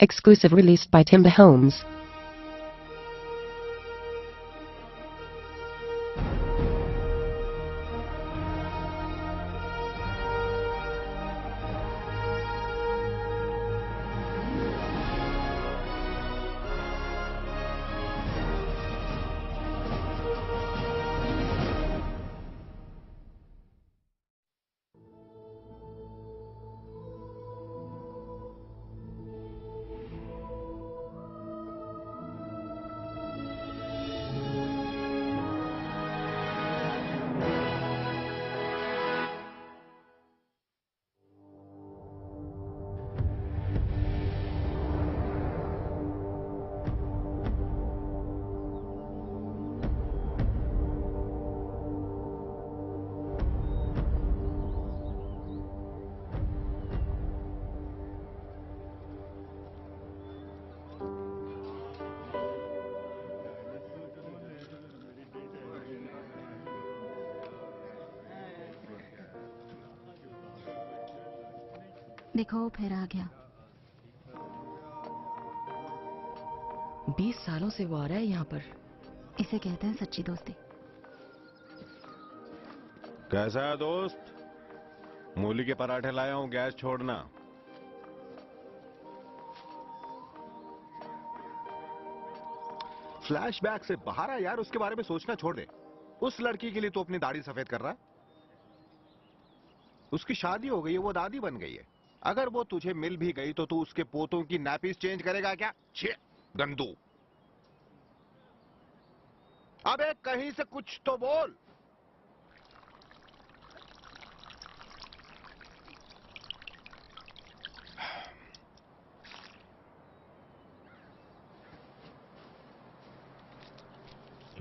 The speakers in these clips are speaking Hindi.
Exclusive released by Timber Homes. देखो फिर आ गया। 20 सालों से वो आ रहा है यहाँ पर। इसे कहते हैं सच्ची दोस्ती। कैसा है दोस्त? मूली के पराठे लाया हूँ, गैस छोड़ना। फ्लैशबैक से बाहर आ यार, उसके बारे में सोचना छोड़ दे। उस लड़की के लिए तो अपनी दाढ़ी सफेद कर रहा है। उसकी शादी हो गई है, वो दादी बन गई है। अगर वो तुझे मिल भी गई तो तू उसके पोतों की नैपीज चेंज करेगा क्या? छे गंदू। अबे कहीं से कुछ तो बोल।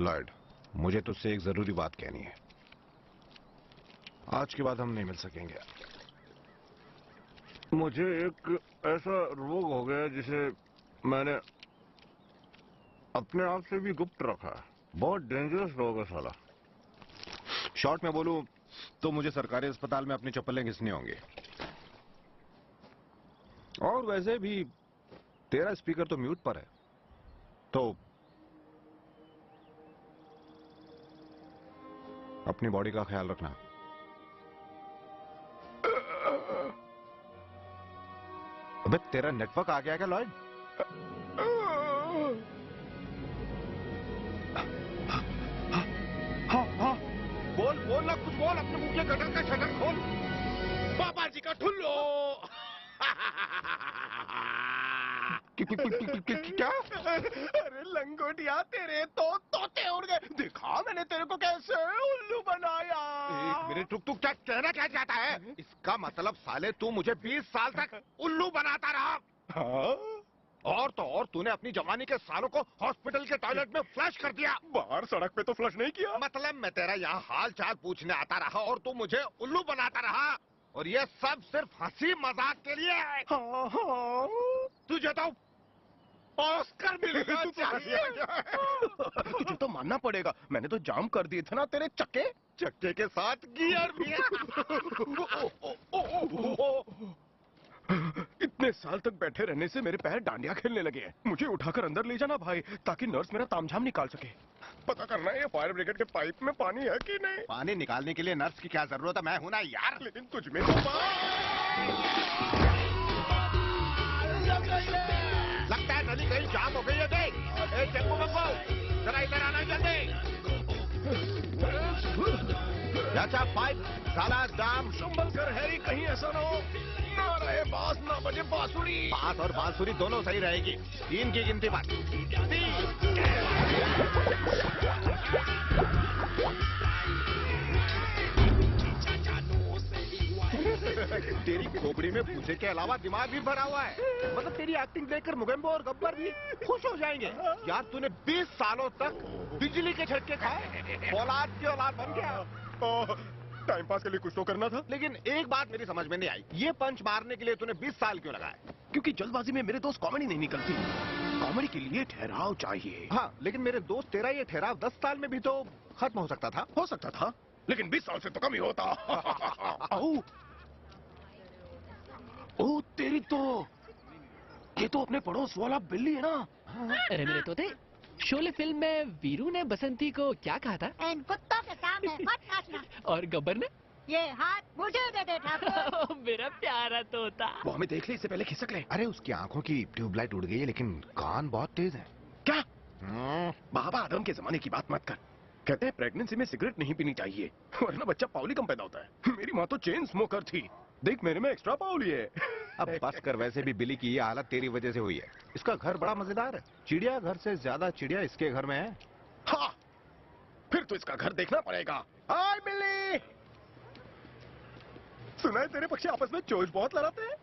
लॉयड, मुझे तुझसे एक जरूरी बात कहनी है। आज के बाद हम नहीं मिल सकेंगे। मुझे एक ऐसा रोग हो गया जिसे मैंने अपने आप से भी गुप्त रखा है। बहुत डेंजरस रोग है साला। शॉर्ट में बोलूं तो मुझे सरकारी अस्पताल में अपनी चप्पलें घिसनी होंगी। और वैसे भी तेरा स्पीकर तो म्यूट पर है, तो अपनी बॉडी का ख्याल रखना। अबे तेरा नेटवर्क आ गया क्या लॉयड? हाँ, बोल बोल ना, कुछ बोल। अपने मुंह के गटर का शटर खोल। बाबा जी का ठुल्लो। क्या? अरे लंगोटिया, तेरे तो तोते उड़ गए। दिखा मैंने तेरे को कैसे उल्लू बनाया। एक मिनट रुक, तू क्या कहना क्या चाहता है? इसका मतलब साले तू मुझे 20 साल तक उल्लू बनाता रहा। हाँ? और तो और तूने अपनी जवानी के सालों को हॉस्पिटल के टॉयलेट में फ्लश कर दिया। बाहर सड़क पे तो फ्लश नहीं किया। मतलब मैं तेरा यहाँ हाल चाल पूछने आता रहा और तू मुझे उल्लू बनाता रहा, और ये सब सिर्फ हंसी मजाक के लिए है। हाँ हाँ। तुझे तो ऑस्कर मिलेगा चाहिए। तुझे तो मानना पड़ेगा, मैंने तो जाम कर दिए थे ना तेरे चक्के। चक्के के साथ गियर भी। इतने साल तक बैठे रहने से मेरे पैर डांडिया खेलने लगे हैं। मुझे उठाकर अंदर ले जाना भाई, ताकि नर्स मेरा तामझाम निकाल सके। पता करना है ये फायर ब्रिगेड के पाइप में पानी है कि नहीं। पानी निकालने के लिए नर्स की क्या जरूरत है? मैं हूं ना यार। लेकिन तुझ में तो लगता है गली कहीं जाम हो गई है। देख, ए चप्पू बप्पू, जरा इधर आना जल्दी। अच्छा पाइप साला जाम। संभल कर हैरी, कहीं ऐसा ना हो ना रहे बांस ना बजे बांसुरी। बांस और बांसुरी दोनों सही रहेगी। 3 की गिनती बात। 3। तेरी खोपड़ी में पूछे के अलावा दिमाग भी भरा हुआ है। मतलब तेरी एक्टिंग देखकर मुगेम्बो और गब्बर भी खुश हो जाएंगे। यार तूने 20 सालों तक बिजली के झटके खाए, औलाद की औलाद बन गया। टाइम पास के लिए कुछ तो करना था। लेकिन एक बात मेरी समझ में नहीं आई, ये पंच मारने के लिए तूने 20 साल क्यों लगाए? क्योंकि जल्दबाजी में मेरे दोस्त कॉमेडी नहीं निकलती। कॉमेडी के लिए ठहराव चाहिए। हाँ, लेकिन मेरे दोस्त तेरा ये ठहराव 10 साल में भी तो खत्म हो सकता था। हो सकता था, लेकिन 20 साल से तो कम ही होता। ओ तेरी तो ये तो अपने पड़ोस वाला बिल्ली है ना? अरे मेरे तोते, शोले फिल्म में वीरू ने बसंती को क्या कहा था? इन कुत्तों के सामने मत नाचना। और गब्बर ने? ये हाथ मुझे दे दे ठाकुर। मेरा प्यारा तोता। वो हमें देख ले, इससे पहले खिसक ले। अरे उसकी आंखों की ट्यूबलाइट उड़ गई है, लेकिन कान बहुत तेज है। क्या? बाबा आदम के जमाने की बात मत कर। कहते हैं प्रेगनेंसी में सिगरेट नहीं पीनी चाहिए, वरना बच्चा पाउली कम पैदा होता है। मेरी माँ तो चेन स्मोकर थी, देख मेरे में एक्स्ट्रा पाउली है। अब बस कर, वैसे भी बिली की ये हालत तेरी वजह से हुई है। इसका घर बड़ा मजेदार है, चिड़िया घर से ज्यादा चिड़िया इसके घर में है। हाँ, फिर तो इसका घर देखना पड़ेगा। हाय बिल्ली, सुना है तेरे पक्षी आपस में चोंच बहुत लड़ाते हैं।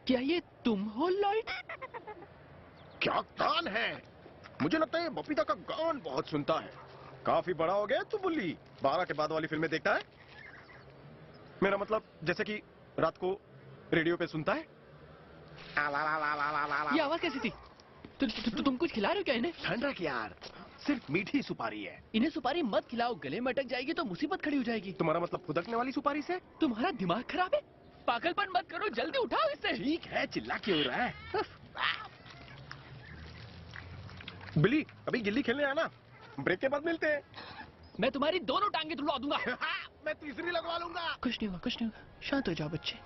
क्या ये तुम हो लॉयड? क्या गान है? मुझे लगता है ये बबीता का गान बहुत सुनता है। काफी बड़ा हो गया तू बुल्ली, 12 के बाद वाली फिल्में देखता है? मेरा मतलब जैसे कि रात को रेडियो पे सुनता है। ये आवाज कैसी थी? तुम कुछ खिला रहे हो क्या इन्हें? ठंड रख यार, सिर्फ मीठी सुपारी है। इन्हें सुपारी मत खिलाओ, गले में अटक जाएगी तो मुसीबत खड़ी हो जाएगी। तुम्हारा मतलब खुदकने वाली सुपारी से? तुम्हारा दिमाग खराब है? पागलपन मत करो, जल्दी उठाओ इससे। ठीक है, चिल्ला क्यों रहा है? बिल्ली, अभी गिल्ली खेलने आना, ब्रेक के बाद मिलते हैं। मैं तुम्हारी दोनों टांगे तुड़वा दूंगा। मैं तीसरी लगवा लूंगा। कुछ नहीं होगा, कुछ नहीं होगा, शांत हो जाओ बच्चे।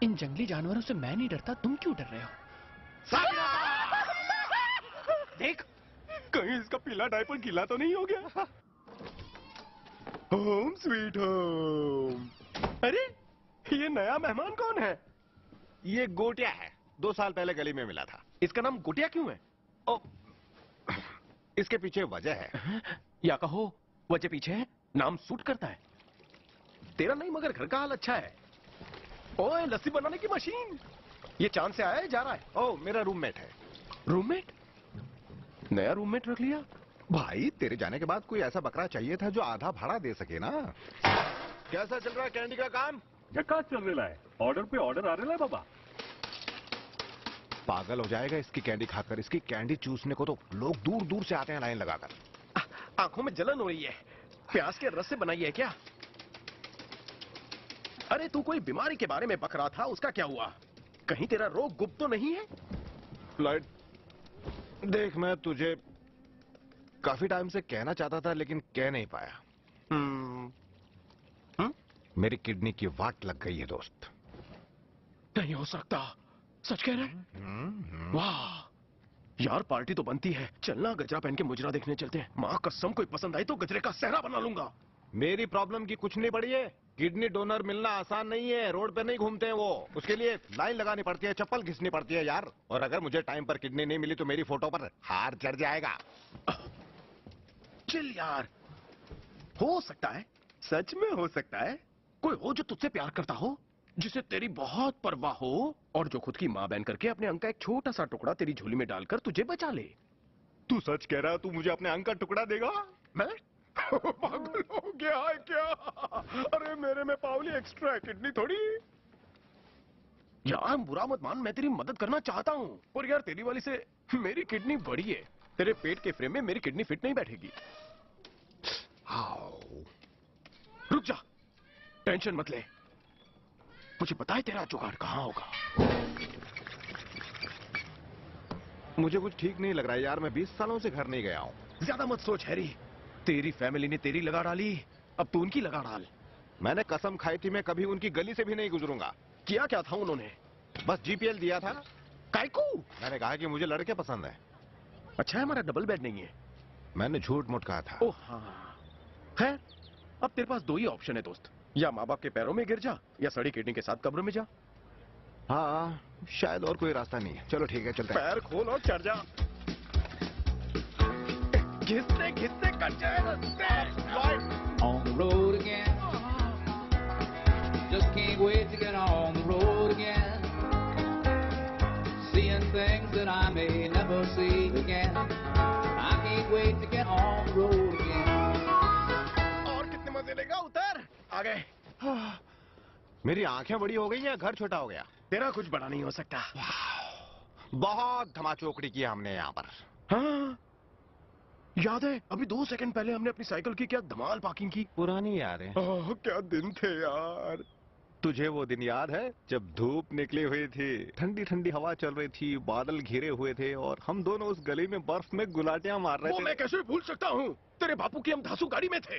इन जंगली जानवरों से मैं नहीं डरता, तुम क्यों डर रहे हो? देख, कहीं इसका पीला डायपर गीला तो नहीं हो गया। Home sweet home. अरे, ये नया मेहमान कौन है? ये गोटिया है, 2 साल पहले गली में मिला था। इसका नाम गोटिया क्यों है? ओ, इसके पीछे वजह है। या कहो वजह पीछे है, नाम सूट करता है। तेरा नहीं मगर घर का हाल अच्छा है। ओए, लस्सी बनाने की मशीन। ये चांद से आया है, जा रहा है? ओ, मेरा रूममेट है। रूममेट? नया रूममेट रख लिया? भाई, तेरे जाने के बाद कोई ऐसा बकरा चाहिए था जो आधा भाड़ा दे सके ना। कैसा चल रहा है कैंडी का काम? झकास चल रहा है, ऑर्डर पे ऑर्डर आ रहा है बाबा। पागल हो जाएगा इसकी कैंडी खाकर। इसकी कैंडी चूसने को तो लोग दूर दूर से आते हैं लाइन लगाकर। आंखों में जलन हो रही है, प्याज के रस से बनाई है क्या? अरे तू कोई बीमारी के बारे में बक रहा था, उसका क्या हुआ? कहीं तेरा रोग गुप्त तो नहीं है? फ्लड, देख मैं तुझे काफी टाइम से कहना चाहता था लेकिन कह नहीं पाया। मेरी किडनी की वाट लग गई है दोस्त। नहीं हो सकता, सच कह रहे? वाह यार, पार्टी तो बनती है। चलना गजरा पहन के मुजरा देखने चलते हैं। माँ कसम, कोई पसंद आई तो गजरे का सेहरा बना लूंगा। मेरी प्रॉब्लम की कुछ नहीं पड़ी है। किडनी डोनर मिलना आसान नहीं है, रोड पे नहीं घूमते हैं वो। उसके लिए लाइन लगानी पड़ती है, चप्पल घिसनी पड़ती है यार। और अगर मुझे टाइम पर किडनी नहीं मिली तो मेरी फोटो पर हार चढ़ जाएगा। चिल यार, हो सकता है, सच में हो सकता है कोई हो जो तुझसे प्यार करता हो, जिसे तेरी बहुत परवाह हो, और जो खुद की माँ बहन करके अपने अंग का एक छोटा सा टुकड़ा तेरी झोली में डालकर तुझे बचा ले। तू सच कह रहा है? तू मुझे अपने अंग का टुकड़ा देगा? मैं पागल हो गया है क्या? अरे मेरे में पावली एक्स्ट्रा है, किडनी थोड़ी। यार बुरा मत मान, मैं तेरी मदद करना चाहता हूँ, और यार तेरी वाली से मेरी किडनी बड़ी है। तेरे पेट के फ्रेम में मेरी किडनी फिट नहीं बैठेगी। रुक जा, टेंशन मत ले, मुझे पता है तेरा जुगाड़ कहाँ होगा। मुझे कुछ ठीक नहीं लग रहा है यार, मैं 20 सालों से घर नहीं गया हूँ। ज्यादा मत सोच हैरी, तेरी फैमिली ने तेरी लगा डाली, अब तू उनकी लगा डाल। मैंने कसम खाई थी मैं कभी उनकी गली से भी नहीं गुजरूंगा। किया क्या था उन्होंने? बस जीपीएल दिया था। कायको? मैंने कहा कि मुझे लड़के पसंद है। अच्छा है हमारा डबल बेड नहीं है। मैंने झूठ मूठ कहा था। ओह हाँ, खैर अब तेरे पास 2 ही ऑप्शन है दोस्त, या माँ बाप के पैरों में गिर जा, या सड़ी किडनी के साथ कब्र में जा। हाँ, शायद और कोई रास्ता नहीं है। चलो ठीक है, चलते हैं। पैर खोल और चढ़ जा। घिसते घिसते कट जाएगा। On the road again. Just can't wait to get on the road again. Seeing things that I may never see again. I can't wait to get on the road again. और कितने मजे लेगा, उतर। आ गए। मेरी आंखें बड़ी हो गई या घर छोटा हो गया? तेरा कुछ बड़ा नहीं हो सकता। बहुत धमाचौकड़ी की हमने यहाँ पर। हाँ याद है, अभी 2 सेकंड पहले हमने अपनी साइकिल की क्या धमाल पार्किंग की। पुरानी यादें। क्या दिन थे यार। तुझे वो दिन याद है जब धूप निकली हुई थी, ठंडी ठंडी हवा चल रही थी, बादल घिरे हुए थे और हम दोनों उस गली में बर्फ में गुलाटियां मार रहे वो थे। मैं कैसे भूल सकता हूँ? तेरे बापू की हम धासु गाड़ी में थे।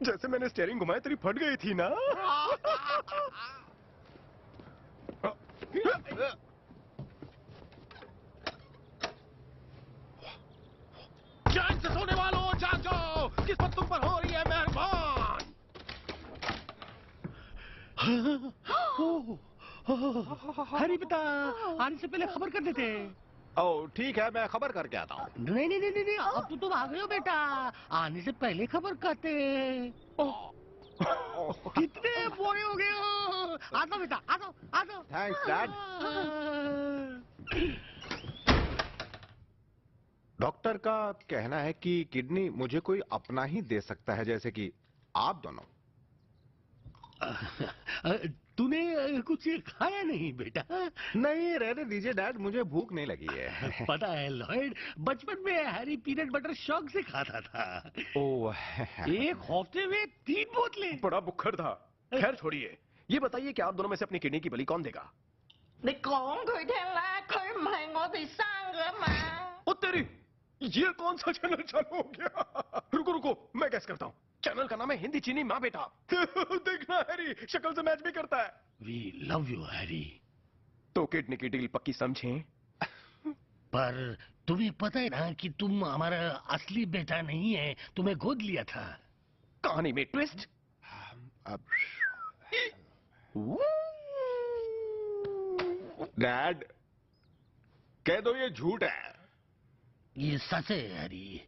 जैसे मैंने स्टीयरिंग घुमाई तेरी फट गई थी ना। चैन से सोने वालों जाग जाओ, किस्मत तुम पर हो रही है मेहरबान। हैरी पिता आने से पहले खबर कर देते। ओ ठीक है, मैं खबर करके आता हूँ। नहीं नहीं नहीं नहीं, अब तो तुम आ गए हो बेटा, आने से पहले खबर करते। कितने बड़े हो गए हो। आ जाओ बेटा, आ जाओ आ जाओ। Thanks dad. डॉक्टर का कहना है कि किडनी मुझे कोई अपना ही दे सकता है, जैसे कि आप दोनों। तूने कुछ खाया नहीं बेटा? नहीं रहने दीजिए डैड, मुझे भूख नहीं लगी है। पता है लॉयड, बचपन में हैरी पीनट बटर शौक से खाता था। ओह एक हफ्ते में 3 बोतलें। बड़ा बुक्खड़ था। खैर छोड़िए, ये बताइए कि आप दोनों में से अपनी किडनी की बलि कौन देगा? 你講佢聽啦，佢唔係我哋生噶嘛。 ओ तेरी, ये कौन सा चैनल चालू हो गया? रुको रुको, मैं गैस करता हूँ। चैनल का नाम है हिंदी चीनी माँ बेटा। देखना हैरी शक्ल से मैच भी करता है। We love you Harry. तो किडनी की डील पक्की समझें? पर तुम्हें पता है ना कि तुम हमारा असली बेटा नहीं है, तुम्हें गोद लिया था। कहानी में ट्विस्ट। डैड कह दो ये झूठ है। ये सच है हैरी,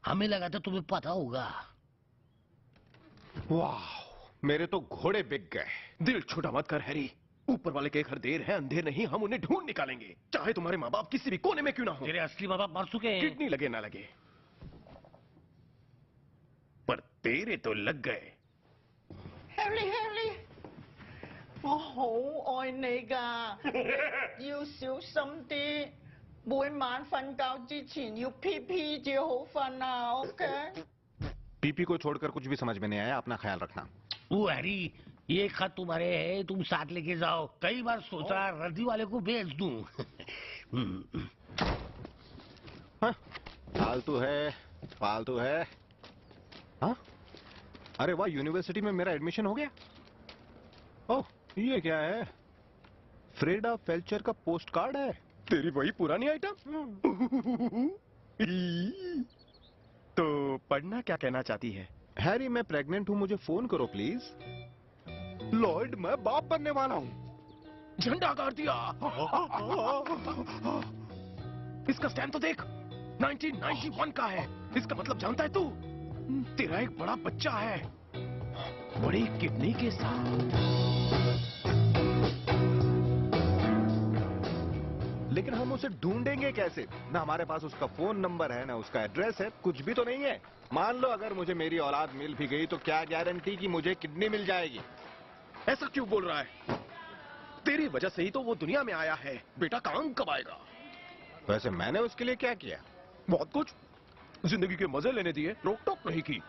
हमें लगा था तुम्हें पता होगा। वाह, मेरे तो घोड़े बिक गए। दिल छोटा मत कर हैरी, ऊपर वाले के घर देर है अंधेर नहीं, हम उन्हें ढूंढ निकालेंगे, चाहे तुम्हारे माँ बाप किसी भी कोने में क्यों ना हो। तेरे असली माँ बाप मर चुके हैं। किडनी लगे ना लगे, पर तेरे तो लग गए। Harry，我好愛你㗎，要小心啲。每晚瞓覺之前要 PP 至好瞓啊，OK？ पीपी को छोड़कर कुछ भी समझ में नहीं आया, अपना ख्याल रखना। वो हैरी, ये खत तुम्हारे है, तुम साथ लेके जाओ। कई बार सोचा रद्दी वाले को भेज दूं। हाँ, फालतू है फालतू है। हाँ? अरे वाह, यूनिवर्सिटी में मेरा एडमिशन हो गया। ओह ये क्या है? फ्रेडा फेल्चर का पोस्ट कार्ड है। तेरी वही पुरानी आइटम। तो पढ़ना क्या कहना चाहती है? हैरी मैं प्रेग्नेंट हूँ, मुझे फोन करो प्लीज। लॉर्ड मैं बाप बनने वाला हूँ। झंडा गाड़ दिया। इसका स्टैंड तो देख, 1991 का है। इसका मतलब जानता है तू, तेरा एक बड़ा बच्चा है, बड़ी किडनी के साथ। लेकिन हम उसे ढूंढेंगे कैसे? ना हमारे पास उसका फोन नंबर है, ना उसका एड्रेस है, कुछ भी तो नहीं है। मान लो अगर मुझे मेरी औलाद मिल भी गई तो क्या गारंटी कि मुझे किडनी मिल जाएगी? ऐसा क्यों बोल रहा है? तेरी वजह से ही तो वो दुनिया में आया है। बेटा काम कब आएगा? वैसे मैंने उसके लिए क्या किया? बहुत कुछ, जिंदगी के मजे लेने दिए, रोक टोक नहीं की।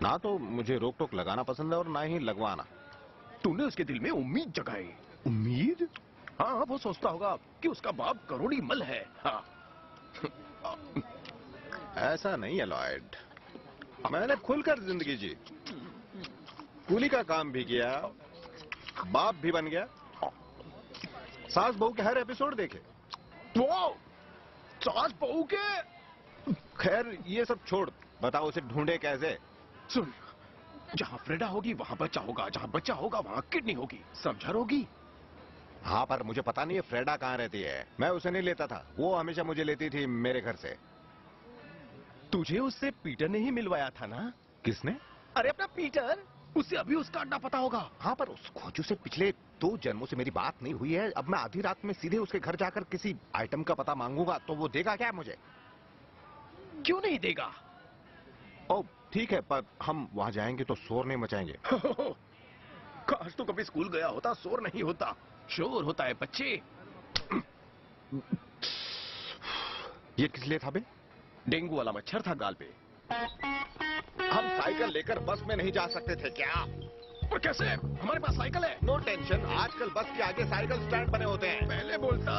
ना तो मुझे रोक टोक लगाना पसंद है और ना ही लगवाना। तूने उसके दिल में उम्मीद जगाई। उम्मीद? हाँ, वो सोचता होगा कि उसका बाप करोड़ी मल है। हाँ। ऐसा नहीं है लॉयड, मैंने खुलकर जिंदगी जी, कूली का काम भी किया, बाप भी बन गया, सास बहू के हर एपिसोड देखे। वो सास बहू के। खैर ये सब छोड़, बताओ उसे ढूंढे कैसे? सुन, जहाँ फ्रेडा होगी वहाँ बच्चा होगा, जहाँ बच्चा होगा वहाँ किडनी होगी, समझा रोगी? हाँ पर मुझे पता नहीं है फ्रेडा कहाँ रहती है। मैं उसे नहीं लेता था, वो हमेशा मुझे लेती थी मेरे घर से। तुझे उससे पीटर ने ही मिलवाया था ना? किसने? अरे अपना पीटर, उसे अभी उसका अड्डा पता होगा। हाँ पर उस खोजू से पिछले 2 जन्मों से मेरी बात नहीं हुई है। अब मैं आधी रात में सीधे उसके घर जाकर किसी आइटम का पता मांगूंगा तो वो देगा क्या मुझे? क्यों नहीं देगा? ओ ठीक है, पर हम वहां जाएंगे तो शोर नहीं मचाएंगे। काश तो कभी स्कूल गया होता, शोर नहीं होता, शोर होता है बच्चे। ये किस लिए था बे? डेंगू वाला मच्छर था गाल पे। हम साइकिल लेकर बस में नहीं जा सकते थे क्या? पर कैसे? हमारे पास साइकिल है। नो टेंशन, आजकल बस के आगे साइकिल स्टैंड बने होते हैं। पहले बोलता।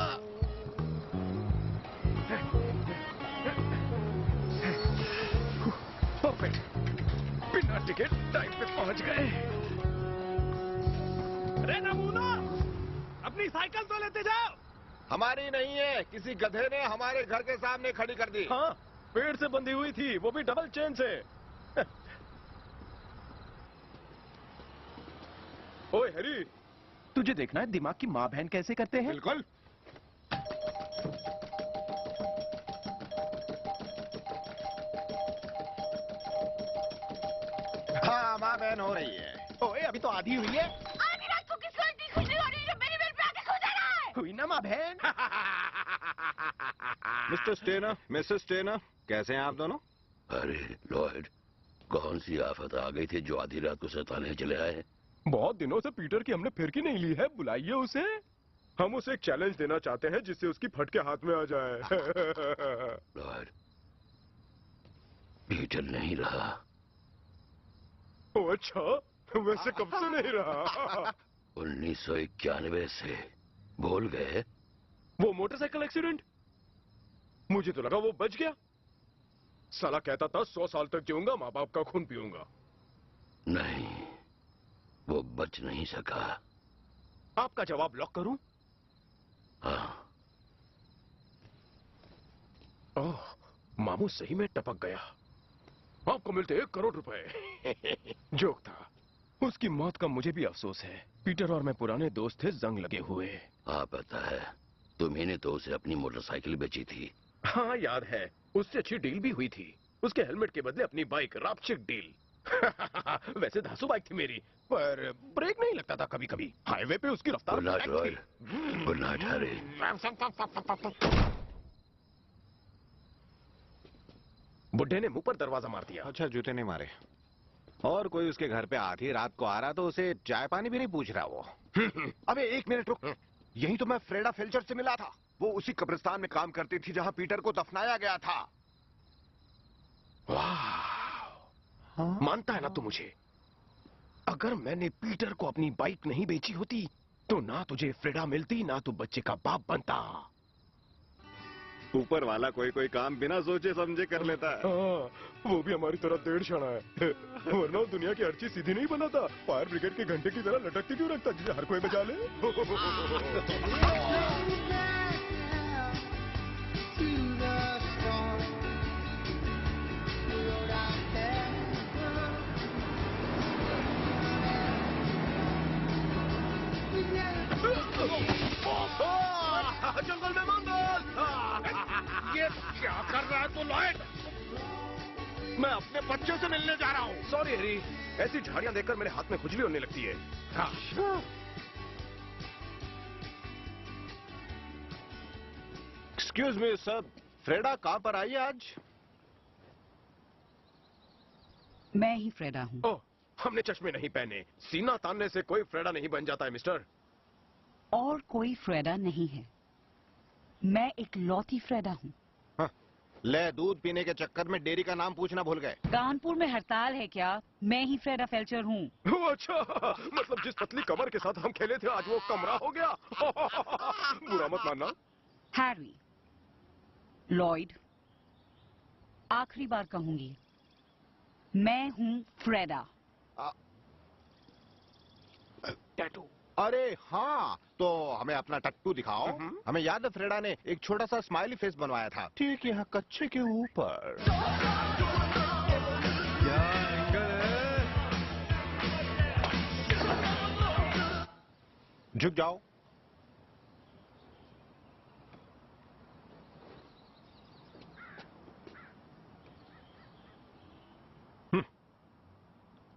परफेक्ट, बिना टिकट टाइम पे पहुंच गए। अरे नमूना, अपनी साइकिल तो लेते जाओ। हमारी नहीं है, किसी गधे ने हमारे घर के सामने खड़ी कर दी। हाँ, पेड़ से बंधी हुई थी, वो भी डबल चेन से। ओए हैरी, तुझे देखना है दिमाग की माँ बहन कैसे करते हैं? बिल्कुल। हाँ, माँ बहन हो रही है। ओए अभी तो आधी हुई है। आधी रात को किस इतनी खुशी हो रही है जो मेरी बेल पे आके खो जा रहा है? हुई ना माँ बहन? मिस्टर स्टेनर, मिसेस स्टेनर, कैसे हैं आप दोनों? अरे लॉयड, कौन सी आफत आ गई थी जो आधी रात को सताने चले आए? बहुत दिनों से पीटर की हमने फिरकी नहीं ली है, बुलाइए उसे। हम उसे एक चैलेंज देना चाहते हैं जिससे उसकी फटके हाथ में आ जाए। लॉयड, पीटर नहीं रहा। ओ अच्छा, वैसे कब से नहीं रहा? 1991 से भूल गए? वो मोटरसाइकिल एक्सीडेंट, मुझे तो लगा वो बच गया। साला कहता था 100 साल तक जीऊंगा, माँ बाप का खून पीऊंगा। नहीं, वो बच नहीं सका। आपका जवाब लॉक करूं? हाँ। ओह, मामू सही में टपक गया। आपको मिलते 1 करोड़ रुपए। जोक था। उसकी मौत का मुझे भी अफसोस है। पीटर और मैं पुराने दोस्त थे, जंग लगे हुए। हाँ पता है, तुम्ही ने तो उसे अपनी मोटरसाइकिल बेची थी। हाँ याद है, उससे अच्छी डील भी हुई थी। उसके हेलमेट के बदले अपनी बाइक, रापचिक डील। वैसे धासु बाइक थी मेरी, पर ब्रेक नहीं लगता था कभी कभी। हाईवे पे उसकी रफ्तार गुड नाइट थी। Royal, good night Harry. बुड्ढे ने मुंह पर दरवाजा मार दिया। अच्छा, जूते नहीं मारे। और कोई उसके घर पे आधी रात को आ रहा तो उसे चाय पानी भी नहीं पूछ रहा वो। अबे 1 मिनट रुक, यही तो मैं फ्रेडा फेल्चर से मिला था। वो उसी कब्रिस्तान में काम करती थी जहां पीटर को दफनाया गया था। वाह, मानता है ना तू मुझे? अगर मैंने पीटर को अपनी बाइक नहीं बेची होती तो ना तुझे फ्रेडा मिलती, ना तू बच्चे का बाप बनता। ऊपर वाला कोई कोई काम बिना सोचे समझे कर लेता है। हाँ, वो भी हमारी तरह डेढ़ क्षणा है। वरना दुनिया की हर चीज सीधी नहीं बनाता। फायर ब्रिगेड के घंटे की तरह लटकती क्यों रखता जिसे हर कोई बजा ले? जंगल में मंगल! ये क्या कर रहा है तू लॉयड? मैं अपने बच्चे से मिलने जा रहा हूँ। सॉरी हैरी, ऐसी झाड़ियां देखकर मेरे हाथ में खुजली होने लगती है। हाँ। एक्सक्यूज मी सर, फ्रेडा कहाँ पर आई आज? मैं ही फ्रेडा हूँ। ओह, हमने चश्मे नहीं पहने। सीना तानने से कोई फ्रेडा नहीं बन जाता है मिस्टर। और कोई फ्रेडा नहीं है, मैं एक लौती फ्रेडा हूँ। हाँ, ले दूध पीने के चक्कर में डेयरी का नाम पूछना भूल गए। कानपुर में हड़ताल है क्या? मैं ही फ्रेडा फेल्चर हूँ। अच्छा, मतलब जिस पतली कमर के साथ हम खेले थे आज वो कमरा हो गया। बुरा मत मानना। हैरी, लॉयड, आखिरी बार कहूंगी, मैं हूँ फ्रेडा। टैटू। अरे हाँ, तो हमें अपना टट्टू दिखाओ। हमें याद है फ्रेडा ने एक छोटा सा स्माइली फेस बनवाया था, ठीक यहाँ कच्चे के ऊपर। क्या एंगल है? झुक जाओ।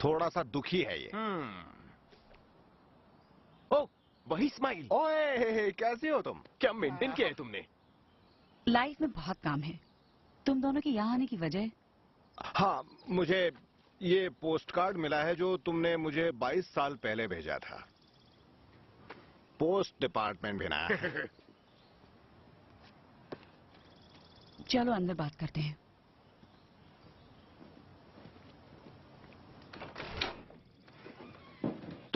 थोड़ा सा दुखी है ये। ओह, वही स्माइल। ओए, कैसी हो तुम? क्या मेंटेन किया है तुमने? लाइफ में बहुत काम है। तुम दोनों के यहाँ आने की वजह? हाँ, मुझे ये पोस्ट कार्ड मिला है जो तुमने मुझे 22 साल पहले भेजा था। पोस्ट डिपार्टमेंट भेजा है। चलो अंदर बात करते हैं।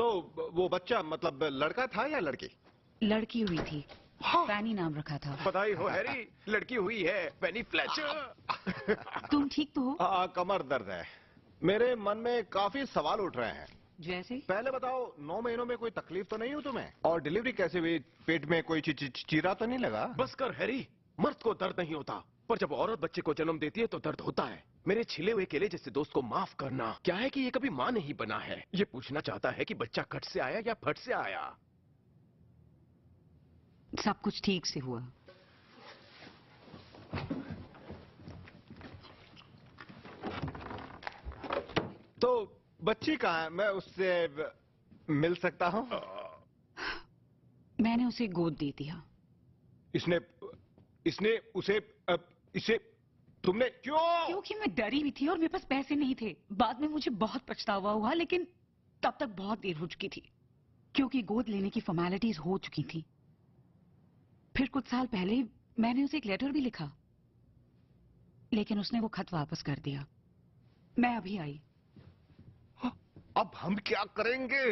तो वो बच्चा मतलब लड़का था या लड़की? लड़की हुई थी। पैनी नाम रखा था। बधाई हो हैरी, लड़की हुई है, पेनी फ्लेचर। तुम ठीक तो हो? कमर दर्द है। मेरे मन में काफी सवाल उठ रहे हैं। जैसे? पहले बताओ, 9 महीनों में कोई तकलीफ तो नहीं हुई तुम्हें? और डिलीवरी कैसे हुई? पेट में कोई चीरा तो नहीं लगा? बस कर हैरी, मर्द को दर्द नहीं होता, पर जब औरत बच्चे को जन्म देती है तो दर्द होता है। मेरे छिले हुए केले जैसे दोस्त को माफ करना। क्या है कि ये कभी मां नहीं बना है, ये पूछना चाहता है कि बच्चा कट से आया या फट से आया। सब कुछ ठीक से हुआ। तो बच्ची कहाँ है? मैं उससे मिल सकता हूँ? मैंने उसे गोद दे दिया। इसने उसे इसे तुमने क्यों? क्योंकि मैं डरी हुई थी और मेरे पास पैसे नहीं थे। बाद में मुझे बहुत पछतावा हुआ, लेकिन तब तक बहुत देर हो चुकी थी, क्योंकि गोद लेने की फॉर्मेलिटीज हो चुकी थी। फिर कुछ साल पहले मैंने उसे एक लेटर भी लिखा, लेकिन उसने वो खत वापस कर दिया। मैं अभी आई। अब हम क्या करेंगे?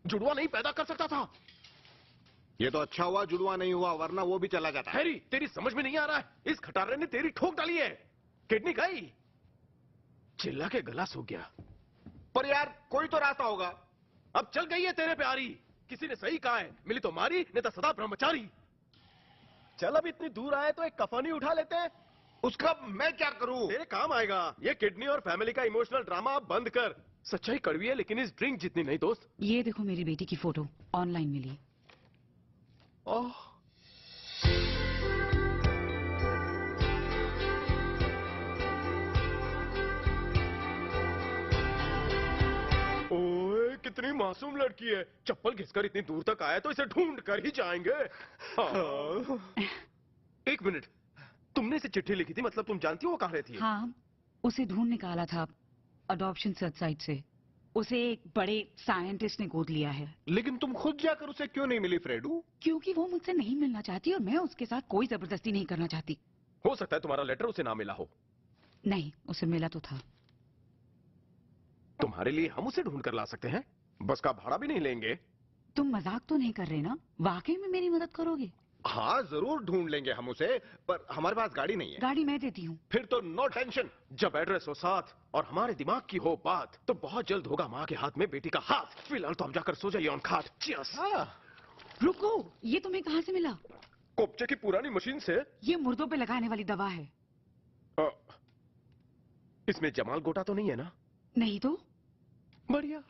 जुड़वा नहीं पैदा कर सकता था। ये तो अच्छा हुआ जुड़वा नहीं हुआ, वरना वो भी चला जाता। हैरी, तेरी समझ में नहीं आ रहा है, इस खटारे ने तेरी ठोक डाली है। किडनी गई, चिल्ला के गला सूख गया। पर यार कोई तो रास्ता होगा। अब चल गई है तेरे प्यारी। किसी ने सही कहा है, मिली तो मारी, नहीं तो सदा ब्रह्मचारी। चल अब इतनी दूर आए तो एक कफनी उठा लेते हैं। उसका मैं क्या करूं? तेरे काम आएगा। ये किडनी और फैमिली का इमोशनल ड्रामा अब बंद कर। सच्चाई कड़वी है, लेकिन इस ड्रिंक जितनी नहीं दोस्त। ये देखो मेरी बेटी की फोटो ऑनलाइन मिली। ओह, ओए कितनी मासूम लड़की है। चप्पल घिसकर इतनी दूर तक आया तो इसे ढूंढ कर ही जाएंगे। हाँ। एक मिनट, तुमने इसे चिट्ठी लिखी थी, मतलब तुम जानती हो वो कहाँ रहती है? हाँ, उसे ढूंढ निकाला था अडॉप्शन सर्च साइट से। उसे एक बड़े साइंटिस्ट ने गोद लिया है। लेकिन तुम खुद जाकर उसे क्यों नहीं मिली फ्रेडू? क्योंकि वो मुझसे नहीं मिलना चाहती और मैं उसके साथ कोई जबरदस्ती नहीं करना चाहती। हो सकता है तुम्हारा लेटर उसे ना मिला हो। नहीं, उसे मिला तो था। तुम्हारे लिए हम उसे ढूंढ कर ला सकते हैं, बस का भाड़ा भी नहीं लेंगे। तुम मजाक तो नहीं कर रहे ना? वाकई में मेरी मदद करोगे? हाँ जरूर ढूंढ लेंगे हम उसे, पर हमारे पास गाड़ी नहीं है। गाड़ी मैं देती हूँ। फिर तो नो टेंशन। जब एड्रेस हो साथ और हमारे दिमाग की हो बात, तो बहुत जल्द होगा माँ के हाथ में बेटी का हाथ। फिलहाल तो हम जाकर सो जाइए ऑन खाट। चीयर्स। रुको, ये तुम्हें कहाँ से मिला? कोपचे की पुरानी मशीन से। ये मुर्दों पे लगाने वाली दवा है। इसमें जमाल गोटा तो नहीं है ना? नहीं तो? बढ़िया।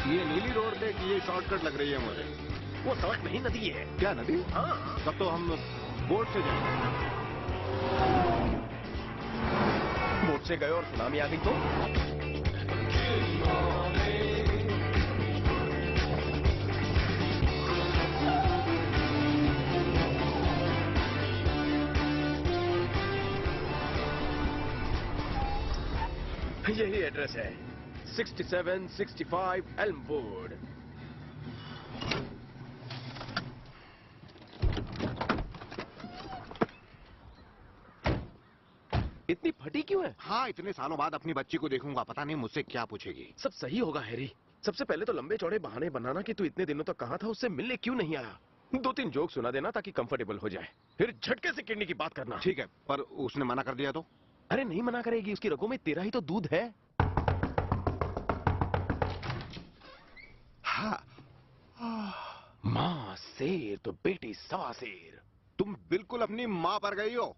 ये नीली रोड देख, ये शॉर्टकट लग रही है मुझे। वो सड़क नहीं, नदी है। क्या नदी? हाँ। तब तो हम बोट से जाएंगे। बोट से गए और सुनामी आ गई तो? यही एड्रेस है, 6765 एल्मवुड। इतनी फटी क्यों है? हाँ, इतने सालों बाद अपनी बच्ची को देखूंगा, पता नहीं मुझसे क्या पूछेगी। सब सही होगा हैरी। सबसे पहले तो लंबे चौड़े बहाने बनाना कि तू इतने दिनों तक कहाँ था, उससे मिलने क्यों नहीं आया। 2-3 जोक सुना देना ताकि कंफर्टेबल हो जाए, फिर झटके से किडनी की बात करना। ठीक है, पर उसने मना कर दिया तो? अरे नहीं मना करेगी, उसकी रगों में तेरा ही तो दूध है। हाँ। माँ शेर तो बेटी सवा शेर। तुम बिल्कुल अपनी माँ पर गई हो।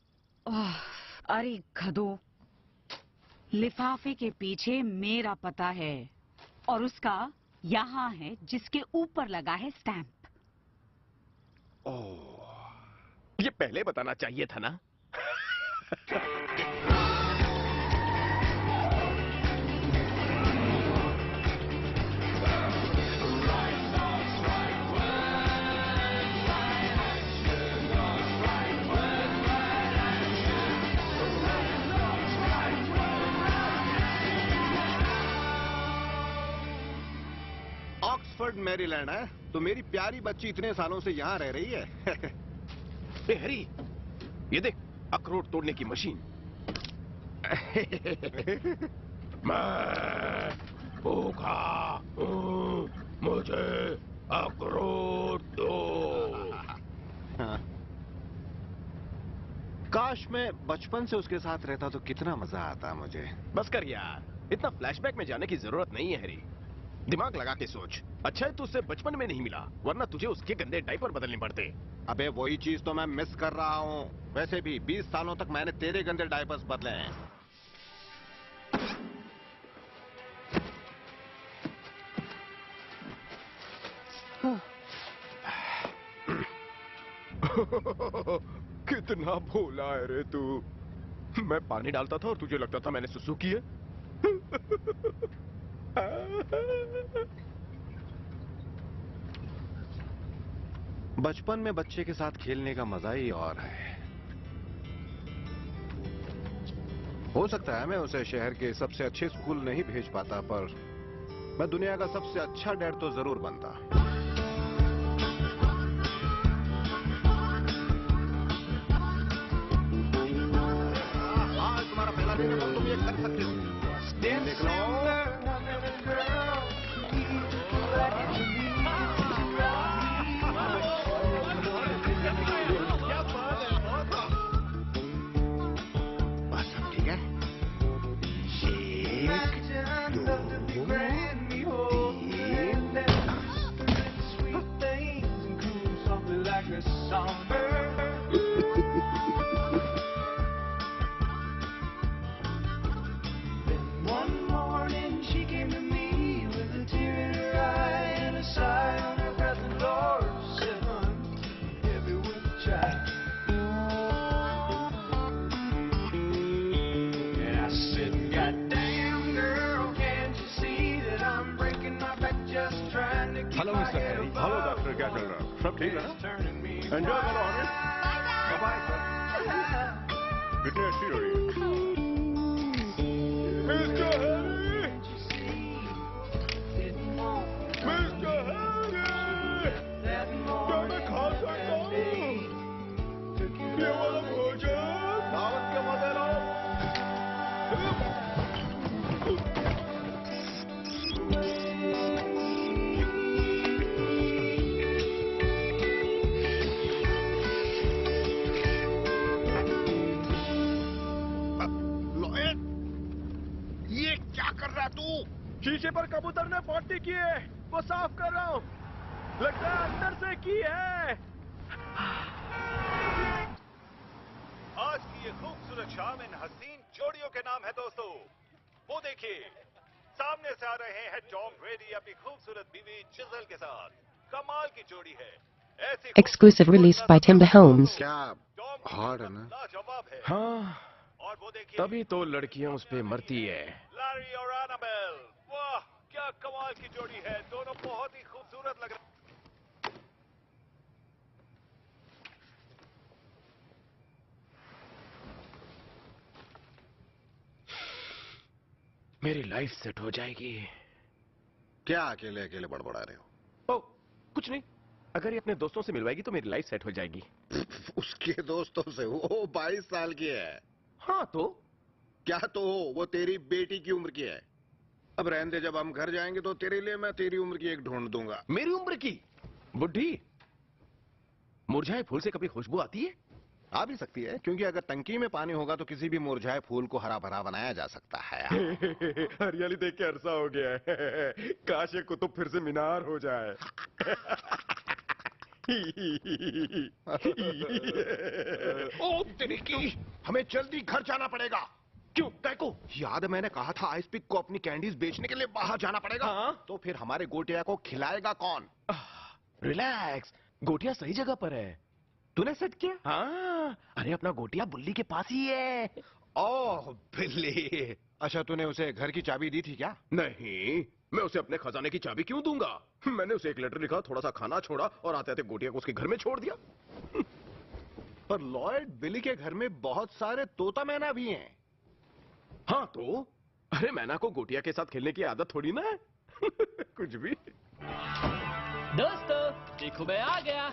अरे गधो, लिफाफे के पीछे मेरा पता है और उसका यहाँ है, जिसके ऊपर लगा है स्टैंप। ओह, ये पहले बताना चाहिए था ना। ऑक्सफोर्ड मैरीलैंड है, तो मेरी प्यारी बच्ची इतने सालों से यहाँ रह रही है। ए हैरी, ये देख, अखरोट तोड़ने की मशीन। मैं भूखा हूँ, मुझे अखरोट दो। हाँ। काश मैं बचपन से उसके साथ रहता तो कितना मजा आता मुझे। बस कर यार, इतना फ्लैशबैक में जाने की जरूरत नहीं है हैरी। दिमाग लगा के सोच, अच्छा है तू उससे बचपन में नहीं मिला, वरना तुझे उसके गंदे डायपर बदलने पड़ते। अबे वही चीज तो मैं मिस कर रहा हूँ। वैसे भी 20 सालों तक मैंने तेरे गंदे डायपर्स बदले हैं। कितना भोला है रे तू। मैं पानी डालता था और तुझे लगता था मैंने सुसु की है। बचपन में बच्चे के साथ खेलने का मजा ही और है। हो सकता है मैं उसे शहर के सबसे अच्छे स्कूल नहीं भेज पाता, पर मैं दुनिया का सबसे अच्छा डैड तो जरूर बनता। आज तुम्हारा पहला दिन है, तो तुम ये कर सकते हो। निकलो। Hello mister Harry. Hello doctor, क्या चल रहा है? सब ठीक है ना? एंजॉय करो आगे। Bye sir. कितनी अच्छी हो रही है। मिस्टर हैरी, मिस्टर हैरी, क्या मैं खा सकता हूँ ये वाला भोजन? दावत के मजे लो। शीशे पर कबूतर ने पॉटी की है, वो साफ कर रहा हूँ। लगता है अंदर से की है। आज की ये खूबसूरत शाम इन हसीन जोड़ियों के नाम है दोस्तों। वो देखिए, सामने से आ रहे हैं टॉम ब्रेडी अपनी खूबसूरत बीवी जिजल के साथ। कमाल की जोड़ी है। ऐसी Exclusive released by Timber Homes. क्या हार्ड है ना? लाजवाब है। हाँ, और वो देखिए, तभी तो लड़कियां उस पे मरती है। लैरी और एनाबेल, वाह क्या कमाल की जोड़ी है। दोनों बहुत ही खूबसूरत लग रहे। मेरी लाइफ सेट हो जाएगी। क्या अकेले अकेले बड़बड़ा रहे हो? ओ, कुछ नहीं। अगर ये अपने दोस्तों से मिलवाएगी तो मेरी लाइफ सेट हो जाएगी। उसके दोस्तों से? वो 22 साल की है। हाँ तो क्या तो हो, वो तेरी बेटी की उम्र की है। अब रहने दे, जब हम घर जाएंगे तो तेरे लिए मैं तेरी उम्र की एक ढूंढ दूंगा। मेरी उम्र की? बुढ़ी, मुरझाए फूल से कभी खुशबू आती है? आ भी सकती है, क्योंकि अगर टंकी में पानी होगा तो किसी भी मुरझाए फूल को हरा भरा बनाया जा सकता है। हरियाली देख के अरसा हो गया है। काश ये कुतुब फिर से मीनार हो जाए। ओ तेरी की, हमें जल्दी घर जाना पड़ेगा। क्यों? तैको? याद है मैंने कहा था आइस पिक को अपनी कैंडीज बेचने के लिए बाहर जाना पड़ेगा। हाँ? तो फिर हमारे गोटिया को खिलाएगा कौन? रिलैक्स, गोटिया सही जगह पर है। तूने सेट किया? हाँ, अरे अपना गोटिया बुल्ली के पास ही है। ओह बिल्ली। अच्छा, तूने उसे घर की चाबी दी थी क्या? नहीं, मैं उसे अपने खजाने की चाबी क्यों दूंगा? मैंने उसे एक लेटर लिखा, थोड़ा सा खाना छोड़ा और आते आते गोटिया को उसके घर में छोड़ दिया। पर लॉयड, बिली के घर में बहुत सारे तोता मैना भी हैं। हाँ तो? अरे मैना को गोटिया के साथ खेलने की आदत थोड़ी ना है। कुछ भी। दोस्तों देखो मैं आ गया।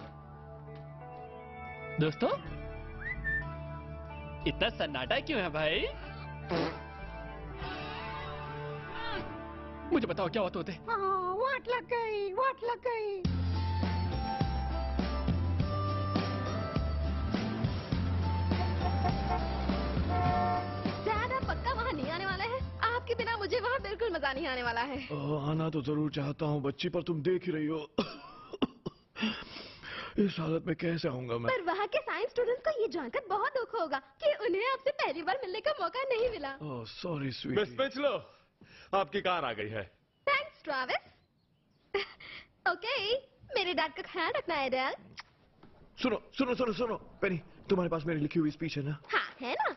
दोस्तों इतना सन्नाटा क्यों है भाई? मुझे बताओ क्या बात होते? वाट लग गई, वाट लग गई। डैड, आप पक्का वहाँ नहीं आने वाला है? आपके बिना मुझे वहाँ बिल्कुल मजा नहीं आने वाला है। आना तो जरूर चाहता हूँ बच्ची, पर तुम देख ही रही हो इस हालत में कैसे आऊंगा मैं? पर वहाँ के साइंस स्टूडेंट्स को ये जानकर बहुत दुख होगा कि उन्हें आपसे पहली बार मिलने का मौका नहीं मिला। Oh sorry sweetie. मिस पिचलो, आपकी कार आ गई है। Thanks Travis. ओके, मेरे डैड का ख्याल रखना है डैड। सुनो सुनो सुनो सुनो पेनी, तुम्हारे पास मेरी लिखी हुई स्पीच है ना? हाँ है ना।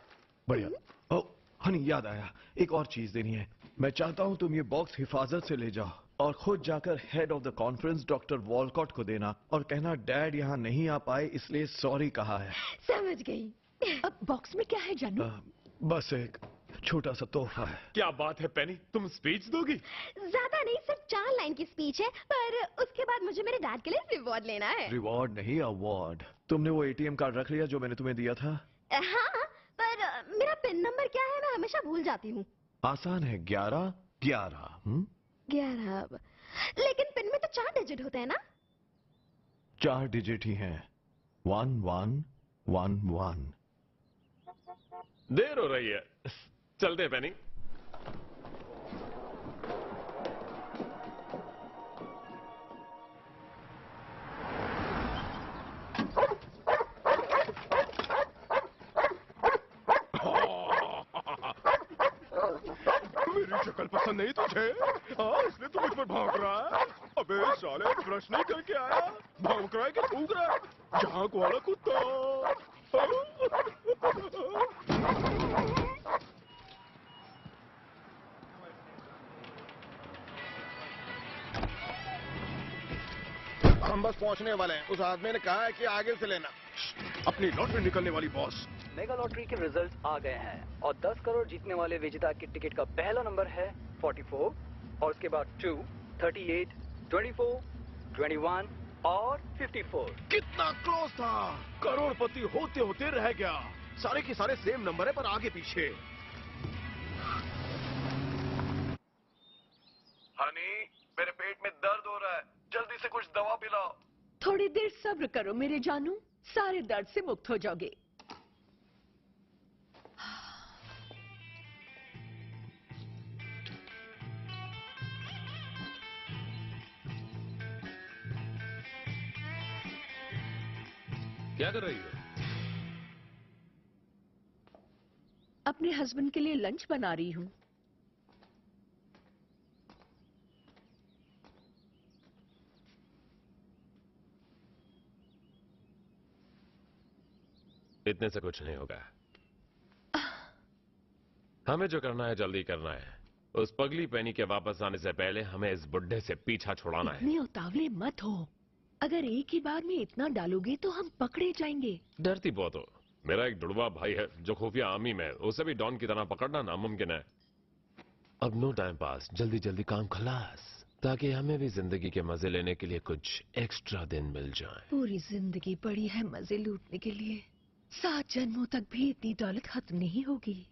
बढ़िया। ओह हनी, याद आया, एक और चीज देनी है। मैं चाहता हूँ तुम ये बॉक्स हिफाजत से ले जाओ और खुद जाकर head of the conference doctor Walcott को देना और कहना डैड यहाँ नहीं आ पाए इसलिए सॉरी कहा है। समझ गई। अब बॉक्स में क्या है जानू? बस एक छोटा सा तोहफा है। क्या बात है पेनी, तुम स्पीच दोगी? ज्यादा नहीं, सिर्फ 4 लाइन की स्पीच है, पर उसके बाद मुझे मेरे डैड के लिए रिवॉर्ड लेना है। रिवॉर्ड नहीं, अवार्ड। तुमने वो एटीएम कार्ड रख लिया जो मैंने तुम्हें दिया था? हाँ, पर मेरा पिन नंबर क्या है मैं हमेशा भूल जाती हूँ। आसान है, 1111। 11। लेकिन पिन में तो 4 डिजिट होते हैं ना? 4 डिजिट ही हैं। 1111। देर हो रही है, चलते हैं पेनी। मेरी शक्ल पसंद नहीं तुझे? हाँ, इसलिए तू मुझ पर भौंक रहा है? अबे साले, ब्रश नहीं करके आया? भौंक रहा है कि थूक रहा है? झांक वाला कुत्ता। हम बस पहुंचने वाले हैं। उस आदमी ने कहा है कि आगे से लेना। अपनी लॉटरी निकलने वाली बॉस। मेगा लॉटरी के रिजल्ट्स आ गए हैं और 10 करोड़ जीतने वाले विजेता की टिकट का पहला नंबर है 44 और उसके बाद 2, 38, 24, 21 और 54। कितना क्लोज था, करोड़पति होते होते रह गया। सारे के सारे सेम नंबर है पर आगे पीछे। हनी, मेरे पेट में दर्द हो रहा है, जल्दी से कुछ दवा पिलाओ। थोड़ी देर सब्र करो मेरे जानू, सारे दर्द से मुक्त हो जाओगे। क्या कर रही हो? अपने हस्बैंड के लिए लंच बना रही हूँ। इतने से कुछ नहीं होगा। हमें जो करना है जल्दी करना है। उस पगली पेनी के वापस आने से पहले हमें इस बुड्ढे से पीछा छुड़ाना है। इतने उतावले मत हो, अगर एक ही बार में इतना डालोगे तो हम पकड़े जाएंगे। डरती बहुत हो। मेरा एक जुड़वा भाई है जो खुफिया आर्मी में, उसे भी डॉन की तरह पकड़ना नामुमकिन है। अब नो टाइम पास, जल्दी जल्दी काम खलास, ताकि हमें भी जिंदगी के मजे लेने के लिए कुछ एक्स्ट्रा दिन मिल जाए। पूरी जिंदगी पड़ी है मजे लूटने के लिए, 7 जन्मों तक भी इतनी दौलत खत्म नहीं होगी।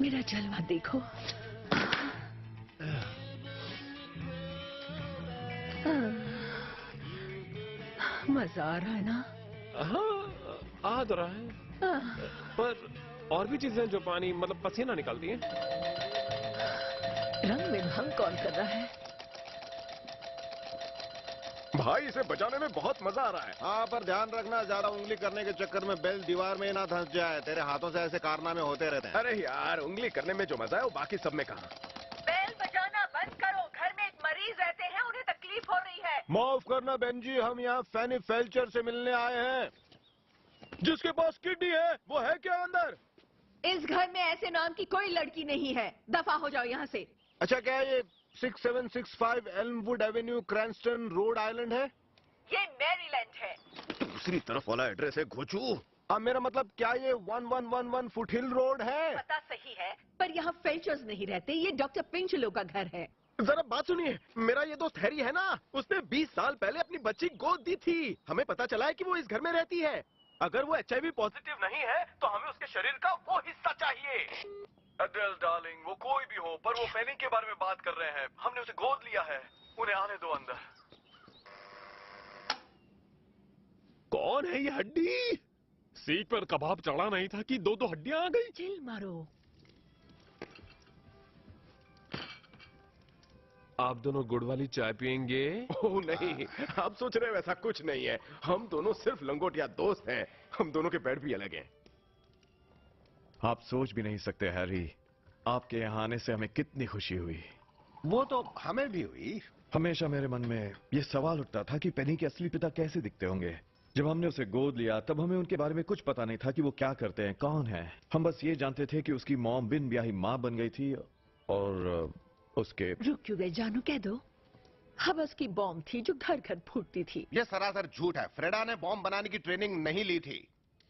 मेरा जलवा देखो। मजा आ रहा है ना? हाँ, आ तो रहा है, पर और भी चीजें जो पानी मतलब पसीना निकालती हैं। रंग में भंग कौन कर रहा है? भाई, इसे बचाने में बहुत मजा आ रहा है। हाँ, पर ध्यान रखना, ज्यादा उंगली करने के चक्कर में बेल दीवार में ना धंस जाए। तेरे हाथों से ऐसे कारनामे होते रहते हैं। अरे यार, उंगली करने में जो मजा है वो बाकी सब में कहाँ। बेल बजाना बंद करो, घर में एक मरीज रहते हैं, उन्हें तकलीफ हो रही है। माफ करना बहन जी, हम यहाँ फैनी फेल्चर से मिलने आए हैं। जिसके पास किडनी है वो है क्या अंदर? इस घर में ऐसे नाम की कोई लड़की नहीं है, दफा हो जाओ यहाँ से। अच्छा, क्या ये 6765 एल्मवुड एवेन्यू, क्रैंस्टन, रोड आइलैंड है? ये मैरीलैंड है। दूसरी तरफ वाला एड्रेस है घोचू। मेरा मतलब क्या ये 1111 फुटहिल रोड है? पता सही है। पर यहाँ फेल्चर्स नहीं रहते, ये डॉक्टर पिंचलो का घर है। जरा बात सुनिए, मेरा ये दोस्त हैरी है ना, उसने 20 साल पहले अपनी बच्ची गोद दी थी। हमें पता चला है कि वो इस घर में रहती है। अगर वो HIV पॉजिटिव नहीं है तो हमें उसके शरीर का वो हिस्सा चाहिए। एडेल डार्लिंग, वो कोई भी हो, पर वो पेनी के बारे में बात कर रहे हैं। हमने उसे गोद लिया है, उन्हें आने दो अंदर। कौन है ये हड्डी? सीख पर कबाब चढ़ा नहीं था कि दो हड्डियां आ गई। चिल मारो। आप दोनों गुड़ वाली चाय पियेंगे? ओह नहीं, आप सोच रहे हैं वैसा कुछ नहीं है। हम दोनों सिर्फ लंगोटिया दोस्त हैं। हम दोनों के बेड भी अलग हैं। आप सोच भी नहीं सकते हैरी, आपके यहाँ आने से हमें कितनी खुशी हुई। वो तो हमें भी हुई। हमेशा मेरे मन में ये सवाल उठता था कि पेनी के असली पिता कैसे दिखते होंगे। जब हमने उसे गोद लिया तब हमें उनके बारे में कुछ पता नहीं था कि वो क्या करते हैं, कौन है। हम बस ये जानते थे कि उसकी मॉम बिन ब्याही माँ बन गई थी और उसके। रुक क्यों गए जानू, कह दो। हवस की बॉम्ब थी जो घर घर फूटती थी। ये सरासर झूठ है। फ्रेडा ने बॉम्ब बनाने की ट्रेनिंग नहीं ली थी।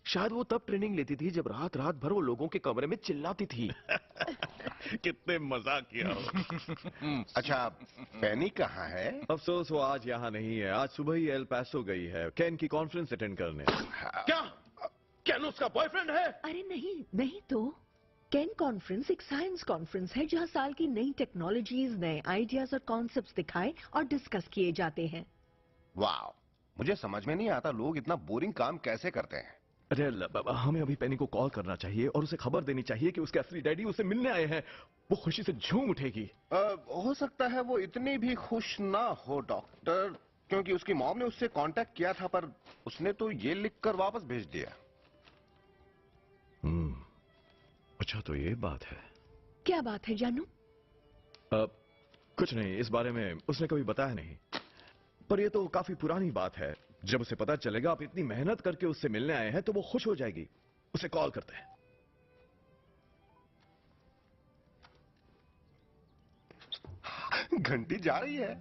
शायद वो तब ट्रेनिंग लेती थी जब रात रात भर वो लोगों के कमरे में चिल्लाती थी। कितने मजाक किया। अच्छा, पेनी कहाँ है? अफसोस वो आज यहाँ नहीं है। आज सुबह ही एल पैसो गई है कैन की कॉन्फ्रेंस अटेंड करने। क्या कैन उसका बॉयफ्रेंड है? अरे नहीं, नहीं तो कैन कॉन्फ्रेंस एक साइंस कॉन्फ्रेंस है जहाँ साल की नई टेक्नोलॉजीज, नए आइडियाज और कॉन्सेप्ट्स दिखाए और डिस्कस किए जाते हैं। वाह, मुझे समझ में नहीं आता लोग इतना बोरिंग काम कैसे करते हैं। अरे हमें अभी पेनी को कॉल करना चाहिए और उसे खबर देनी चाहिए कि उसके असली डैडी उसे मिलने आए हैं। वो खुशी से झूम उठेगी। हो सकता है वो इतनी भी खुश ना हो डॉक्टर, क्योंकि उसकी मॉम ने उससे कांटेक्ट किया था पर उसने तो ये लिखकर वापस भेज दिया। अच्छा तो ये बात है। क्या बात है जानू? कुछ नहीं, इस बारे में उसने कभी बताया नहीं। पर ये तो काफी पुरानी बात है। जब उसे पता चलेगा आप इतनी मेहनत करके उससे मिलने आए हैं तो वो खुश हो जाएगी। उसे कॉल करते हैं। घंटी जा रही है।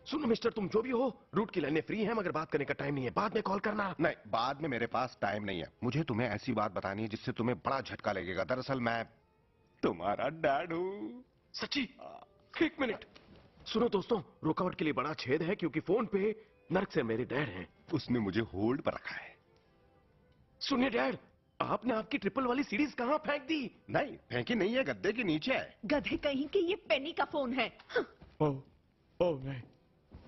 सुनो मिस्टर, तुम जो भी हो, रूट की लाइनें फ्री हैं मगर बात करने का टाइम नहीं है। बाद में कॉल करना। नहीं, बाद में मेरे पास टाइम नहीं है। मुझे तुम्हें ऐसी बात बतानी है जिससे तुम्हें बड़ा झटका लगेगा। दरअसल मैं तुम्हारा डैड हूँ। सच्ची? एक मिनट। सुनो दोस्तों, रुकावट के लिए बड़ा छेद है क्योंकि फोन पे नर्क से मेरे डैड हैं। उसने मुझे होल्ड पर रखा है। सुनिए डैड, आपने आपकी ट्रिपल वाली सीरीज कहाँ फेंक दी? नहीं, फेंकी नहीं है, गद्दे के नीचे है। गधे कहीं के, ये पेनी का फोन है। ओह नहीं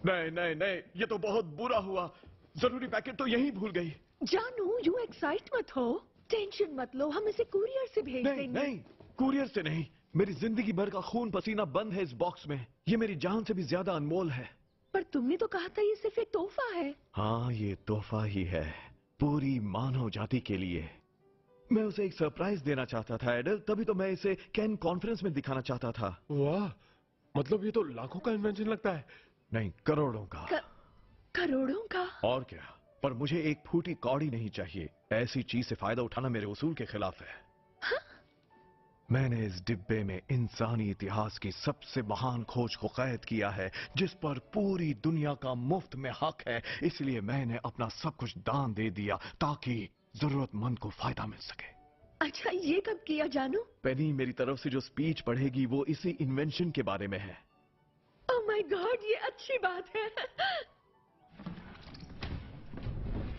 नहीं नहीं नहीं, ये तो बहुत बुरा हुआ। जरूरी पैकेट तो यहीं भूल गई। जानू, यू एक्साइट मत हो, टेंशन मत लो, हम इसे कुरियर से भेज देंगे। नहीं, कुरियर से नहीं। मेरी जिंदगी भर का खून पसीना बंद है इस बॉक्स में। ये मेरी जान से भी ज्यादा अनमोल है। पर तुमने तो कहा था ये सिर्फ एक तोहफा है। हाँ, ये तोहफा ही है, पूरी मानव जाति के लिए। मैं उसे एक सरप्राइज देना चाहता था एडल, तभी तो मैं इसे कैन कॉन्फ्रेंस में दिखाना चाहता था। वाह, मतलब ये तो लाखों का इन्वेंशन लगता है। नहीं, करोड़ों का। करोड़ों का? और क्या, पर मुझे एक फूटी कौड़ी नहीं चाहिए। ऐसी चीज से फायदा उठाना मेरे उसूल के खिलाफ है। हाँ? मैंने इस डिब्बे में इंसानी इतिहास की सबसे महान खोज को कैद किया है जिस पर पूरी दुनिया का मुफ्त में हक है। इसलिए मैंने अपना सब कुछ दान दे दिया ताकि जरूरतमंद को फायदा मिल सके। अच्छा, ये कब किया जानू? पेनी मेरी तरफ से जो स्पीच पढ़ेगी वो इसी इन्वेंशन के बारे में है। ओह माय गॉड, ये अच्छी बात है।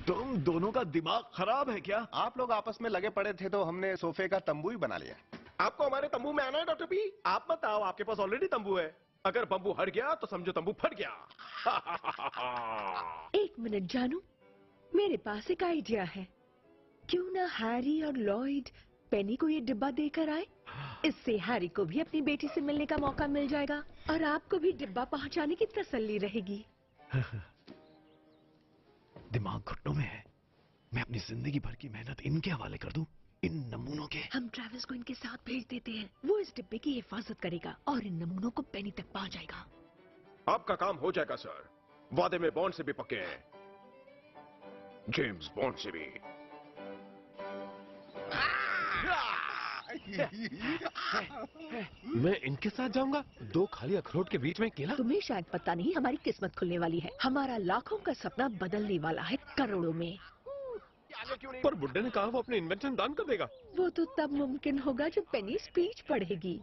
तुम दोनों का दिमाग खराब है क्या? आप लोग आपस में लगे पड़े थे तो हमने सोफे का तंबू ही बना लिया। आपको हमारे तंबू में आना है डॉक्टर पी? आप मत आओ, आपके पास ऑलरेडी तंबू है। अगर बम्बू हट गया तो समझो तंबू फट गया। एक मिनट जानू, मेरे पास एक आइडिया है। क्यों ना हैरी और लॉयड पेनी को ये डिब्बा देकर आए? इससे हैरी को भी अपनी बेटी से मिलने का मौका मिल जाएगा और आपको भी डिब्बा पहुंचाने की तसल्ली रहेगी। दिमाग घुटनों में है। मैं अपनी जिंदगी भर की मेहनत इनके हवाले कर दूं, इन नमूनों के। हम ट्रेविस को इनके साथ भेज देते हैं। वो इस डिब्बे की हिफाजत करेगा और इन नमूनों को पेनी तक पहुंचाएगा। आपका काम हो जाएगा सर। वादे में बॉन्ड से भी पक्के हैं, जेम्स बॉन्ड से भी। मैं इनके साथ जाऊंगा? 2 खाली अखरोट के बीच में केला? तुम्हें शायद पता नहीं, हमारी किस्मत खुलने वाली है। हमारा लाखों का सपना बदलने वाला है करोड़ों में। पर बुड्ढे ने कहा वो अपने इन्वेंशन दान कर देगा। वो तो तब मुमकिन होगा जब पेनी स्पीच पढ़ेगी।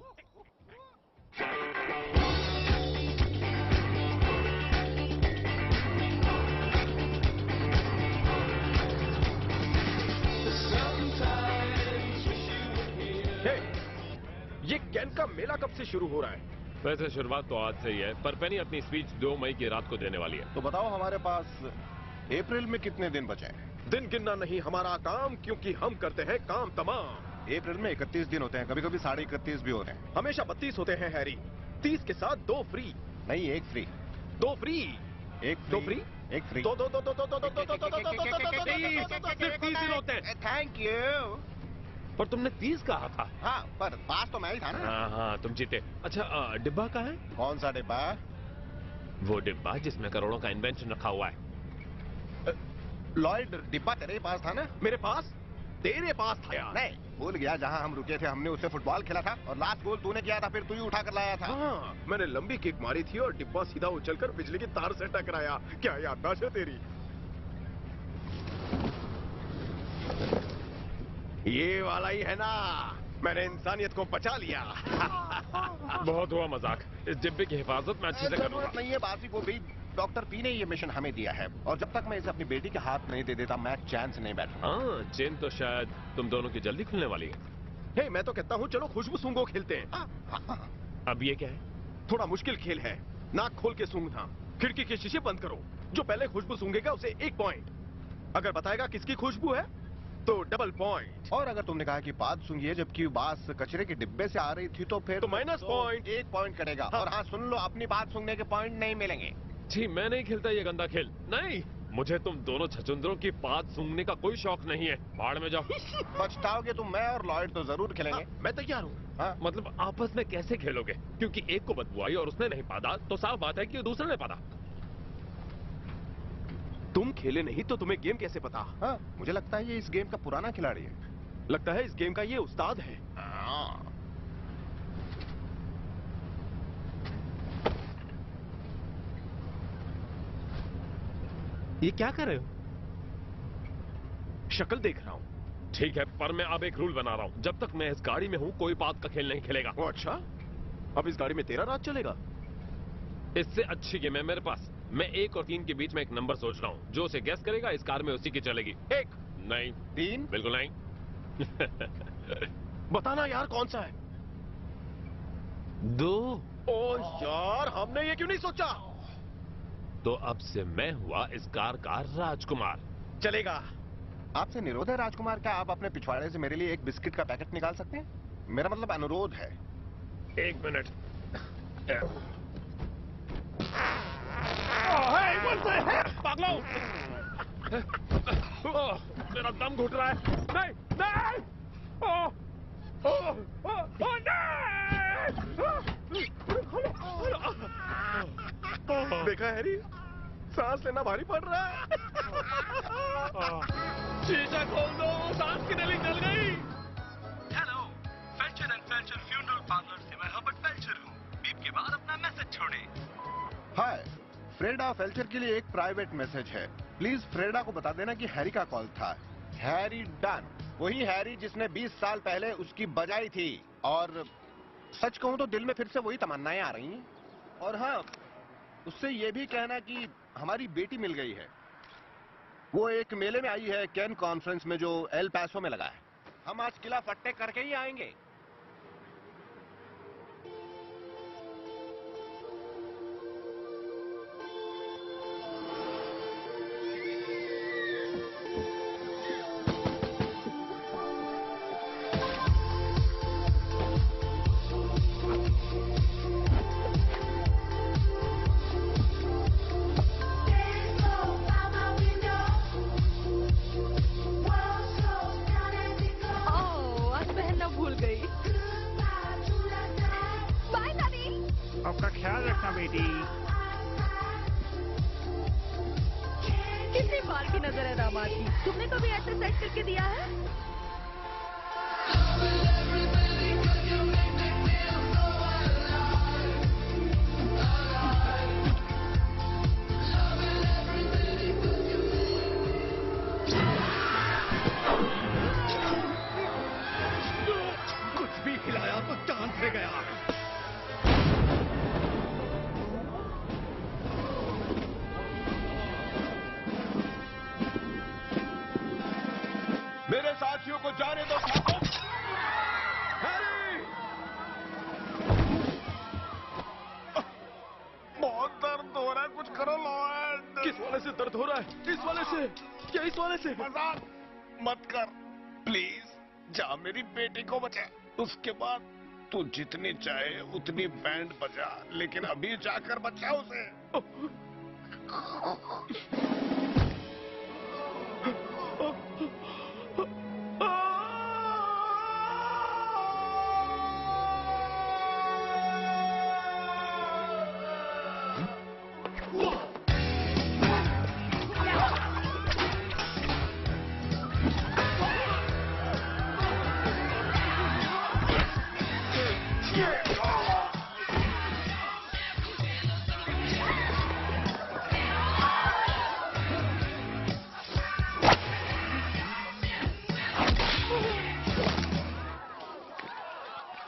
ये कैन का मेला कब से शुरू हो रहा है? वैसे शुरुआत तो आज से ही है, पर पेनी अपनी स्पीच 2 मई की रात को देने वाली है। तो बताओ हमारे पास अप्रैल में कितने दिन बचे हैं? दिन गिनना नहीं हमारा काम, क्योंकि हम करते हैं काम तमाम। अप्रैल में 31 दिन होते हैं, कभी कभी 31.5 भी होते हैं। हमेशा 32 होते हैं हैरी। 30 के साथ 2 फ्री। नहीं, 1 फ्री। 2 फ्री। 2 फ्री। 1 फ्री। 2 सिर्फ 30 दिन होते हैं। Thank you. पर तुमने 30 कहा था। हाँ, पर पास तो मैं ही था ना। हाँ, तुम जीते। अच्छा, डिब्बा कहाँ है? कौन सा डिब्बा? वो डिब्बा जिसमें करोड़ों का इन्वेंशन रखा हुआ है। लॉयड, डिब्बा तेरे पास था ना? मेरे पास? तेरे पास था यार। नहीं, भूल गया। जहाँ हम रुके थे हमने उससे फुटबॉल खेला था और लास्ट गोल तूने किया था, फिर तू ही उठा कर लाया था। हाँ, मैंने लंबी किक मारी थी और डिब्बा सीधा उछलकर बिजली की तार से टकराया। क्या याददाश्त है तेरी। ये वाला ही है ना, मैंने इंसानियत को बचा लिया। बहुत हुआ मजाक। इस डिब्बे की हिफाजत मैं अच्छे से करूंगा। जरूरत नहीं है बासी को भी। डॉक्टर पी ने ये मिशन हमें दिया है और जब तक मैं इसे अपनी बेटी के हाथ नहीं दे देता मैं चैन से नहीं बैठूंगा। हाँ, चेन तो शायद तुम दोनों की जल्दी खुलने वाली है। हे, मैं तो कहता हूँ चलो खुशबू सूंघो खेलते हैं। अब ये क्या है? थोड़ा मुश्किल खेल है। नाक खोल के सूंघना। खिड़की के शीशे बंद करो। जो पहले खुशबू सूंघेगा उसे 1 पॉइंट। अगर बताएगा किसकी खुशबू है तो डबल पॉइंट। और अगर तुमने कहा कि बात सूंघी है जबकि बात कचरे के डिब्बे से आ रही थी तो फिर तो माइनस पॉइंट। 1 पॉइंट कटेगा। हाँ। और हाँ सुन लो, अपनी बात सूंघने के पॉइंट नहीं मिलेंगे। जी, मैं नहीं खेलता ये गंदा खेल। नहीं, मुझे तुम दोनों छछुंदरों की बात सूंघने का कोई शौक नहीं है। भाड़ में जाओ। पछताओगे तुम। मैं और लॉयड तो जरूर खेलेंगे। हाँ, मैं तैयार हूँ। हाँ? मतलब आपस में कैसे खेलोगे? क्योंकि एक को बदबू आई और उसने नहीं पादा तो साफ बात है कि दूसरे ने पादा। तुम खेले नहीं तो तुम्हें गेम कैसे पता? हाँ, मुझे लगता है ये इस गेम का पुराना खिलाड़ी है। लगता है इस गेम का ये उस्ताद है। ये क्या कर रहे हो? शक्ल देख रहा हूँ। ठीक है, पर मैं अब एक रूल बना रहा हूँ। जब तक मैं इस गाड़ी में हूँ कोई बात का खेल नहीं खेलेगा। अच्छा, अब इस गाड़ी में तेरा राज चलेगा? इससे अच्छी गेम है मेरे पास। मैं 1 और 3 के बीच में एक नंबर सोच रहा हूँ। जो उसे गैस करेगा इस कार में उसी की चलेगी। 1 नहीं, 3 बिल्कुल नहीं। बताना यार कौन सा है? 2। ओ यार, हमने ये क्यों नहीं सोचा? तो अब से मैं हुआ इस कार का राजकुमार। चलेगा। आपसे निरोध है राजकुमार, क्या आप अपने पिछवाड़े से मेरे लिए एक बिस्किट का पैकेट निकाल सकते हैं? मेरा मतलब अनुरोध है। 1 मिनट। पागलो! मेरा दम घुट रहा है। नहीं, नहीं! देखा हैरी, सांस लेना भारी पड़ रहा है। शीशा खोल दो, सांस की नली जल गई। हेलो, फेल्चर एंड फेल्चर फ्यूनरल पार्लर से मैं हर्बर्ट फेल्चर हूँ। बीप के बाद अपना मैसेज छोड़े। हाय, फ्रेडा फेल्चर के लिए एक प्राइवेट मैसेज है। प्लीज फ्रेडा को बता देना कि हैरी का कॉल था। हैरी डन, वही हैरी जिसने 20 साल पहले उसकी बजाई थी। और सच कहूं तो दिल में फिर से वही तमन्नाएं आ रही हैं। और हाँ, उससे ये भी कहना कि हमारी बेटी मिल गई है। वो एक मेले में आई है, कैन कॉन्फ्रेंस में, जो एल पैसो में लगा है। हम आज किला फट्टे करके ही आएंगे। आपका ख्याल रखना बेटी। कितनी बार की नजर है दामाद की? तुमने कभी ऐसे सेट करके दिया है? जाने दो ठाकुर। हैरी! बहुत दर्द हो रहा है, कुछ करो लॉयड। किस वाले से दर्द हो रहा है? इस वाले से? क्या इस वाले से? मजाक मत कर प्लीज। जा मेरी बेटी को बचा। उसके बाद तू जितनी चाहे उतनी बैंड बजा, लेकिन अभी जाकर बचा उसे।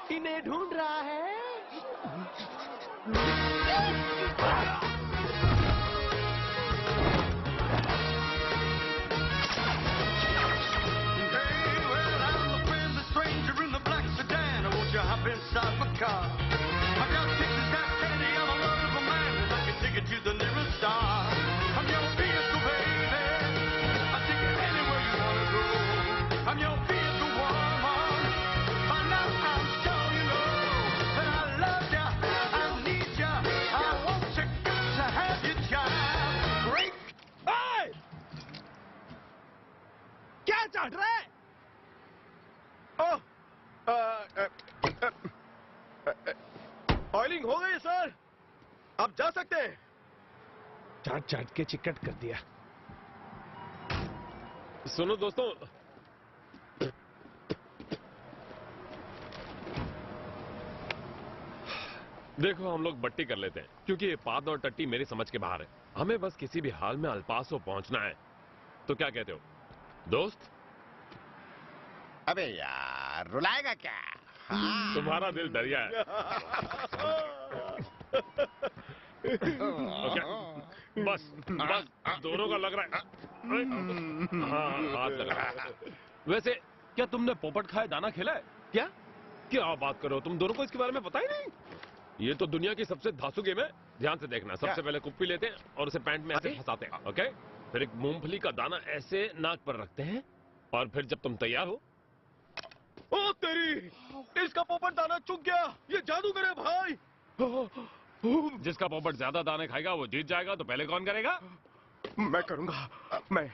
इन्हें ढूंढ रहा है। Inside my car. I got pictures, got candy, I'm a wonderful man, and I can take it to the nearest star. I'm your vehicle, baby. I take it anywhere you wanna go. I'm your vehicle, woman. By now I'm sure you know that I love ya, I need ya, I want you, got to have your child. Great. Hey! क्या चाट रहा है? ऑयलिंग हो गई सर, आप जा सकते हैं। चाट चाट के चिकट कर दिया। सुनो दोस्तों, देखो हम लोग बट्टी कर लेते हैं, क्योंकि ये पाद और टट्टी मेरी समझ के बाहर है। हमें बस किसी भी हाल में अल्पासो पहुंचना है। तो क्या कहते हो दोस्त? अबे यार रुलाएगा क्या? तुम्हारा दिल दरिया है। ओके, बस दोनों का लग रहा है। हाँ, हाथ लग रहा है। वैसे क्या तुमने पोपट खाए दाना खेला है? क्या बात करो, तुम दोनों को इसके बारे में पता ही नहीं? ये तो दुनिया की सबसे धांसू गेम है। ध्यान से देखना, सबसे पहले कुप्पी लेते हैं और उसे पैंट में ऐसे फंसाते हैं। ओके, फिर एक मूंगफली का दाना ऐसे नाक पर रखते हैं, और फिर जब तुम तैयार हो, ओ तेरी, इसका पोपट दाना चुक गया। ये जादूगर है भाई। जिसका पोपट ज्यादा दाने खाएगा वो जीत जाएगा। तो पहले कौन करेगा? मैं करूंगा। मैं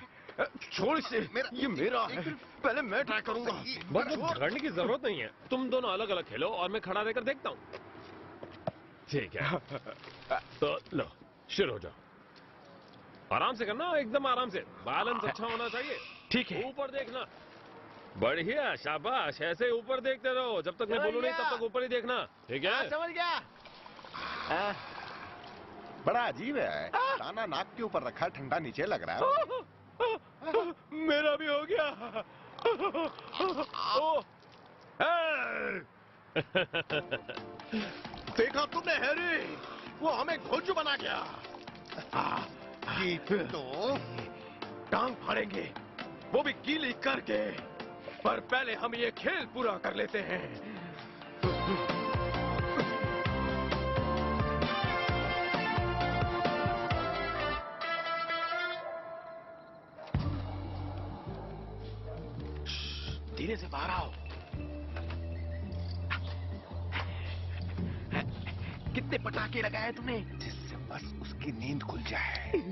छोड़ इसे, ये मेरा है। पहले मैं ट्राई करूंगा। बस झगड़ने की जरूरत नहीं है, तुम दोनों अलग अलग खेलो और मैं खड़ा रहकर देखता हूँ। ठीक है, तो लो शुरू हो जाओ। आराम से करना, एकदम आराम से। बैलेंस अच्छा होना चाहिए। ठीक है। ऊपर देखना। बढ़िया, शाबाश। ऐसे ऊपर देखते रहो, जब तक मैं बोलूं नहीं तब तक ऊपर ही देखना। ठीक है? समझ गया। बड़ा अजीब है, दाना नाक के ऊपर रखा, ठंडा नीचे लग रहा है। मेरा भी हो गया। देखा तुमने हैरी, वो हमें घोंचू बना गया। तो टांग फाड़ेंगे, वो भी गीली करके। पर पहले हम ये खेल पूरा कर लेते हैं। धीरे से बाहर आओ। कितने पटाखे लगाए तुमने? जिससे बस उसकी नींद खुल जाए।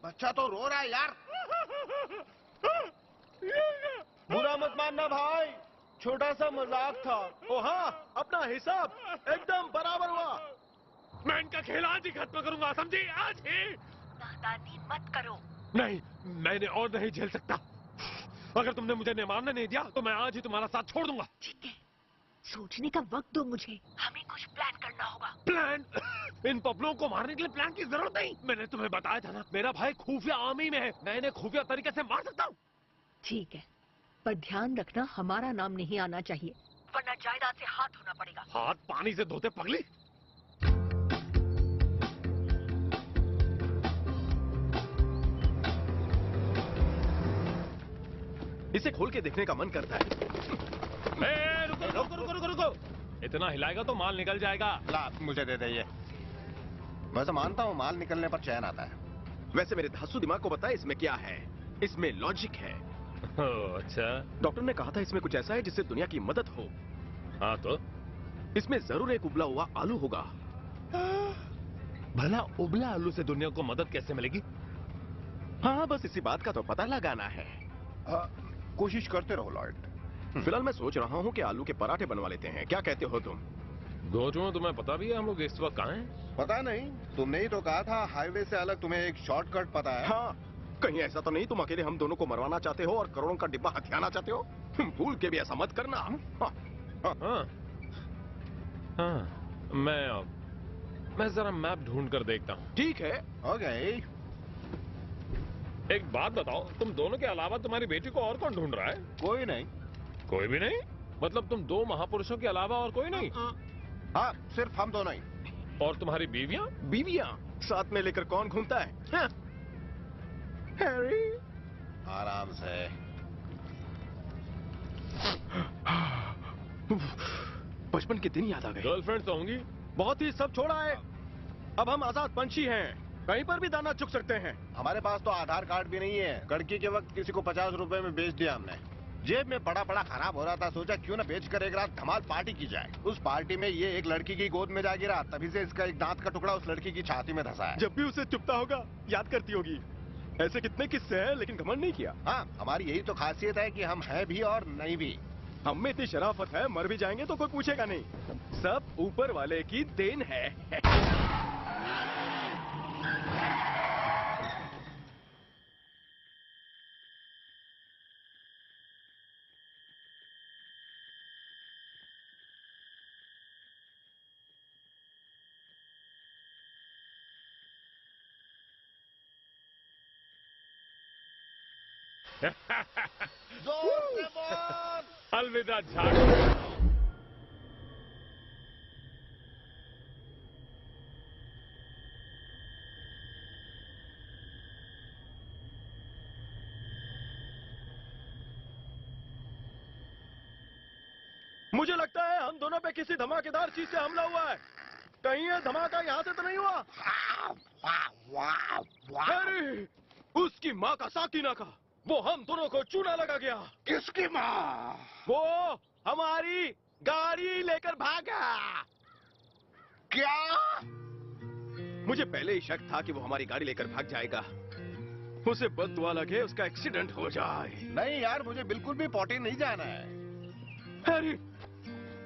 बच्चा तो रो रहा है यार। बुरा मत मानना भाई, छोटा सा मजाक था। ओ हाँ, अपना हिसाब एकदम बराबर हुआ। मैं इनका खेल आज ही खत्म करूंगा, समझी? आज ही। नादानी मत करो। नहीं, मैंने और नहीं झेल सकता। अगर तुमने मुझे मारने नहीं दिया तो मैं आज ही तुम्हारा साथ छोड़ दूंगा। ठीक है, सोचने का वक्त दो मुझे। हमें कुछ प्लान करना होगा। प्लान? इन पपलों को मारने के लिए प्लान की जरूरत नहीं। मैंने तुम्हें बताया था ना, मेरा भाई खुफिया आर्मी में है, मैं इन्हें खुफिया तरीके से मार सकता हूँ। ठीक है, पर ध्यान रखना हमारा नाम नहीं आना चाहिए, वरना जायदाद से हाथ धोना पड़ेगा। हाथ पानी से धोते पगली? इसे खोल के देखने का मन करता है। रुको। इतना हिलाएगा तो माल निकल जाएगा। ला, मुझे दे दे ये। वैसे मानता हूँ माल निकलने पर चैन आता है। वैसे मेरे धांसू दिमाग को बताए इसमें क्या है। इसमें लॉजिक है। अच्छा। डॉक्टर ने कहा था इसमें कुछ ऐसा है जिससे दुनिया की मदद हो। हाँ तो? इसमें जरूर एक उबला हुआ आलू होगा। भला उबला आलू से दुनिया को मदद कैसे मिलेगी? हाँ, बस इसी बात का तो पता लगाना है। कोशिश करते रहो लॉर्ड। फिलहाल मैं सोच रहा हूँ कि आलू के पराठे बनवा लेते हैं। क्या कहते हो तुम? गोचो, तुम्हें पता भी है हम लोग इस वक्त कहाँ हैं? पता नहीं, तुमने ही तो कहा था हाईवे से अलग तुम्हें एक शॉर्टकट पता है। हाँ, कहीं ऐसा तो नहीं तुम अकेले हम दोनों को मरवाना चाहते हो और करोड़ों का डिब्बा हथियाना चाहते हो? भूल के भी ऐसा मत करना। हाँ, मैं जरा मैप ढूंढ कर देखता हूँ। ठीक है। ओके। एक बात बताओ, तुम दोनों के अलावा तुम्हारी बेटी को और कौन ढूंढ रहा है? कोई नहीं। कोई भी नहीं? मतलब तुम दो महापुरुषों के अलावा और कोई नहीं? हाँ, सिर्फ हम दोनों ही। और तुम्हारी बीवियां? बीवियां साथ में लेकर कौन घूमता है? हाँ। हैरी, आराम से। बचपन के दिन याद आ गए। गर्लफ्रेंड तो होंगी? बहुत ही सब छोड़ा है। अब हम आजाद पंछी हैं, कहीं पर भी दाना चुग सकते हैं। हमारे पास तो आधार कार्ड भी नहीं है। कड़की के वक्त किसी को 50 रुपए में बेच दिया हमने। जेब में पड़ा खराब हो रहा था, सोचा क्यों ना बेचकर एक रात धमाल पार्टी की जाए। उस पार्टी में ये एक लड़की की गोद में जा गिरा, तभी से इसका एक दांत का टुकड़ा उस लड़की की छाती में धंसा है। जब भी उसे चुपता होगा याद करती होगी। ऐसे कितने किस्से हैं, लेकिन घमंड नहीं किया। हाँ, हमारी यही तो खासियत है कि हम हैं भी और नहीं भी। हम में इतनी शराफत है, मर भी जाएंगे तो कोई पूछेगा नहीं। सब ऊपर वाले की देन है। जोर से बोल। अलविदा झाड़। मुझे लगता है हम दोनों पे किसी धमाकेदार चीज से हमला हुआ है। कहीं ये धमाका यहाँ से तो नहीं हुआ? अरे, उसकी माँ का साकिना का, वो हम दोनों को चूना लगा गया। किसकी माँ? वो हमारी गाड़ी लेकर भागा। क्या? मुझे पहले ही शक था कि वो हमारी गाड़ी लेकर भाग जाएगा। उसे बददुआ लगे उसका एक्सीडेंट हो जाए। नहीं यार, मुझे बिल्कुल भी पॉटी नहीं जाना है। हैरी,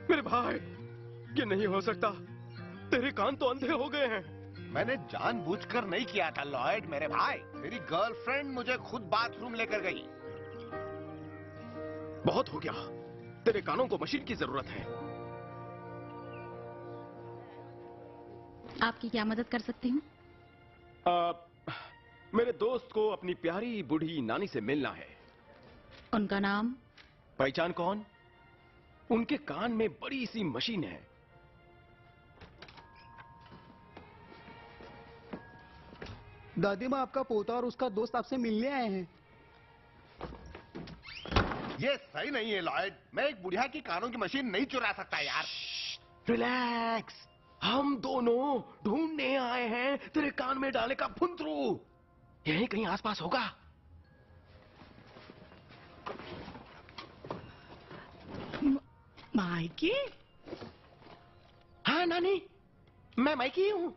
मेरे भाई, ये नहीं हो सकता। तेरे कान तो अंधे हो गए हैं। मैंने जानबूझकर नहीं किया था लॉयड मेरे भाई। मेरी गर्लफ्रेंड मुझे खुद बाथरूम लेकर गई। बहुत हो गया, तेरे कानों को मशीन की जरूरत है। आपकी क्या मदद कर सकती हूँ? मेरे दोस्त को अपनी प्यारी बूढ़ी नानी से मिलना है। उनका नाम? पहचान कौन? उनके कान में बड़ी सी मशीन है। दादी माँ, आपका पोता और उसका दोस्त आपसे मिलने आए हैं। ये सही नहीं है लॉयड। मैं एक बुढ़िया की कानों की मशीन नहीं चुरा सकता यार। रिलैक्स, हम दोनों ढूंढने आए हैं तेरे कान में डाले का फुंतरू। यहीं कहीं आसपास होगा। माइकी? हाँ नानी, मैं माइकी हूँ।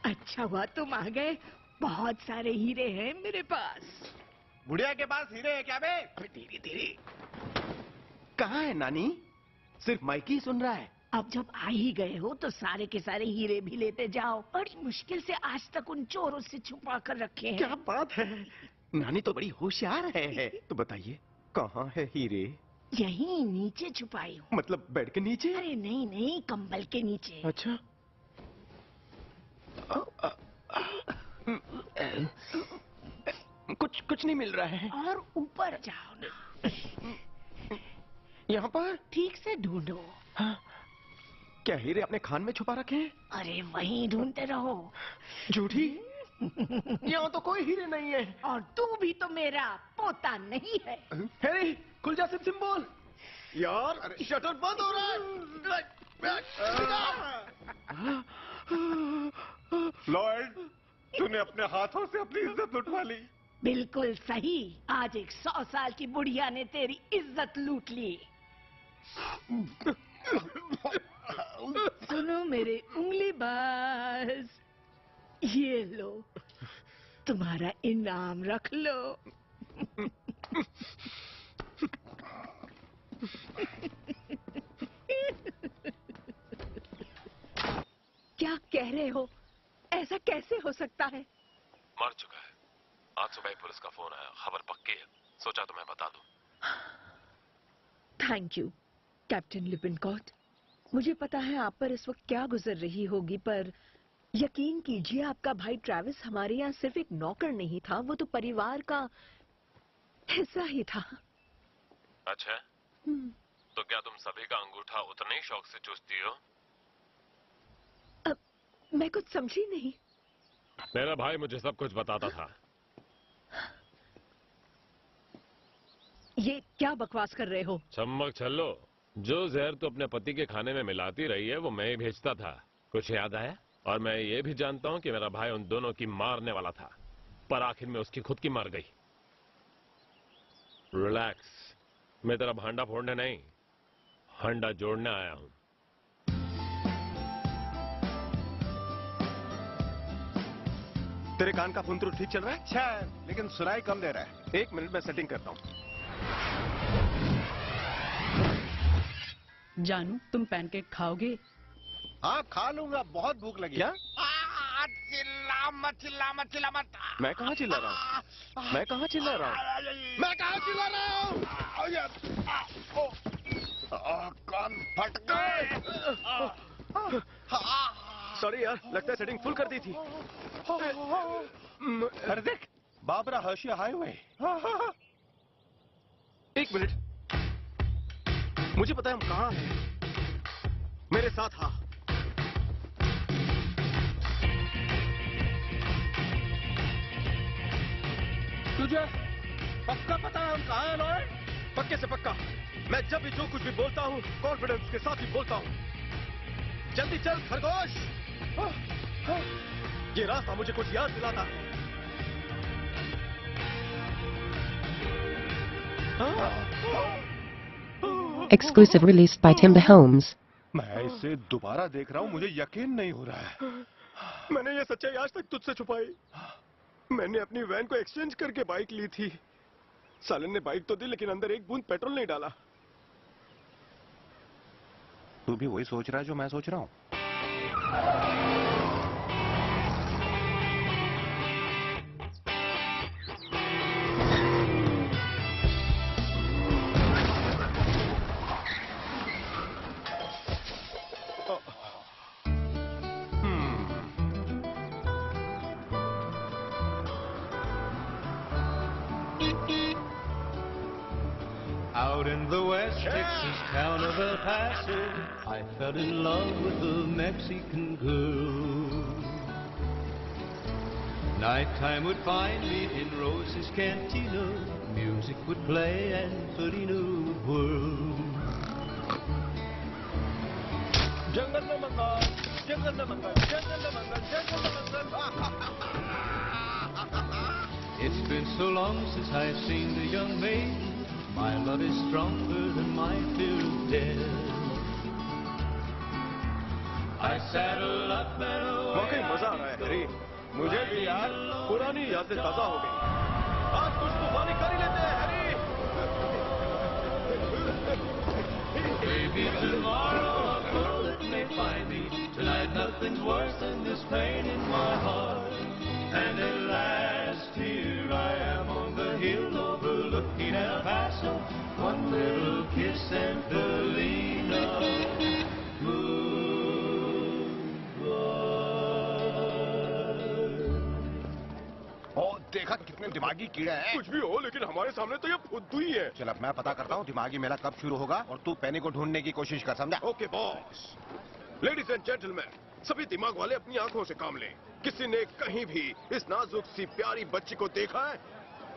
अच्छा हुआ तुम आ गए। बहुत सारे हीरे हैं मेरे पास। बुढ़िया के पास हीरे हैं क्या बे? अरे धीरे धीरे। कहाँ है नानी? सिर्फ माइकी सुन रहा है। अब जब आ ही गए हो तो सारे के सारे हीरे भी लेते जाओ। बड़ी मुश्किल से आज तक उन चोरों से छुपा कर रखे हैं। क्या बात है, नानी तो बड़ी होशियार है। तो बताइए कहाँ है हीरे? यहीं नीचे छुपाई हूँ। मतलब बेड के नीचे? अरे नहीं नहीं, कंबल के नीचे। अच्छा। कुछ नहीं मिल रहा है। और ऊपर जाओ ना। यहाँ पर? ठीक से ढूंढो। हाँ? क्या हीरे अपने खान में छुपा रखे हैं? अरे वहीं ढूंढते रहो। झूठी? यहाँ तो कोई हीरे नहीं है। और तू भी तो मेरा पोता नहीं है। हैरी, खुल जा, सिम बोल। यार, अरे शटर बंद हो रहा है। लॉयड, तूने अपने हाथों से अपनी इज्जत लुटवा ली। बिल्कुल सही। आज एक 100 साल की बुढ़िया ने तेरी इज्जत लूट ली। सुनो मेरे उंगली बाज, ये लो, तुम्हारा इनाम रख लो। क्या कह रहे हो? ऐसा कैसे हो सकता है? मर चुका है। आज सुबह ही पुलिस का फोन आया, खबर पक्की है। सोचा तुम्हें बता दूं। Thank you captain Lippincott. मुझे पता है आप पर इस वक्त क्या गुजर रही होगी, पर यकीन कीजिए आपका भाई ट्रैविस हमारे यहाँ सिर्फ एक नौकर नहीं था, वो तो परिवार का हिस्सा ही था। अच्छा, तो क्या तुम सभी का अंगूठा उतने ही शौक से चूसती हो? मैं कुछ समझी नहीं। मेरा भाई मुझे सब कुछ बताता था। ये क्या बकवास कर रहे हो? चम्मक छल्लो, जो जहर तो अपने पति के खाने में मिलाती रही है वो मैं ही भेजता था। कुछ याद आया? और मैं ये भी जानता हूँ कि मेरा भाई उन दोनों की मारने वाला था, पर आखिर में उसकी खुद की मार गई। रिलैक्स, मैं तेरा भांडा फोड़ने नहीं, हंडा जोड़ने आया हूँ। तेरे कान का फुंतरू ठीक चल रहा है? अच्छा, लेकिन सुनाई कम दे रहा है। 1 मिनट में सेटिंग करता हूँ। जानू, तुम पैनकेक खाओगे? हाँ खा लूंगा, बहुत भूख लगी। क्या? चिल्ला मत, चिल्ला मत, चिल्ला मत। मैं कहाँ चिल्ला रहा हूँ? मैं कहाँ चिल्ला रहा हूँ? मैं कहाँ चिल्ला रहा हूँ? कान फट गए। सॉरी यार, लगता है सेटिंग फुल कर दी थी। अरे देख, बाबरा हर्षिया हाईवे। 1 मिनट, मुझे पता है हम कहाँ हैं। मेरे साथ हाँ। तुझे पक्का पता है हम कहाँ हैं लॉयड? पक्के से पक्का। मैं जब भी जो कुछ भी बोलता हूँ कॉन्फिडेंस के साथ ही बोलता हूँ। जल्दी चल खरगोश। ये रास्ता मुझे कुछ याद दिलाता। Exclusive released by Timber Homes. मैं इसे दोबारा देख रहा हूँ, मुझे यकीन नहीं हो रहा है। मैंने ये सच्चाई आज तक तुझसे छुपाई। मैंने अपनी वैन को एक्सचेंज करके बाइक ली थी। सालन ने बाइक तो दी लेकिन अंदर एक बूंद पेट्रोल नहीं डाला। तू भी वही सोच रहा है जो मैं सोच रहा हूँ? Out in the West Texas town of El Paso, I fell in love with a Mexican girl. Nighttime would find me in Rose's Cantina. Music would play and Felina would whirl. जंगल में मंगल, जंगल में मंगल, जंगल में मंगल, जंगल में मंगल। It's been so long since I've seen the young maid. My love is stronger than my fear of death. I saddle up and away. वाकई मजा आ रहा है हरी। मुझे भी यार पुरानी यादें ताजा हो गई। आज कुछ तूफानी कर ही लेते हैं हरी। Maybe tomorrow I'll find me. Tonight nothing's worse than this pain in my heart. And at last here I am on the hill overlooking El Paso. One little kiss and Felina. ओ देखा कितने दिमागी कीड़े हैं। कुछ भी हो लेकिन हमारे सामने तो ये फुद्दू ही है। चल अब मैं पता करता हूँ दिमागी मेला कब शुरू होगा और तू पेनी को ढूंढने की कोशिश कर, समझा? Okay boss. Ladies and gentleman, सभी दिमाग वाले अपनी आंखों से काम लें। किसी ने कहीं भी इस नाजुक सी प्यारी बच्ची को देखा है?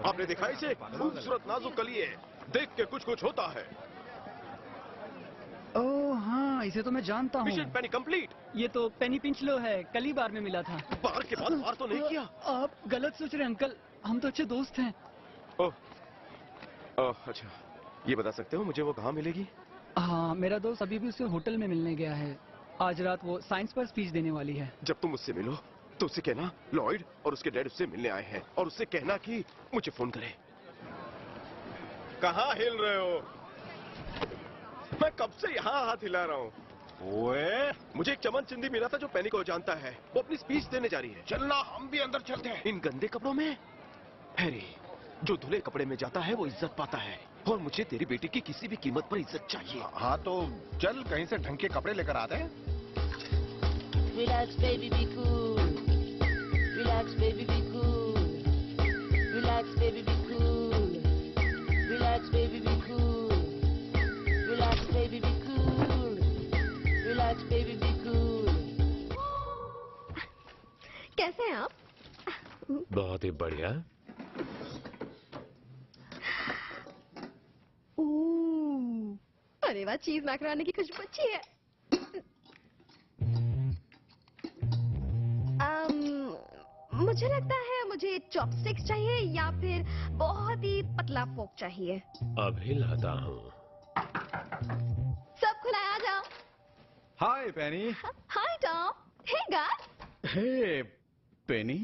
आपने देखा इसे? खूबसूरत नाजुक कली है, देख के कुछ कुछ होता है। ओह हाँ, इसे तो मैं जानता हूँ। मिशन पेनी कंप्लीट। ये तो पेनी पिंचलो है, कल ही बार में मिला था। बार के बाद बार तो नहीं किया। आप गलत सोच रहे हैं अंकल, हम तो अच्छे दोस्त हैं। ओह अच्छा, ये बता सकते हो मुझे वो कहाँ मिलेगी? हाँ, मेरा दोस्त अभी भी उसे होटल में मिलने गया है। आज रात वो साइंस पर स्पीच देने वाली है। जब तुम उससे मिलो तो उससे कहना लॉयड और उसके डैड उससे मिलने आए हैं और उससे कहना कि मुझे फोन करे। कहाँ हिल रहे हो? मैं कब से यहाँ हाथ हिला रहा हूँ। ओए, मुझे एक चमन चिंदी मिला था जो पेनी को जानता है। वो अपनी स्पीच देने जा रही है। चलना, हम भी अंदर चलते हैं। इन गंदे कपड़ों में? हैरी, जो धुले कपड़े में जाता है वो इज्जत पाता है और मुझे तेरी बेटी की किसी भी कीमत पर इज्जत चाहिए। हाँ तो चल कहीं से ढंग के कपड़े लेकर आते हैं। Relax, baby, be cool. Relax, baby, be cool. Relax, baby, be cool. Relax, baby, be cool. Relax, baby, be cool. Relax, baby, be cool. कैसे हैं आप? बहुत ही बढ़िया। अरे वाह, चीज मैकरोनी की खुशबू अच्छी है। मुझे लगता है मुझे चॉपस्टिक्स चाहिए या फिर बहुत ही पतला फोक चाहिए। अभी लाता हूँ। सब खुला है, आ जाओ। हाय पेनी। हाय टॉम। Hey guys. हे पेनी,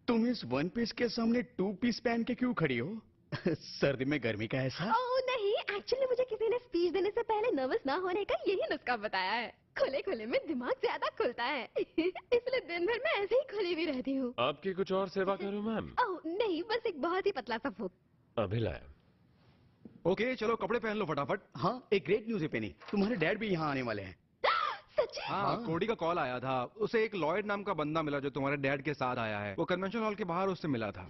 तुम इस वन पीस के सामने टू पीस पहन के क्यों खड़ी हो? सर्दी में गर्मी का एहसास? ओह नहीं, एक्चुअली मुझे किसी ने स्पीच देने से पहले नर्वस ना होने का यही नुस्खा बताया है। खुले खुले में दिमाग ज्यादा खुलता है इसलिए दिन भर मैं ऐसे ही खुली भी रहती हूँ। आपकी कुछ और सेवा करूँ मैम? ओह नहीं, बस एक बहुत ही पतला सा फूक। अभी लाया। ओके चलो कपड़े पहन लो फटाफट। हाँ, एक ग्रेट न्यूज है पेनी, तुम्हारे डैड भी यहाँ आने वाले हैं। सच्ची? हाँ, कोडी का कॉल आया था। उसे एक लॉयड नाम का बंदा मिला जो तुम्हारे डैड के साथ आया है। वो कन्वेंशन हॉल के बाहर उससे मिला था।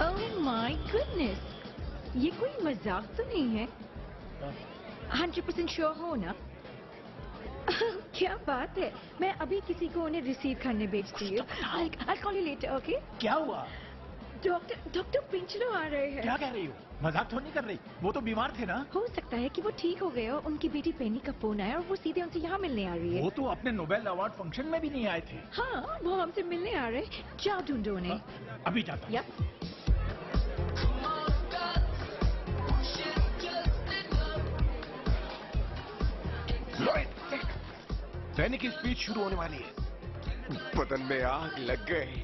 ओह माय गुडनेस, ये कोई मजाक तो नहीं है? 100% श्योर हो ना? क्या बात है, मैं अभी किसी को उन्हें रिसीव करने भेजती हूँ। I'll call you later, okay? क्या हुआ? डॉक्टर पिंचलो आ रहे हैं। क्या कह रही हो? मजाक तो नहीं कर रही? वो तो बीमार थे ना? हो सकता है कि वो ठीक हो गए और उनकी बेटी पेनी का फोन आया और वो सीधे उनसे यहाँ मिलने आ रही है। वो तो अपने नोबेल अवार्ड फंक्शन में भी नहीं आए थे। हाँ, वो हमसे मिलने आ रहे। जाओ ढूंढो उन्हें। अभी जाता हूँ। पेनी की स्पीच शुरू होने वाली है। बदन में आग लग गई।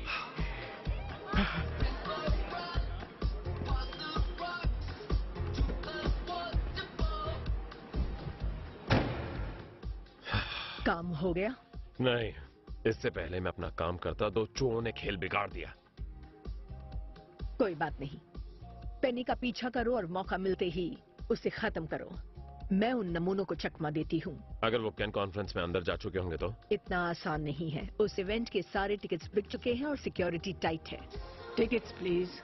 काम हो गया? नहीं, इससे पहले मैं अपना काम करता तो चोरों ने खेल बिगाड़ दिया। कोई बात नहीं, पेनी का पीछा करो और मौका मिलते ही उसे खत्म करो। मैं उन नमूनों को चकमा देती हूँ। अगर वो कैन कॉन्फ्रेंस में अंदर जा चुके होंगे तो? इतना आसान नहीं है। उस इवेंट के सारे टिकट्स बिक चुके हैं और सिक्योरिटी टाइट है। Tickets please.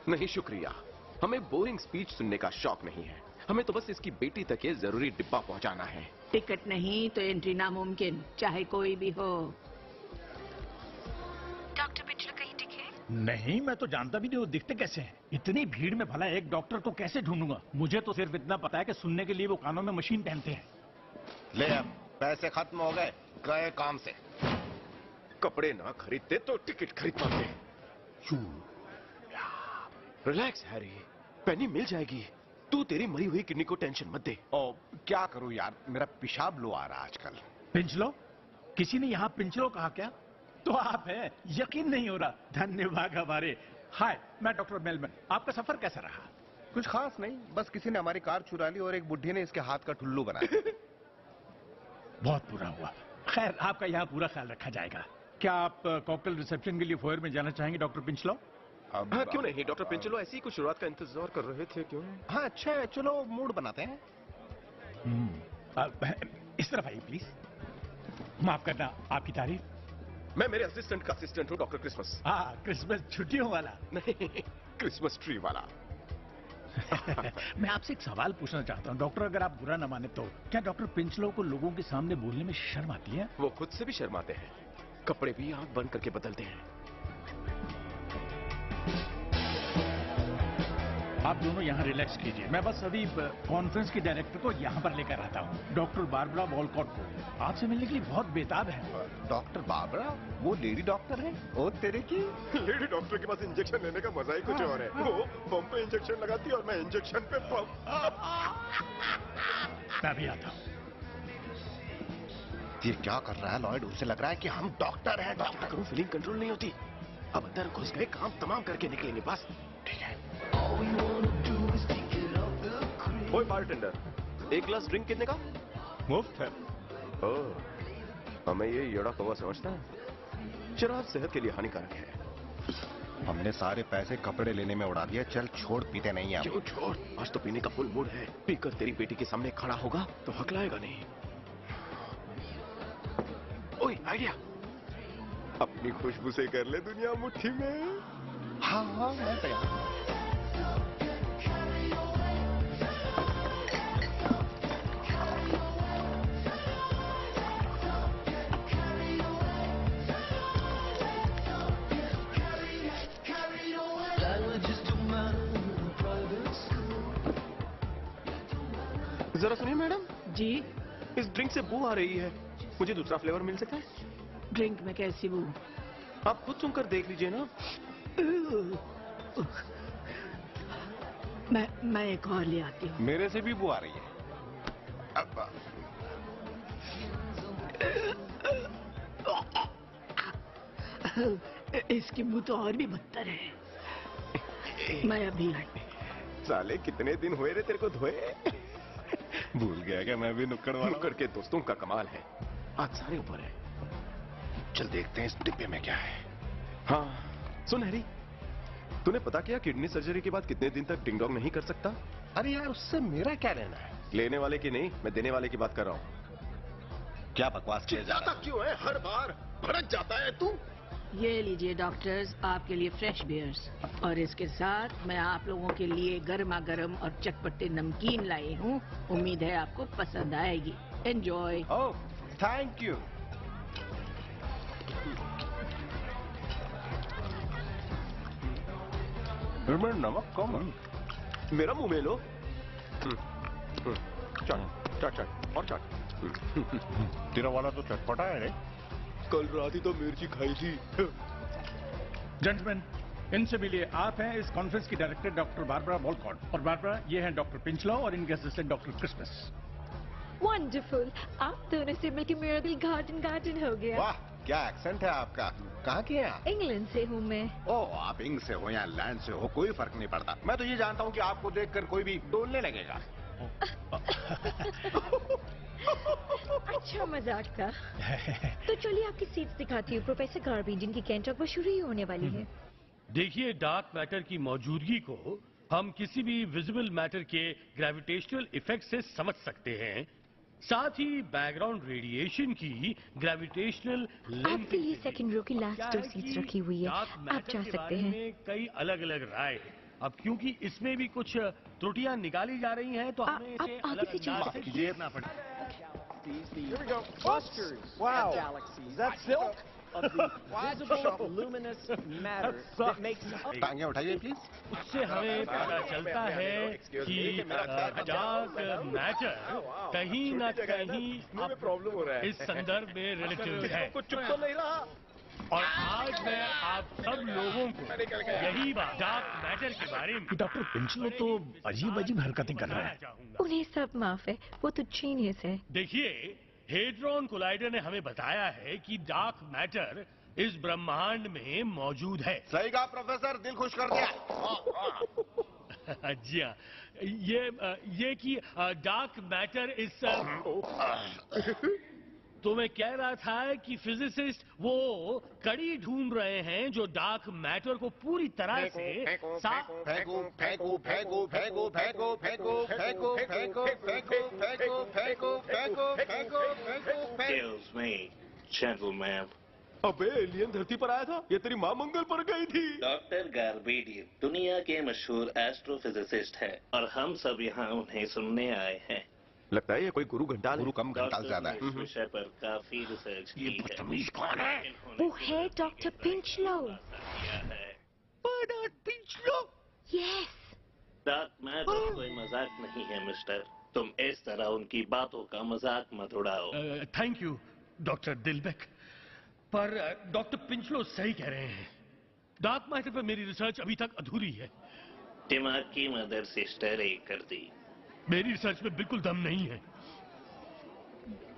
नहीं शुक्रिया, हमें बोरिंग स्पीच सुनने का शौक नहीं है। हमें तो बस इसकी बेटी तक ये जरूरी डिब्बा पहुंचाना है। टिकट नहीं तो एंट्री नामुमकिन, चाहे कोई भी हो। डॉक्टर पिंचलो कहीं दिखे? नहीं, मैं तो जानता भी नहीं वो दिखते कैसे हैं। इतनी भीड़ में भला एक डॉक्टर को कैसे ढूंढूंगा? मुझे तो सिर्फ इतना पता है कि सुनने के लिए वो कानों में मशीन पहनते हैं। ले अब पैसे खत्म हो गए, गए काम से। कपड़े ना खरीदते तो टिकट खरीद पाते। रिलैक्स हैरी, पेनी मिल जाएगी। तू तेरी मरी हुई किडनी को टेंशन मत दे। ओ क्या करूं यार, मेरा पेशाब लो आ रहा आजकल। पिंचलो? किसी ने यहाँ पिंचलो कहा क्या? तो आप है, यकीन नहीं हो रहा। धन्यवाद हमारे। हाय, मैं डॉक्टर मेलमन। आपका सफर कैसा रहा? कुछ खास नहीं, बस किसी ने हमारी कार चुरा ली और एक बुढ़ी ने इसके हाथ का ठुल्लू बनाया। बहुत बुरा हुआ। खैर, आपका यहाँ पूरा ख्याल रखा जाएगा। क्या आप कॉकटेल रिसेप्शन के लिए फोयर में जाना चाहेंगे डॉक्टर पिंचलो? हाँ, क्यों नहीं डॉक्टर पिंचलो, ऐसी कुछ शुरुआत का इंतजार कर रहे थे, क्यों? हाँ अच्छा है, चलो मूड बनाते हैं। इस तरफ आइए प्लीज। माफ करना, आपकी तारीफ? मैं मेरे असिस्टेंट का असिस्टेंट हूँ, डॉक्टर क्रिसमस। हाँ, क्रिसमस छुट्टियों वाला। नहीं, क्रिसमस ट्री वाला। मैं आपसे एक सवाल पूछना चाहता हूँ डॉक्टर, अगर आप बुरा न माने तो। क्या डॉक्टर पिंचलो को लोगों के सामने बोलने में शर्म आती है? वो खुद से भी शर्माते हैं, कपड़े भी आंख बंद करके बदलते हैं। आप दोनों यहाँ रिलैक्स कीजिए, मैं बस अभी कॉन्फ्रेंस के डायरेक्टर को यहाँ पर लेकर आता हूँ, डॉक्टर बारबरा वॉलकॉट को। आपसे मिलने के लिए बहुत बेताब है। Doctor Barbara? वो लेडी डॉक्टर है? ओ तेरे की। लेडी डॉक्टर के पास इंजेक्शन लेने का मजा ही कुछ और है। वो पंप पे इंजेक्शन लगाती है और मैं इंजेक्शन पे पंप। मैं भी आता हूँ। ये क्या कर रहा है लॉयड? उसे लग रहा है कि हम डॉक्टर हैं। डॉक्टर करूँ, फीलिंग कंट्रोल नहीं होती। अब अंदर घुस गए, काम तमाम करके निकलेंगे बस। ठीक है। ओए बारटेंडर, एक ग्लास ड्रिंक कितने का? मुफ्त है। ओह, हमें ये येड़ा कौवा समझता है। शराब सेहत के लिए हानिकारक है। हमने सारे पैसे कपड़े लेने में उड़ा दिए। चल छोड़, पीते नहीं है। क्यों छोड़? आज तो पीने का फुल मूड है। पीकर तेरी बेटी के सामने खड़ा होगा तो हकलाएगा नहीं। ओए आइडिया, अपनी खुशबू से कर ले दुनिया मुट्ठी में। हाँ हाँ, मैं तैयार। जरा सुनिए मैडम। जी? इस ड्रिंक से बू आ रही है, मुझे दूसरा फ्लेवर मिल सकता है? ड्रिंक में कैसी बू? आप खुद सुनकर देख लीजिए ना। मैं एक और ले आती हूँ। मेरे से भी बू आ रही है। इसकी बू तो और भी बदतर है। मैं अभी आई। साले कितने दिन हुए रे तेरे को धोए? भूल गया क्या मैं भी नुक्कड़ वाला? नुक्कड़ के दोस्तों का कमाल है, आज सारे ऊपर है। चल देखते हैं इस डिब्बे में क्या है। हाँ सुन हैरी, तूने पता किया किडनी सर्जरी के बाद कितने दिन तक डिंग डोंग नहीं कर सकता? अरे यार, उससे मेरा क्या लेना है? लेने वाले की नहीं, मैं देने वाले की बात कर रहा हूँ। क्या बकवास किया जा रहा है? क्यों है? हर बार भड़क जाता है तू। ये लीजिए डॉक्टर्स, आपके लिए फ्रेश बियर्स, और इसके साथ मैं आप लोगों के लिए गर्मा गर्म और चटपटे नमकीन लाई हूँ। उम्मीद है आपको पसंद आएगी। एंजॉय। Oh thank you. नमक कम है। मेरा मुंह में लो। चट चट चट और चट। तेरा वाला तो चटपटा है रे। कल रात ही तो मिर्ची खाई थी। जेंटलमैन, इनसे मिलिए। आप हैं इस कॉन्फ्रेंस की डायरेक्टर डॉक्टर बारबरा वॉलकॉट, और बारबरा ये हैं डॉक्टर पिंचलो और इनके असिस्टेंट डॉक्टर क्रिसमस। वंडरफुल, आप दोनों से मिलकर मेरा दिल गार्डन हो गया। वाह क्या एक्सेंट है आपका। कहाँ की हैं आप? इंग्लैंड से हूँ मैं। ओह, आप इंग से हो या लैंड से हो, कोई फर्क नहीं पड़ता। मैं तो ये जानता हूँ कि आपको देखकर कोई भी डोलने लगेगा। अच्छा मजाक था। तो चलिए आपकी सीट्स दिखाती हूँ। प्रोफेसर गार्बी, जिनकी कैंटॉक शुरू ही होने वाली है। देखिए, डार्क मैटर की मौजूदगी को हम किसी भी विजिबल मैटर के ग्रेविटेशनल इफेक्ट से समझ सकते हैं। साथ ही बैकग्राउंड रेडिएशन की ग्रेविटेशनल आपके लिए सेकंड रो की लास्ट 2 सीट्स रखी हुई है, आप जा सकते हैं। कई अलग अलग राय है। अब क्योंकि इसमें भी कुछ त्रुटियां निकाली जा रही हैं, तो हमें इसे अलग अंदाज से देखना पड़ेगा। Here we go. Clusters of galaxies. Is that silk? Of the visible luminous matter that makes up. टांगे उठाइए प्लीज। उससे हमें पता चलता है कि डार्क मैटर कहीं न कहीं प्रॉब्लम हो रहा है। इस संदर्भ में रिलेटिव है। कुछ चुप तो नहीं रहा। और आज मैं आप सब लोगों को यही बात डार्क मैटर के बारे में। डॉक्टर पिंचलो तो अजीब अजीब हरकतें कर रहे हैं। उन्हें सब माफ है, वो तो जीनियस है। देखिए, हेड्रॉन कोलाइडर ने हमें बताया है कि डार्क मैटर इस ब्रह्मांड में मौजूद है। सही कहा प्रोफेसर, दिल खुश कर दिया। जी हाँ, ये कि डार्क मैटर इज तो मैं कह रहा था कि फिजिसिस्ट वो कड़ी ढूंढ रहे हैं जो डार्क मैटर को पूरी तरह से Gentleman. अबे एलियन धरती पर आया था, ये तेरी माँ मंगल पर गई थी। डॉक्टर गार्बेडियन दुनिया के मशहूर एस्ट्रोफिजिसिस्ट हैं और हम सब यहाँ उन्हें सुनने आए हैं। लगता है ये कोई गुरु घंटाल, गुरु कम घंटाल ज्यादा है। इस विषय पर काफी रिसर्च की है। बदतमीज कौन है? वो है डॉक्टर पिंचलो। पिंचलो? यस। डार्क मैटर कोई मजाक नहीं है मिस्टर, तुम इस तरह उनकी बातों का मजाक मत उड़ाओ। थैंक यू डॉक्टर दिलबेक, पर डॉक्टर पिंचलो सही कह रहे हैं, डार्क मैटर पर मेरी रिसर्च अभी तक अधूरी है। दिमाग की मदर सिस्टर एक कर दी। मेरी रिसर्च में बिल्कुल दम नहीं है,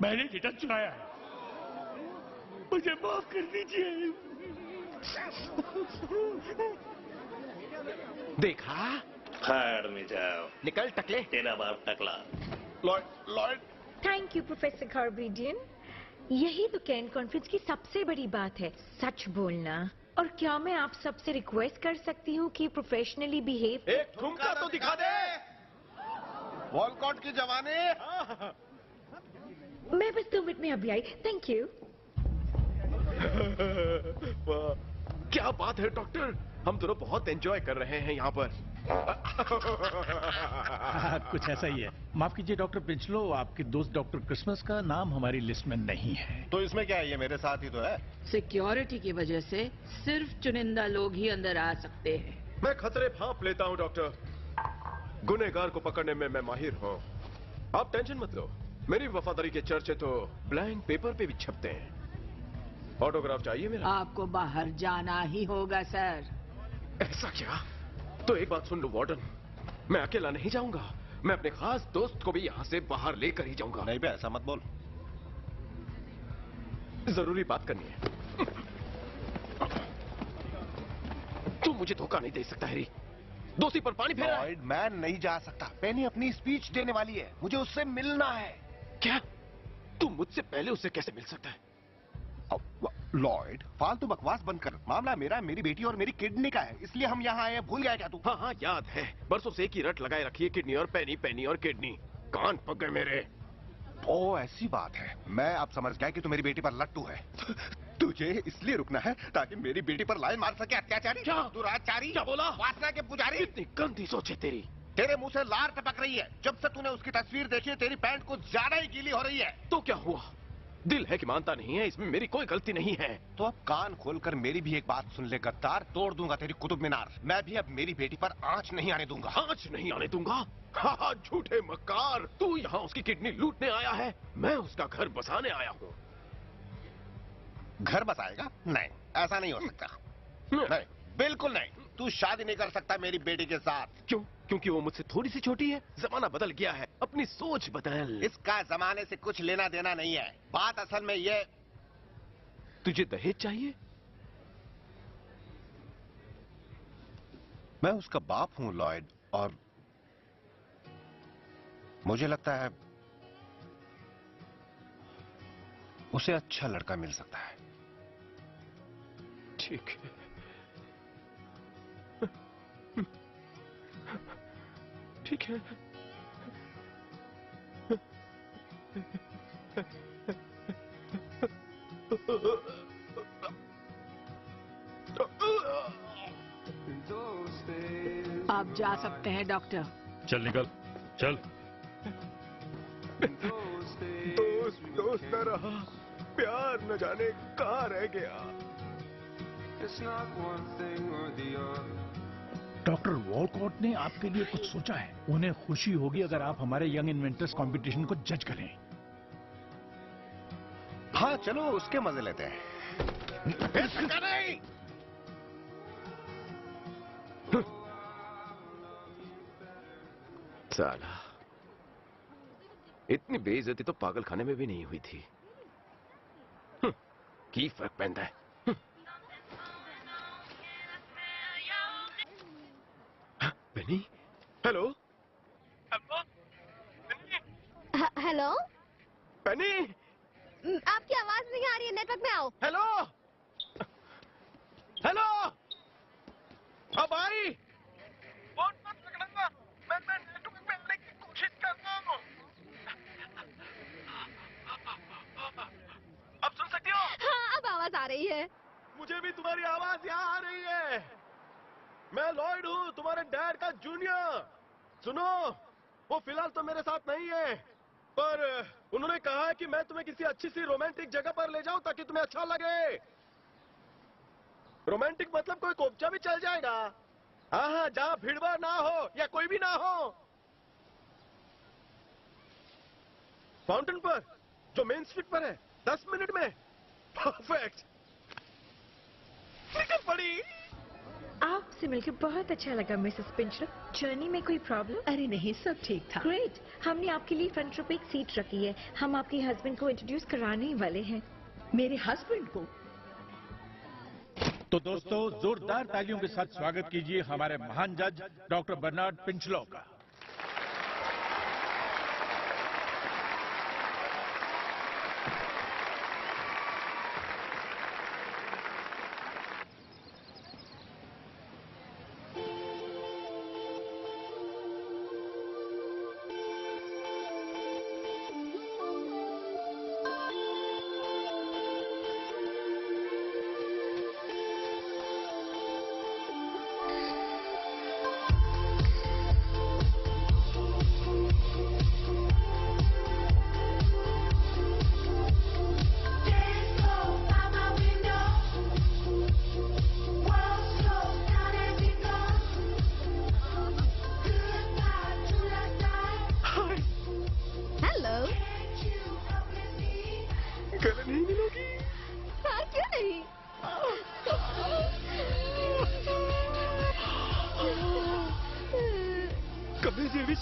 मैंने डेटा चुराया है, मुझे माफ कर दीजिए। देखा? भाड़ में जाओ, निकल टकले। तेरा बाप टकला। Lord thank you professor Garbedian. यही तो कैन कॉन्फ्रेंस की सबसे बड़ी बात है, सच बोलना। और क्या मैं आप सबसे रिक्वेस्ट कर सकती हूँ कि प्रोफेशनली बिहेव। एक ठुमका तो दिखा दे। वॉलकॉट की जवानी। मैं बस 2 मिनट में अभी आई, थैंक यू। क्या बात है डॉक्टर, हम दोनों बहुत एंजॉय कर रहे हैं यहाँ पर। कुछ ऐसा ही है। माफ कीजिए डॉक्टर पिंचलो, आपके दोस्त डॉक्टर क्रिसमस का नाम हमारी लिस्ट में नहीं है। तो इसमें क्या है, ये मेरे साथ ही तो है। सिक्योरिटी की वजह से सिर्फ चुनिंदा लोग ही अंदर आ सकते हैं। मैं खतरे भांप लेता हूँ डॉक्टर, गुनहगार को पकड़ने में मैं माहिर हूँ। आप टेंशन मत लो, मेरी वफादारी के चर्चे तो ब्लैंक पेपर पे भी छपते हैं। ऑटोग्राफ चाहिए मेरा? आपको बाहर जाना ही होगा सर। ऐसा क्या? तो एक बात सुन लो वार्डन, मैं अकेला नहीं जाऊंगा, मैं अपने खास दोस्त को भी यहाँ से बाहर लेकर ही जाऊंगा। नहीं बे, ऐसा मत बोल, जरूरी बात करनी है। तू मुझे धोखा नहीं दे सकता हैरी, दोस्ती पर पानी फेरा है। मैं नहीं जा सकता, पेनी अपनी स्पीच देने वाली है, मुझे उससे मिलना है। क्या? तू मुझसे पहले उससे कैसे मिल सकता है? लॉयड, फालतू बकवास बंद कर, मामला मेरा, मेरी बेटी और मेरी किडनी का है, इसलिए हम यहाँ आए हैं। भूल गया क्या तू? हाँ हाँ याद है, बरसों से एक ही रट लगाए रखी है, किडनी और पेनी, पेनी और किडनी। कान पक गए मेरे। ओ ऐसी बात है, मैं अब समझ गया कि तू मेरी बेटी पर लट्टू है। तुझे इसलिए रुकना है ताकि मेरी बेटी पर लाइन मार सके अत्याचारी, क्या दुराचारी, क्या बोला, वासना के पुजारी। कितनी गंदी सोच है तेरी। तेरे मुंह से लार टपक रही है, जब से तूने उसकी तस्वीर देखी तेरी पैंट कुछ ज्यादा ही गीली हो रही है। तो क्या हुआ, दिल है कि मानता नहीं है, इसमें मेरी कोई गलती नहीं है। तो अब कान खोलकर मेरी भी एक बात सुन ले गद्दार, तोड़ दूंगा तेरी कुतुब मीनार। मैं भी अब मेरी बेटी पर आंच नहीं आने दूंगा। आंच नहीं आने दूंगा? हाँ झूठे मक्कार, तू यहाँ उसकी किडनी लूटने आया है, मैं उसका घर बसाने आया हूँ। घर बसाएगा? नहीं, ऐसा नहीं हो सकता। नहीं, बिल्कुल नहीं, तू शादी नहीं कर सकता मेरी बेटी के साथ। क्यों? क्योंकि वो मुझसे थोड़ी सी छोटी है। जमाना बदल गया है, अपनी सोच बदल। इसका जमाने से कुछ लेना देना नहीं है, बात असल में ये। तुझे दहेज चाहिए? मैं उसका बाप हूं लॉयड, और मुझे लगता है उसे अच्छा लड़का मिल सकता है। ठीक है, ठीक है। आप जा सकते हैं डॉक्टर। चल निकल, चल। दोस्त दोस्त न रहा, प्यार न जाने कहाँ रह गया। डॉक्टर वॉलकॉट ने आपके लिए कुछ सोचा है, उन्हें खुशी होगी अगर आप हमारे यंग इन्वेंटर्स कंपटीशन को जज करें। हाँ चलो उसके मजे लेते हैं। नहीं। साला, इतनी बेइज्जती तो पागल खाने में भी नहीं हुई थी। की फर्क पैंदा है। पेनी, हेलो हेलो पेनी, आपकी आवाज नहीं आ रही है, नेटवर्क में आओ। हेलो हेलो, अब आई। फोन मत पकड़ना, मैं नेटवर्क में आने की कोशिश कर रहा हूँ। अब सुन सकती हो? हाँ, अब आवाज आ रही है। मुझे भी तुम्हारी आवाज यहाँ आ रही है। मैं लॉयड हूँ, तुम्हारे डैड का जूनियर। सुनो, वो फिलहाल तो मेरे साथ नहीं है, पर उन्होंने कहा है कि मैं तुम्हें किसी अच्छी सी रोमांटिक जगह पर ले जाऊं ताकि तुम्हें अच्छा लगे। रोमांटिक मतलब कोई कोपचा भी चल जाएगा। हाँ, जहाँ भीड़भाड़ ना हो या कोई भी ना हो। फाउंटेन पर, जो मेन स्ट्रीट पर है, 10 मिनट में। परफेक्ट। निकल पड़ी। आपसे मिलकर बहुत अच्छा लगा मिसेस पिंचर। जर्नी में कोई प्रॉब्लम? अरे नहीं, सब ठीक था। ग्रेट। हमने आपके लिए फ्रंट रो पे एक सीट रखी है। हम आपके हस्बैंड को इंट्रोड्यूस कराने वाले हैं। मेरे हस्बैंड को? तो दोस्तों, जोरदार तालियों के साथ स्वागत कीजिए हमारे महान जज डॉक्टर बर्नार्ड पिंचलो का।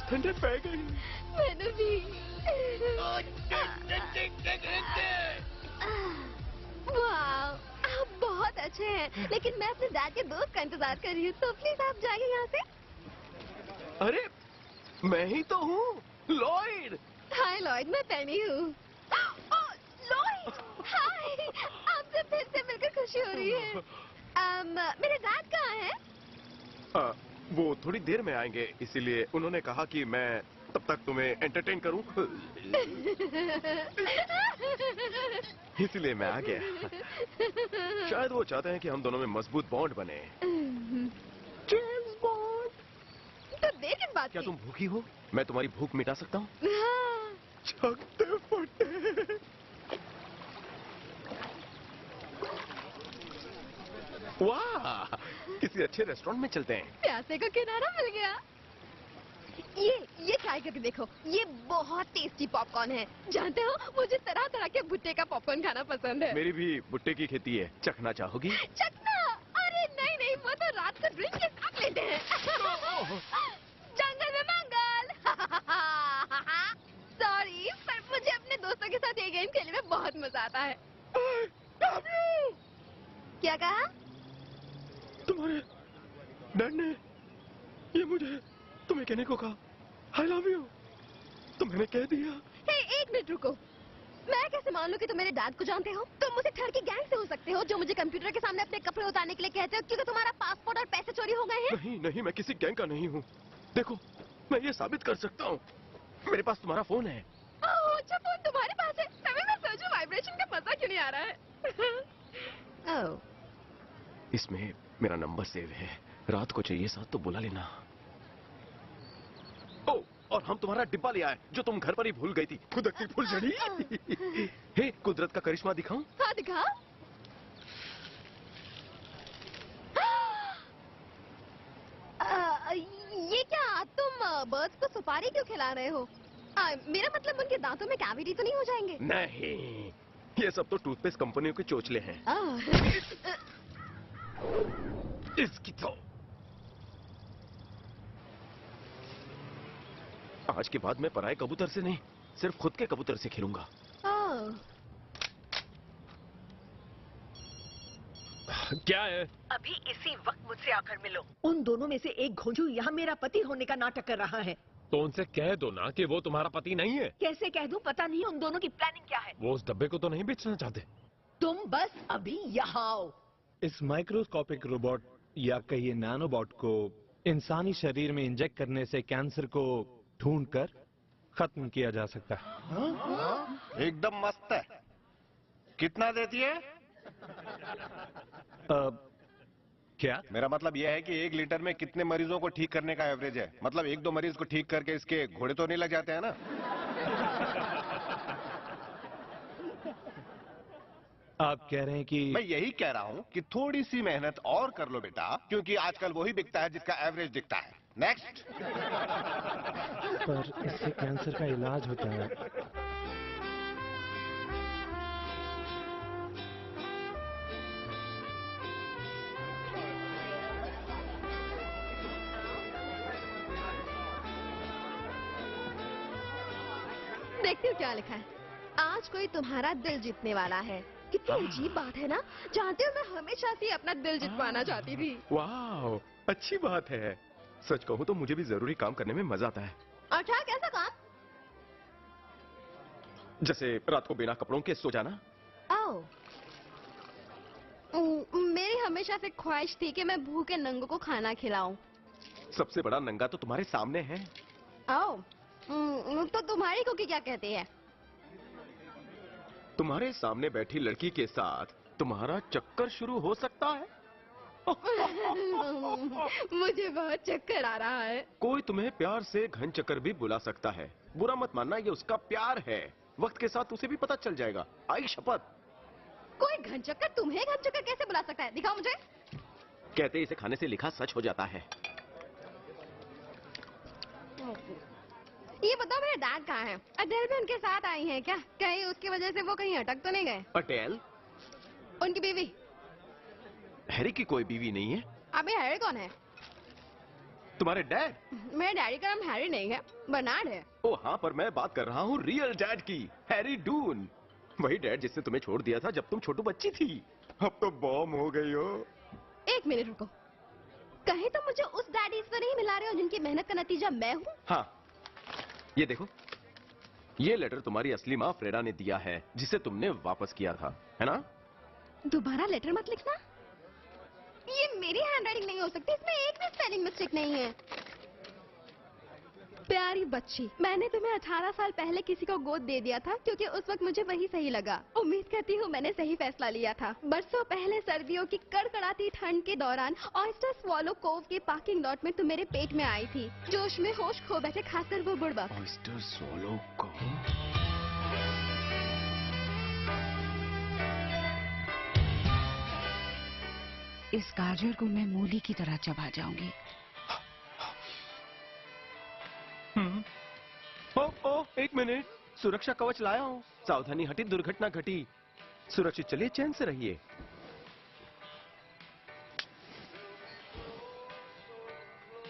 ठंडे पै गई। मैंने भी। वाह, आप बहुत अच्छे हैं, लेकिन मैं अपने डैड के दोस्त का इंतजार कर रही हूँ, तो प्लीज आप जाइए यहाँ से। अरे मैं ही तो हूँ, लॉयड। हाय लॉयड, मैं पेनी हूँ। लॉयड, हाय, आपसे फिर से मिलकर खुशी हो रही है। मेरे डैड कहाँ हैं? वो थोड़ी देर में आएंगे, इसीलिए उन्होंने कहा कि मैं तब तक तुम्हें एंटरटेन करूं। इसीलिए मैं आ गया। शायद वो चाहते हैं कि हम दोनों में मजबूत बॉन्ड बने। James bond? तो देर किस बात की? क्या तुम भूखी हो? मैं तुम्हारी भूख मिटा सकता हूँ। हाँ। छकते फटे। वाह, किसी अच्छे रेस्टोरेंट में चलते हैं। प्यासे को किनारा मिल गया। ये ट्राई करके देखो, ये बहुत टेस्टी पॉपकॉर्न है। जानते हो, मुझे तरह तरह के भुट्टे का पॉपकॉर्न खाना पसंद है। मेरी भी भुट्टे की खेती है, चखना चाहोगी? चखना? अरे नहीं, वो तो रात को ड्रिंक के साथ लेते हैं। जंगल में मंगल। सॉरी, पर मुझे अपने दोस्तों के साथ ये गेम खेलने में बहुत मजा आता है। क्या कहा? तुम्हारे डैड ने ये मुझे तुम्हें कहने को कहा, I love you। तो मैंने कह दिया। हे, एक मिनट रुको। मैं कैसे मान लूं कि तुम मेरे डैड को जानते हो? तुम मुझे ठरकी गैंग से हो सकते हो, जो मुझे कंप्यूटर के सामने अपने कपड़े उतारने के लिए कहते हो क्योंकि तुम्हारा पासपोर्ट और पैसे चोरी हो गए हैं। नहीं, मैं किसी गैंग का नहीं हूँ। देखो, मैं ये साबित कर सकता हूँ। मेरे पास तुम्हारा फोन है। अच्छा, फोन तुम्हारे पास है? तभी मैं सोचूं वाइब्रेशन का मजा क्यों नहीं आ रहा है। इसमें मेरा नंबर सेव है। रात को चाहिए साथ तो बुला लेना। ओ, और हम तुम्हारा डिब्बा ले आए जो तुम घर पर ही भूल गई थी। खुदकती फुलझड़ी। हे, कुदरत का करिश्मा दिखाऊं? हाँ, दिखा। ये क्या, तुम बर्ड्स को सुपारी क्यों खिला रहे हो? मेरा मतलब उनके दांतों में कैविटी तो नहीं हो जाएंगे? नहीं, ये सब तो टूथपेस्ट कंपनियों के चोचले हैं। इसकी तो आज के बाद मैं पराये कबूतर से नहीं, सिर्फ खुद के कबूतर से खेलूंगा। क्या है? अभी इसी वक्त मुझसे आकर मिलो। उन दोनों में से एक घोंझू यहाँ मेरा पति होने का नाटक कर रहा है। तो उनसे कह दो ना कि वो तुम्हारा पति नहीं है। कैसे कह दूं? पता नहीं उन दोनों की प्लानिंग क्या है। वो उस डब्बे को तो नहीं बेचना चाहते। तुम बस अभी यहाँ आओ। इस माइक्रोस्कोपिक रोबोट या कहिए नैनोबॉट को इंसानी शरीर में इंजेक्ट करने से कैंसर को ढूंढकर खत्म किया जा सकता है। एकदम मस्त है। कितना देती है? क्या? मेरा मतलब यह है कि 1 लीटर में कितने मरीजों को ठीक करने का एवरेज है? मतलब 1-2 मरीज को ठीक करके इसके घोड़े तो नहीं लग जाते हैं ना? आप कह रहे हैं कि मैं यही कह रहा हूँ कि थोड़ी सी मेहनत और कर लो बेटा, क्योंकि आजकल वही बिकता है जिसका एवरेज दिखता है। नेक्स्ट। पर इससे कैंसर का इलाज होता है। देखती हूँ क्या लिखा है। आज कोई तुम्हारा दिल जीतने वाला है। कितनी अजीब बात है ना। जानते हो मैं हमेशा से अपना दिल जितवाना चाहती थी। वाह, अच्छी बात है। सच कहूँ तो मुझे भी जरूरी काम करने में मजा आता है। अच्छा, कैसा काम? जैसे रात को बिना कपड़ों के सो जाना। आओ। मेरी हमेशा से ख्वाहिश थी कि मैं भूखे नंगों को खाना खिलाऊं। सबसे बड़ा नंगा तो तुम्हारे सामने है। आओ। तो तुम्हारी कुकी क्या कहती है? तुम्हारे सामने बैठी लड़की के साथ तुम्हारा चक्कर शुरू हो सकता है। मुझे बहुत चक्कर आ रहा है। कोई तुम्हें प्यार से घन चक्कर भी बुला सकता है। बुरा मत मानना, ये उसका प्यार है। वक्त के साथ उसे भी पता चल जाएगा। आई शपथ। कोई घन चक्कर तुम्हें घन चक्कर कैसे बुला सकता है? दिखाओ मुझे। कहते इसे खाने से लिखा सच हो जाता है। ये बताओ मेरे डैड कहाँ हैं? अडेल भी उनके साथ आई हैं क्या? कहीं उसकी वजह से वो कहीं अटक तो नहीं गए? अटेल? उनकी बीवी। हैरी की कोई बीवी नहीं है। अभी हैरी कौन है? तुम्हारे डैड? मेरे डैडी का नाम हैरी नहीं है, बर्नार्ड है। ओ हाँ, पर मैं बात कर रहा हूँ रियल डैड की, हैरी डून। वही डैड जिसने तुम्हें छोड़ दिया था जब तुम छोटू बच्ची थी। अब तो बॉम हो गई हो। 1 मिनट रुको। कहीं तो मुझे उस डैडी से नहीं मिला रहे हो जिनकी मेहनत का नतीजा मैं हूँ? हाँ, ये देखो, ये लेटर तुम्हारी असली माँ फ्रेडा ने दिया है, जिसे तुमने वापस किया था, है ना? दोबारा लेटर मत लिखना। ये मेरी हैंडराइटिंग नहीं हो सकती, इसमें एक भी स्पेलिंग मिस्टेक नहीं है। प्यारी बच्ची, मैंने तुम्हें 18 साल पहले किसी को गोद दे दिया था क्योंकि उस वक्त मुझे वही सही लगा। उम्मीद करती हूँ मैंने सही फैसला लिया था। बरसों पहले सर्दियों की कड़कड़ाती ठंड के दौरान ऑयस्टर स्वॉलो कोव के पार्किंग लॉट में तुम मेरे पेट में आई थी। जोश में होश खो बैठे, खासकर वो बुढ़बा। Oyster Swallow Cove? इस गाजर को मैं मूली की तरह चबा जाऊंगी। Oh, 1 minute. सुरक्षा कवच लाया हूँ। सावधानी हटी, दुर्घटना घटी। सुरक्षित चलिए, चैन से रहिए।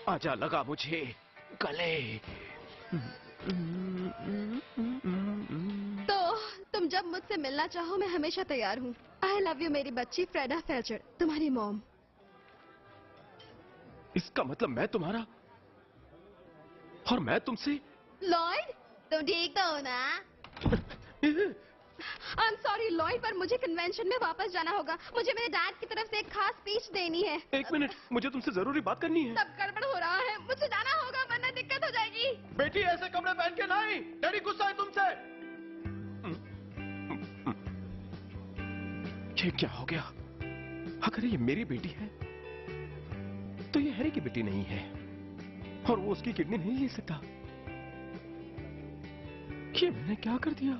आजा लगा मुझे गले। तो तुम जब मुझसे मिलना चाहो मैं हमेशा तैयार हूँ। आई लव यू मेरी बच्ची फ्रेडा फेल्चर, तुम्हारी मॉम। इसका मतलब मैं तुम्हारा और मैं तुमसे। लॉयड, तुम ठीक तो हो ना? आई एम सॉरी लॉयड, पर मुझे कन्वेंशन में वापस जाना होगा। मुझे मेरे डैड की तरफ से एक खास स्पीच देनी है। 1 मिनट, मुझे तुमसे जरूरी बात करनी है। सब गड़बड़ हो रहा है, मुझे जाना होगा वरना दिक्कत हो जाएगी। बेटी, ऐसे कपड़े पहन के नहीं। डैडी गुस्सा है तुमसे। ये क्या हो गया? अगर ये मेरी बेटी है तो ये हैरी की बेटी नहीं है, और वो उसकी किडनी नहीं ले सकता। ये मैंने क्या कर दिया?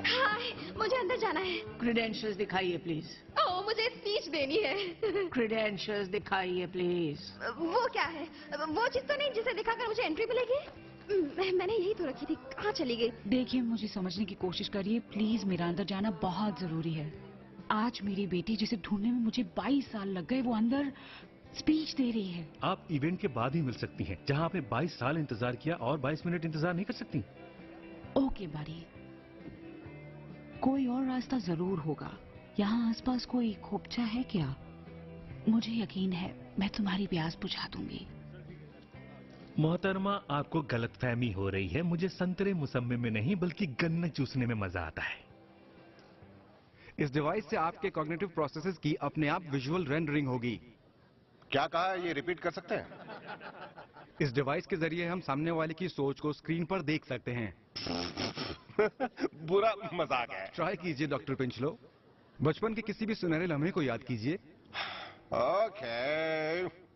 हाय, मुझे अंदर जाना है। क्रेडेंशियल्स दिखाइए प्लीज। ओह, मुझे स्पीच देनी है। क्रेडेंशियल्स दिखाइए प्लीज। वो क्या है? वो चीज तो नहीं जिसे दिखाकर मुझे एंट्री मिलेगी? मैंने यही तो रखी थी, कहाँ चली गई? देखिए, मुझे समझने की कोशिश करिए प्लीज। मेरा अंदर जाना बहुत जरूरी है। आज मेरी बेटी जिसे ढूंढने में मुझे 22 साल लग गए, वो अंदर स्पीच दे रही है। आप इवेंट के बाद ही मिल सकती हैं। जहां आपने 22 साल इंतजार किया और 22 मिनट इंतजार नहीं कर सकती। ओके बड़ी, कोई और रास्ता जरूर होगा। यहाँ आसपास कोई खोपचा है क्या? मुझे यकीन है मैं तुम्हारी प्यास बुझा दूंगी। मोहतरमा, आपको गलतफहमी हो रही है। मुझे संतरे मुसम्मे में नहीं बल्कि गन्ना चूसने में मजा आता है। इस डिवाइस से आपके कॉग्निटिव प्रोसेसेस की अपने आप विजुअल रेंडरिंग होगी। क्या कहा, ये रिपीट कर सकते हैं? इस डिवाइस के जरिए हम सामने वाले की सोच को स्क्रीन पर देख सकते हैं। बुरा मजाक है। ट्राई कीजिए डॉक्टर पिंचलो। बचपन के किसी भी सुनहरे लम्हे को याद कीजिए। ओके।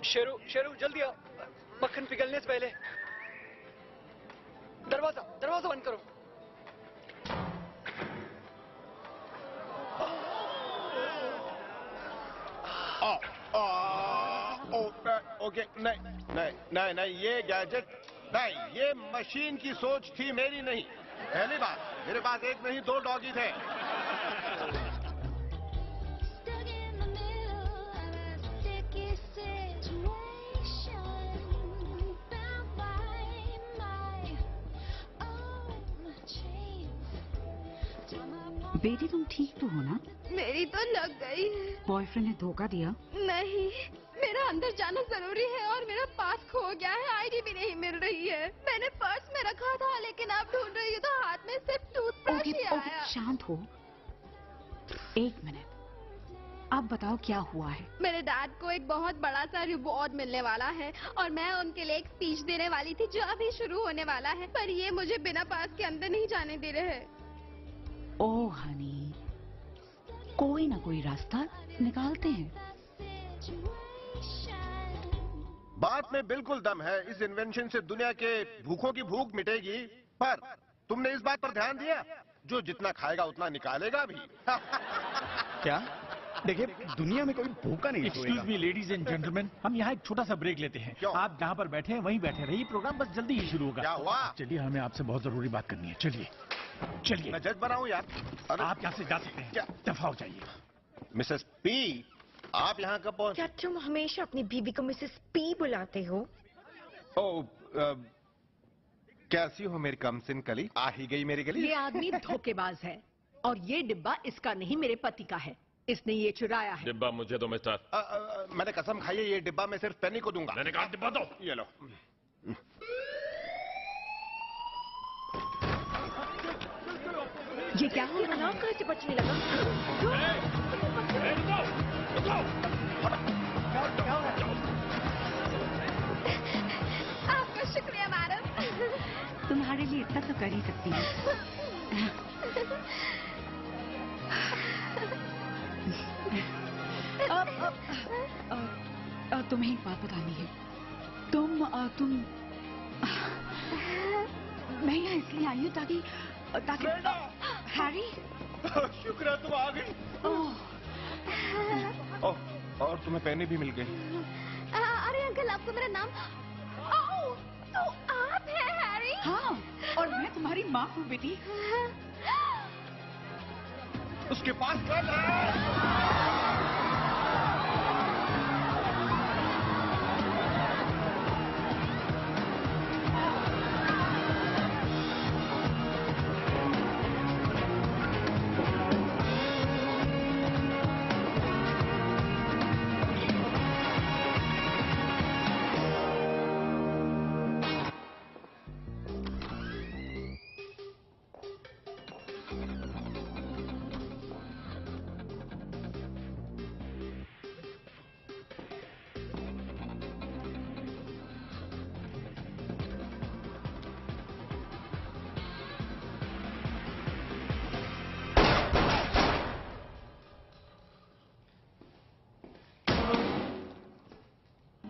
शेरू, शेरू जल्दी आओ, मक्खन पिघलने से पहले। दरवाजा बंद करो। ओके, नहीं, ये गैजेट नहीं, ये मशीन की सोच थी, मेरी नहीं। पहली बात, मेरे पास एक नहीं 2 डॉगी थे। बेटी तुम ठीक तो हो ना? मेरी तो लग गई। बॉयफ्रेंड ने धोखा दिया? नहीं, मेरा अंदर जाना जरूरी है और मेरा पास खो गया है। आईडी भी नहीं मिल रही है। मैंने पर्स में रखा था लेकिन आप ढूंढ रही हो तो हाथ में सिर्फ टूथब्रश ही आया। शांत हो, 1 मिनट। अब बताओ क्या हुआ है? मेरे डैड को एक बहुत बड़ा सा रिवॉर्ड मिलने वाला है और मैं उनके लिए एक स्पीच देने वाली थी जो अभी शुरू होने वाला है, पर ये मुझे बिना पास के अंदर नहीं जाने दे रहे हैं। ओह हनी, कोई ना कोई रास्ता निकालते हैं। बात में बिल्कुल दम है। इस इन्वेंशन से दुनिया के भूखों की भूख मिटेगी। पर तुमने इस बात पर ध्यान दिया, जो जितना खाएगा उतना निकालेगा भी। क्या? देखिए, दुनिया में कोई भूखा नहीं सोएगा। Excuse me ladies and gentleman, हम यहाँ एक छोटा सा ब्रेक लेते हैं। आप जहाँ पर बैठे हैं वहीं बैठे रहिए, प्रोग्राम बस जल्दी ही शुरू होगा। क्या हुआ? चलिए, हमें आपसे बहुत जरूरी बात करनी है। चलिए। मैं जज बनाऊं यार? आप यहाँ से जा सकते हैं। दफा हो जाइए। मिसेस पी, आप यहाँ कब पहुँचे? क्या तुम हमेशा अपनी बीवी को मिसेस पी बुलाते हो? कैसी हो मेरी कमसिन कली? आ ही गई मेरी गली। ये आदमी धोखेबाज है और ये डिब्बा इसका नहीं, मेरे पति का है। इसने ये चुराया है। डिब्बा मुझे दो मिस्टर। मैंने कसम खाई है, ये डिब्बा मैं सिर्फ पेनी को दूंगा। मैंने कहा डिब्बा दो। ये लो। ये क्या हुआ? नाम कहाँ से बचने लगा? आपका शुक्रिया मैडम। तुम्हारे लिए इतना तो कर ही सकती हूँ। तुम्हें एक बात बतानी है। तुम मैं यहाँ इसलिए आई हूँ ताकि हैरी। शुक्र है तुम आ गई। और तुम्हें पेनी भी मिल गई। अरे अंकल, आपको मेरा नाम। तो आप हैं हैरी? हाँ, और मैं तुम्हारी माँ हूँ बेटी। उसके पास गन है।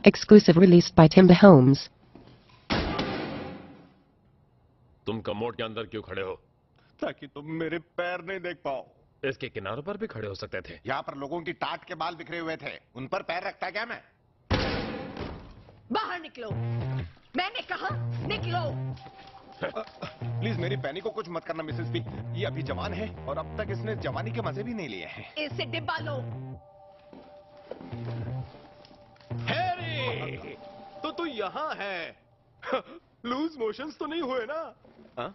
Exclusive released by Timber Homes. तुम कमोड के अंदर क्यों खड़े हो? ताकि तुम मेरे पैर नहीं देख पाओ। इसके किनारों पर भी खड़े हो सकते थे। यहाँ पर लोगों की टाट के बाल बिखरे हुए थे, उन पर पैर रखता क्या मैं? बाहर निकलो। मैंने कहा निकलो। प्लीज मेरी पैनी को कुछ मत करना मिसेस पी। ये अभी जवान है और अब तक इसने जवानी के मजे भी नहीं लिए हैं। इससे डिब्बा लो। हैरी, तो तू यहाँ है। लूज मोशंस तो नहीं हुए ना? हाँ?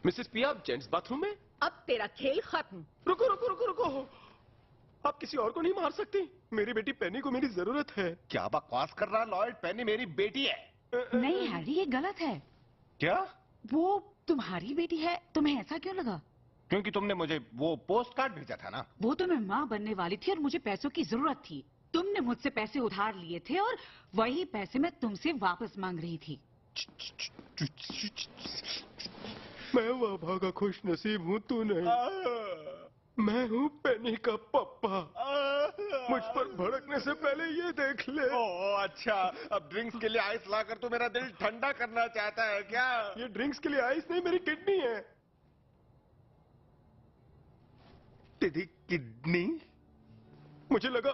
मिसेस पी आप जेंट्स बाथरूम में? अब तेरा खेल खत्म। रुको रुको रुको रुको, आप किसी और को नहीं मार सकती। मेरी बेटी पेनी को मेरी जरूरत है। क्या बकवास कर रहा लॉयड? पेनी मेरी बेटी है। नहीं हैरी, ये गलत है। क्या? वो तुम्हारी बेटी है, तुम्हें ऐसा क्यों लगा? क्योंकि तुमने मुझे वो पोस्ट कार्ड भेजा था ना। वो तो मैं माँ बनने वाली थी और मुझे पैसों की जरूरत थी। तुमने मुझसे पैसे उधार लिए थे और वही पैसे मैं तुमसे वापस मांग रही थी। मैं वह भागा खुश नसीब हूँ, तू नहीं। मैं हूँ पेनी का पप्पा। मुझ पर भड़कने से पहले ये देख ले। ओह अच्छा, अब ड्रिंक्स के लिए आइस लाकर तू मेरा दिल ठंडा करना चाहता है क्या? ये ड्रिंक्स के लिए आइस नहीं, मेरी किडनी है। तेरी किडनी? मुझे लगा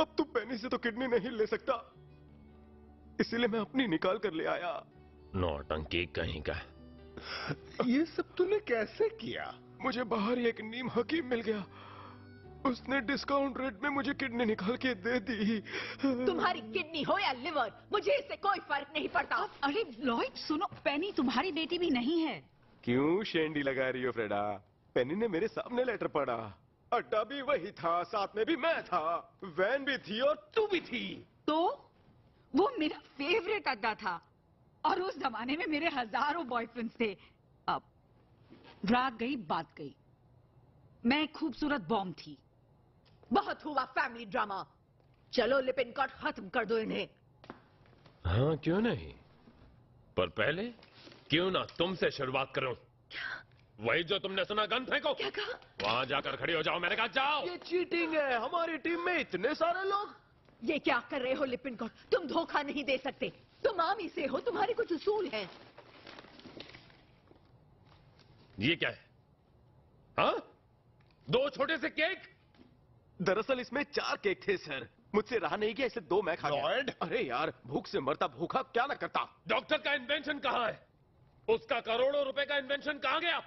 अब तू पेनी से तो किडनी नहीं ले सकता, इसीलिए मैं अपनी निकाल कर ले आया। नौटंकी कहीं का। ये सब तूने कैसे किया? मुझे बाहर ही एक नीम हकीम मिल गया, उसने डिस्काउंट रेट में मुझे किडनी निकाल के दे दी। तुम्हारी किडनी हो या लिवर, मुझे इससे कोई फर्क नहीं पड़ता। अरे लॉयड सुनो, पेनी तुम्हारी बेटी भी नहीं है। क्यों शेंडी लगा रही हो फ्रेडा? पेनी ने मेरे सामने लेटर पढ़ा, अड्डा भी वही था, साथ में भी मैं था, वैन भी थी और तू भी थी। तो वो मेरा फेवरेट अड्डा था और उस जमाने में मेरे हजारों बॉयफ्रेंड्स थे। अब रात गई बात गई, मैं एक खूबसूरत बॉम्ब थी। बहुत हुआ फैमिली ड्रामा, चलो लिपिन कट खत्म कर दो इन्हें। हाँ क्यों नहीं, पर पहले क्यों ना तुमसे शुरुआत करूं। वही जो तुमने सुना, गन फेंको। क्या कहा? वहां जाकर खड़ी हो जाओ, मैंने कहा जाओ। ये चीटिंग है, हमारी टीम में इतने सारे लोग। ये क्या कर रहे हो लिपिन कट? तुम धोखा नहीं दे सकते, तुम आमी से हो, तुम्हारे कुछ उसूल हैं। ये क्या है? हाँ? 2 छोटे से केक? दरअसल इसमें 4 केक थे सर, मुझसे रहा नहीं गया, इसे 2 मैं खा गया। अरे यार, भूख से मरता भूखा क्या ना करता। डॉक्टर का इन्वेंशन कहाँ है? उसका करोड़ों रुपए का इन्वेंशन कहाँ गया?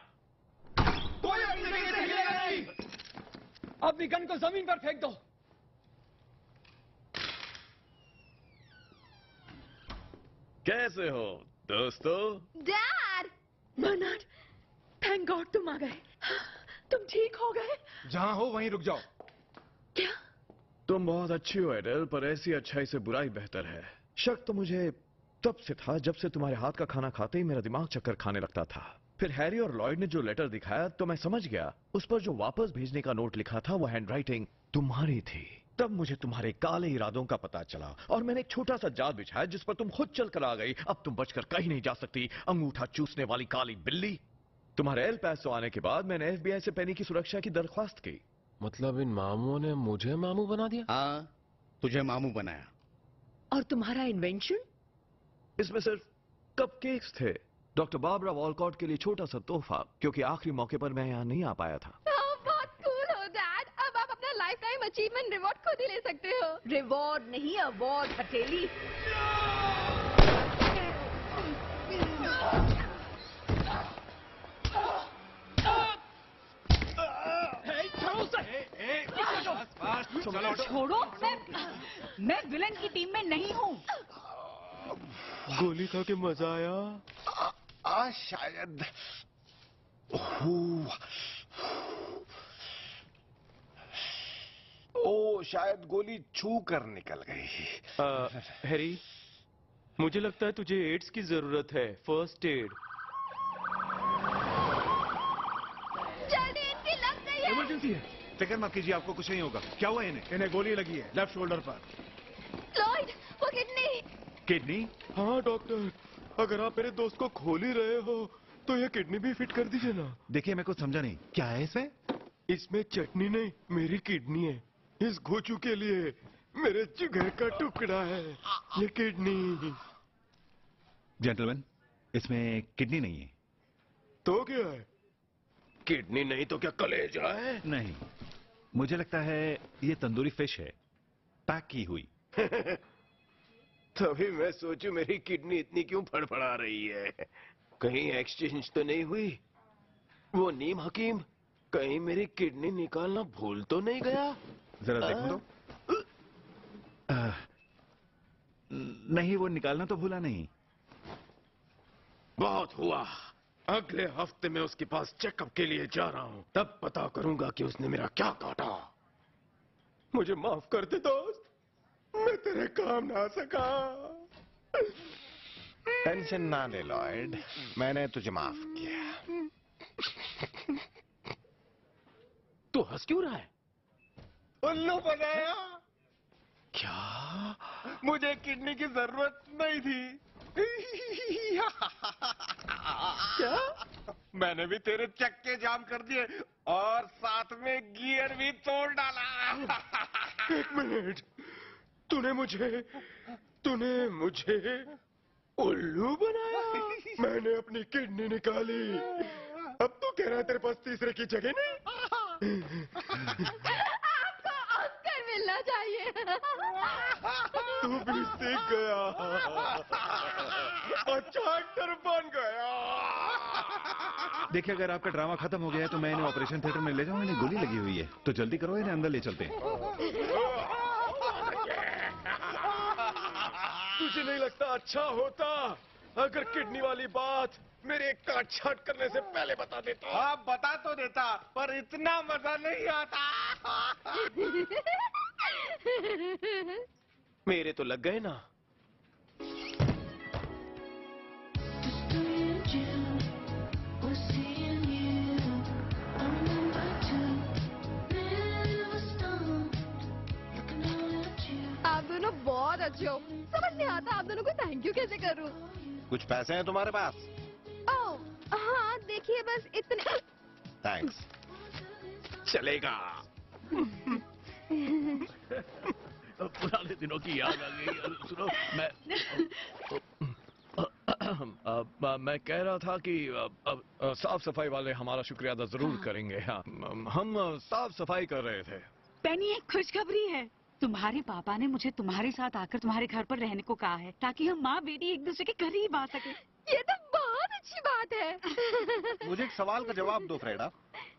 कोई नहीं। अपनी गन को जमीन पर फेंक दो। कैसे हो दोस्तों? डैड! बर्नार्ड, थैंक गॉड तुम आ गए। तुम ठीक हो गए? जहां हो वहीं रुक जाओ। क्या? तुम बहुत अच्छी हो एडल, पर ऐसी अच्छाई से बुराई बेहतर है। शक तो मुझे तब से था जब से तुम्हारे हाथ का खाना खाते ही मेरा दिमाग चक्कर खाने लगता था। फिर हैरी और लॉयड ने जो लेटर दिखाया तो मैं समझ गया, उस पर जो वापस भेजने का नोट लिखा था वो हैंडराइटिंग तुम्हारी थी। तब मुझे तुम्हारे काले इरादों का पता चला और मैंने एक छोटा सा जाल बिछाया जिस पर तुम खुद चल कर आ गई। अब तुम बचकर कहीं नहीं जा सकती, अंगूठा चूसने वाली काली बिल्ली। तुम्हारे एल पैसो आने के बाद मैंने FBI से पेनी की सुरक्षा की दरख्वास्त की। मतलब इन मामूओं ने मुझे मामू बना दिया? हाँ, तुझे मामू बनाया। और तुम्हारा इन्वेंशन? इसमें सिर्फ कपकेक्स थे, डॉक्टर बारबरा वॉलकॉट के लिए छोटा सा तोहफा, क्योंकि आखिरी मौके पर मैं यहाँ नहीं आ पाया था। बहुत कूल हो डैड, अब आप अपना लाइफ टाइम अचीवमेंट रिवॉर्ड खुद ही ले सकते हो। रिवॉर्ड नहीं, अवार्ड हथेली। छोड़ो, मैं विलन की टीम में नहीं हूँ। गोली खा के मजा आया? शायद। ओ शायद गोली छू कर निकल गई। हैरी, मुझे लगता है तुझे एड्स की जरूरत है, फर्स्ट एड। जल्दी, इनकी लग गई है। इमरजेंसी है। फिक्र मत कीजिए, आपको कुछ नहीं होगा। क्या हुआ इन्हें? इन्हें गोली लगी है लेफ्ट शोल्डर पर। लॉयड, वो किडनी। किडनी? हाँ डॉक्टर, अगर आप मेरे दोस्त को खोल ही रहे हो तो ये किडनी भी फिट कर दीजिए ना। देखिए मैं कुछ समझा नहीं, क्या है इसमें? इसमें चटनी नहीं, मेरी किडनी है। इस घोचू के लिए मेरे जिगर का टुकड़ा है ये किडनी। जेंटलमैन, इसमें किडनी नहीं है। तो क्या है? किडनी नहीं तो क्या कलेजा है? नहीं, मुझे लगता है ये तंदूरी फिश है, पैक की हुई। तभी मैं सोचूं मेरी किडनी इतनी क्यों फड़फड़ा रही है। कहीं एक्सचेंज तो नहीं हुई? वो नीम हकीम कहीं मेरी किडनी निकालना भूल तो नहीं गया? जरा देखो तो। नहीं, वो निकालना तो भूला नहीं। बहुत हुआ। अगले हफ्ते में उसके पास चेकअप के लिए जा रहा हूं, तब पता करूंगा कि उसने मेरा क्या काटा। मुझे माफ कर दे दोस्त, मैं तेरे काम ना आ सका। टेंशन ना ले लॉयड, मैंने तुझे माफ किया। तू हंस क्यों रहा है? उल्लू बनाया। क्या? मुझे किडनी की जरूरत नहीं थी। क्या? मैंने भी तेरे चक्के जाम कर दिए और साथ में गियर भी तोड़ डाला। एक मिनट, तूने मुझे उल्लू बनाया? मैंने अपनी किडनी निकाली, अब तू कह रहा है तेरे पास तीसरे की जगह नहीं? आपको ऑस्कर मिलना चाहिए। तू भी सीख गया। अच्छा एक्टर बन गया। देखिए, अगर आपका ड्रामा खत्म हो गया है तो मैं इन्हें ऑपरेशन थिएटर में ले जाऊं। इन्हें गोली लगी हुई है, तो जल्दी करो, इन्हें अंदर ले चलते हैं। तुझे नहीं लगता अच्छा होता अगर किडनी वाली बात मेरे काट छाट करने से पहले बता देता? हाँ, बता तो देता, पर इतना मजा नहीं आता। मेरे तो लग गए ना। आप दोनों बहुत अच्छे हो। समझ नहीं आता आप दोनों को थैंक यू कैसे करूं। कुछ पैसे हैं तुम्हारे पास? ओह हाँ, देखिए बस इतने। थैंक्स। चलेगा। पुराने दिनों की याद आ गई। सुनो, मैं कह रहा था कि साफ सफाई वाले हमारा शुक्रिया अदा जरूर करेंगे। हाँ, हम साफ सफाई कर रहे थे। पेनी, एक खुशखबरी है। तुम्हारे पापा ने मुझे तुम्हारे साथ आकर तुम्हारे घर पर रहने को कहा है, ताकि हम माँ बेटी एक दूसरे के करीब आ सके। ये तो बहुत अच्छी बात है। मुझे एक सवाल का जवाब दो फ्रेडा।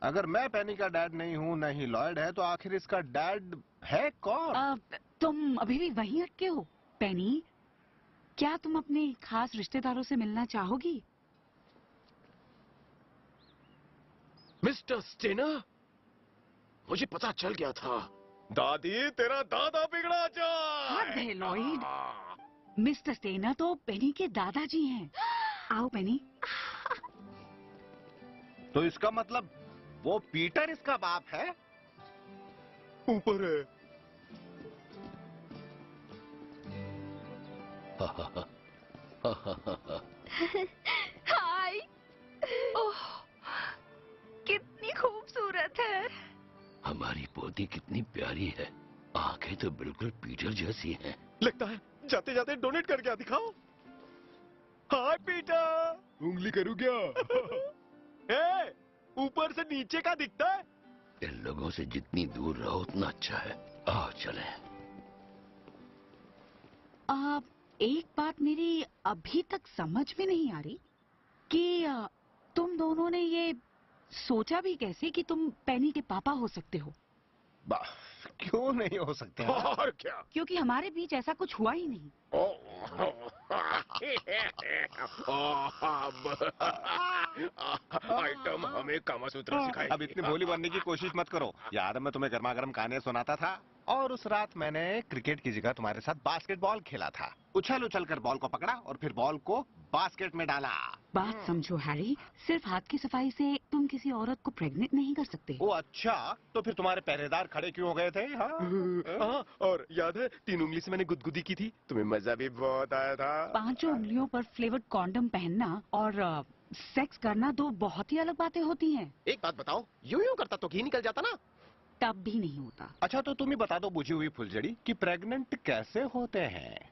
अगर मैं पेनी का डैड नहीं हूँ, न ही लॉयड है, तो आखिर इसका डैड है कौन? तुम अभी भी वहीं अटके हो। पेनी, क्या तुम अपने खास रिश्तेदारों से मिलना चाहोगी? मिस्टर स्टेनर, मुझे पता चल गया था। दादी, तेरा दादा बिगड़ा जाए। लॉयड, मिस्टर स्टेनर तो पेनी के दादाजी हैं। आओ पेनी। तो इसका मतलब वो पीटर इसका बाप है? ऊपर है। हाय। ओह, कितनी खूबसूरत है। हमारी पोती कितनी प्यारी है। आंखें तो बिल्कुल पीटर जैसी हैं। लगता है जाते जाते डोनेट कर गया। दिखाओ। हाय पीटर। उंगली करूं क्या? ए, ऊपर से नीचे का दिखता है। इन लोगों से जितनी दूर रहो उतना अच्छा है। आओ चलें। एक बात मेरी अभी तक समझ में नहीं आ रही कि तुम दोनों ने ये सोचा भी कैसे कि तुम पेनी के पापा हो सकते हो? क्यों नहीं हो सकते? और क्या? क्योंकि हमारे बीच ऐसा कुछ हुआ ही नहीं। आइटम हमें कामसूत्र सिखाए। अब इतनी भोली बनने की कोशिश मत करो। याद है मैं तुम्हें गर्मा गर्म कहानियां सुनाता था, और उस रात मैंने क्रिकेट की जगह तुम्हारे साथ बास्केटबॉल खेला था। उछल उछल कर बॉल को पकड़ा और फिर बॉल को बास्केट में डाला। बात समझो हैरी, सिर्फ हाथ की सफाई से तुम किसी औरत को प्रेग्नेंट नहीं कर सकते। ओ अच्छा, तो फिर तुम्हारे पहरेदार खड़े क्यों हो गए थे? हाँ, और याद है 3 उंगली से मैंने गुदगुदी की थी, तुम्हें मजा भी बहुत आया था। 5 उंगलियों पर फ्लेवर्ड कॉन्डम पहनना और सेक्स करना दो बहुत ही अलग बातें होती हैं। एक बात बताओ, यूं करता तो घी निकल जाता ना? तब भी नहीं होता। अच्छा, तो तुम ही बता दो बुझी हुई फुलझड़ी कि प्रेग्नेंट कैसे होते हैं।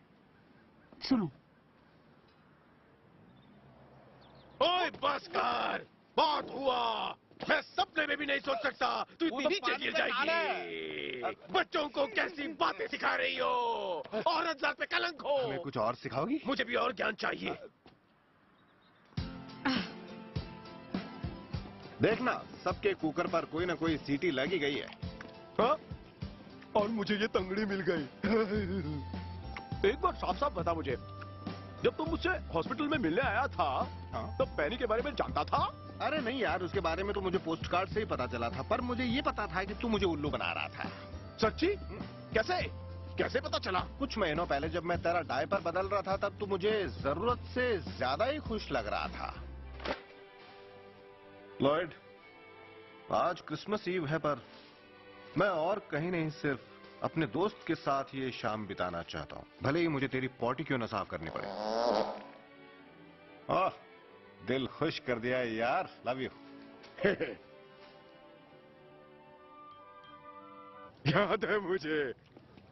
सुनो। ओए बस कर, बहुत हुआ। मैं सपने में भी नहीं सोच सकता तू इतनी नीचे गिर जाएगी। बच्चों को कैसी बातें सिखा रही हो? औरत जात पे कलंक हो। हमें कुछ और सिखाओगी? मुझे भी और ज्ञान चाहिए। देखना, सबके कुकर पर कोई ना कोई सीटी लगी गई है। हाँ? और मुझे ये तंगड़ी मिल गई। एक बार साफ साफ बता मुझे, जब तुम मुझसे हॉस्पिटल में मिलने आया था, तब पैनी के बारे में जानता था? अरे नहीं यार, उसके बारे में तो मुझे पोस्ट कार्ड से ही पता चला था, पर मुझे ये पता था कि तू मुझे उल्लू बना रहा था। सच्ची? कैसे? कैसे पता चला? कुछ महीनों पहले जब मैं तेरा डायपर बदल रहा था, तब तू मुझे जरूरत से ज्यादा ही खुश लग रहा था। लॉयड, आज क्रिसमस ईव है, पर मैं और कहीं नहीं, सिर्फ अपने दोस्त के साथ ये शाम बिताना चाहता हूँ, भले ही मुझे तेरी पॉटी क्यों न साफ करनी पड़े। आह, दिल खुश कर दिया यार, लव यू। याद है मुझे,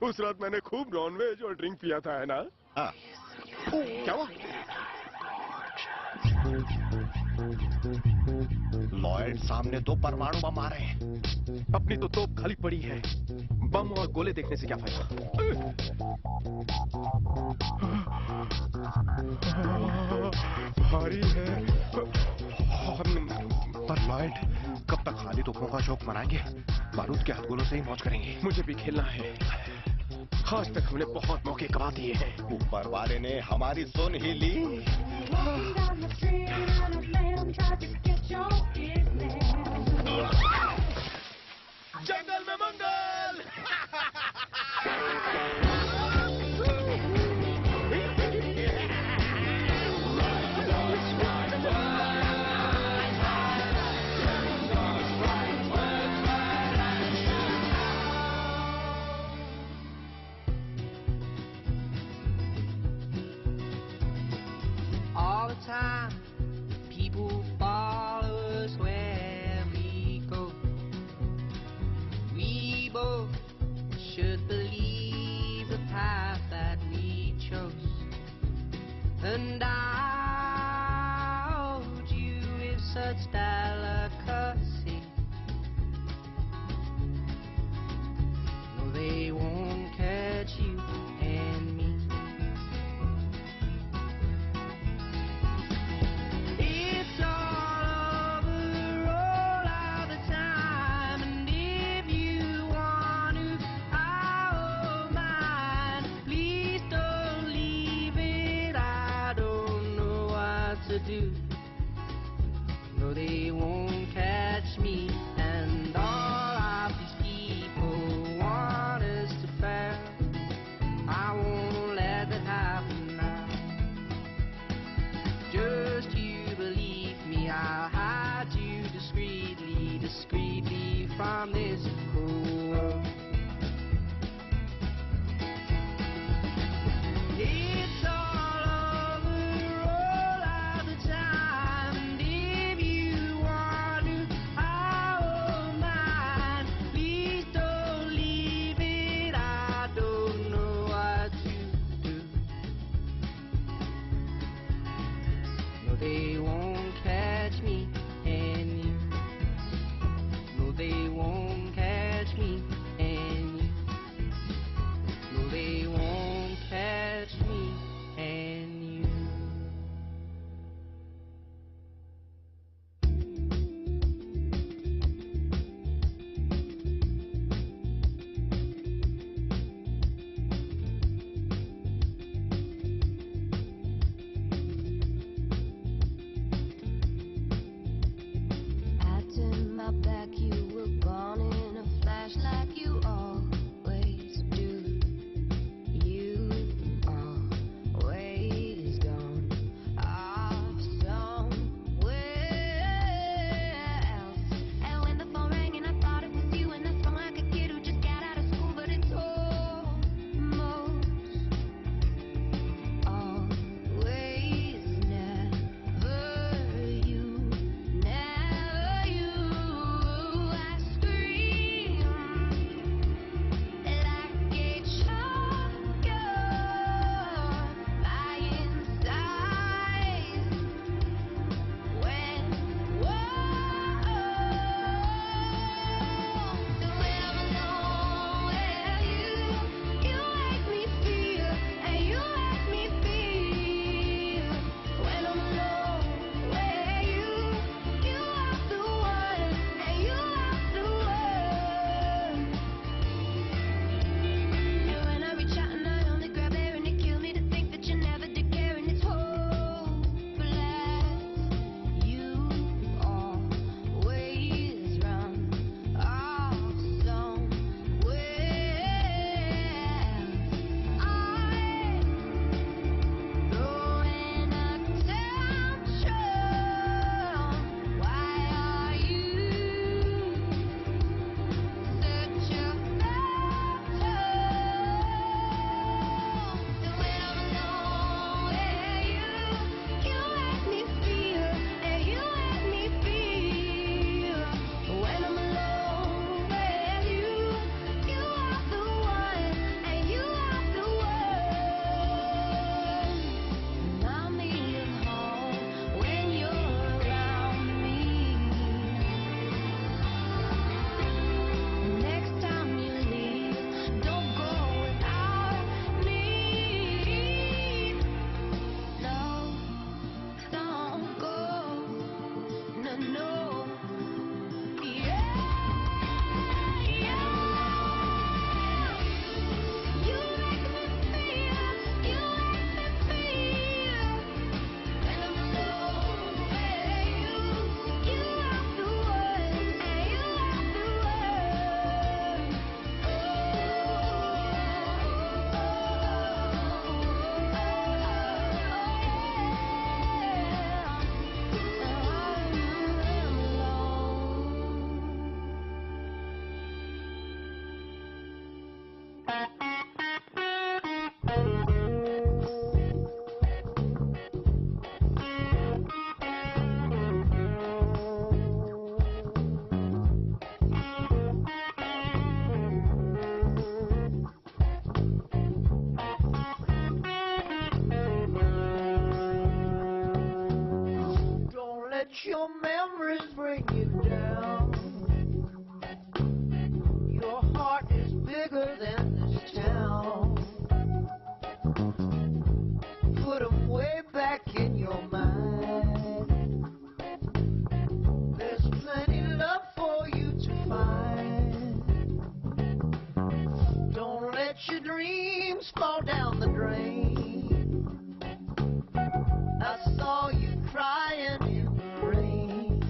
उस रात मैंने खूब नॉनवेज और ड्रिंक पिया था, है ना? हाँ। क्या हुआ? लॉयड, सामने 2 परमाणु बम आ रहे हैं। अपनी तो तोप खाली पड़ी है, बम और गोले देखने से क्या फायदा? भारी है। पर लॉयड, कब तक खाली तोपों का शौक मनाएंगे? बारूद के हथगोलों से ही मौज करेंगे। मुझे भी खेलना है। आज तक हमने बहुत मौके गवा दिए हैं। ऊपर वाले ने हमारी सुन ही ली। जंगल में मंगल। All the time, people follow us where we go. We both should believe the path that we chose. And I hold you with such delicacy. No, they won't catch you and me. It's all your memories bring you down. Your heart is bigger than this town. Put them way back in your mind. There's plenty love for you to find. Don't let your dreams fall down the drain. I saw you crying in the rain.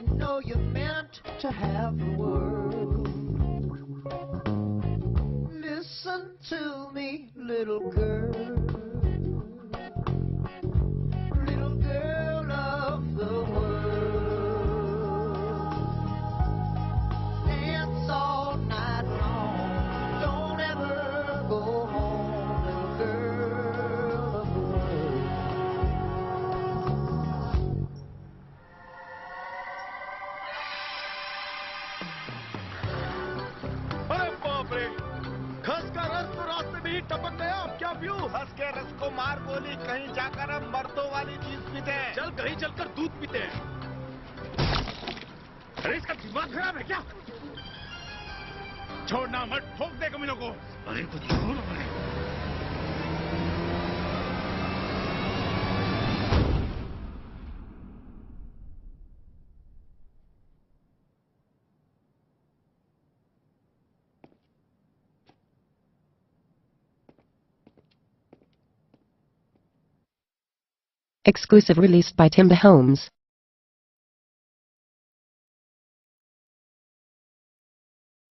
You know you meant to have the world. Listen to me, little girl. Little girl of the world. Dance all night long. Don't ever go home, little girl of the world. अरे बाप रे, खस का रस तो रास्ते में ही टपक गया। अब क्या व्यू? खस के रस को मार गोली, कहीं जाकर हम मर्दों वाली चीज पीते हैं। चल कहीं चलकर दूध पीते हैं। अरे इसका दिमाग खराब है क्या? छोड़ना मत, ठोक दे कमीनों को। अरे कुछ छोड़ रहे। Exclusive released by Timber Homes.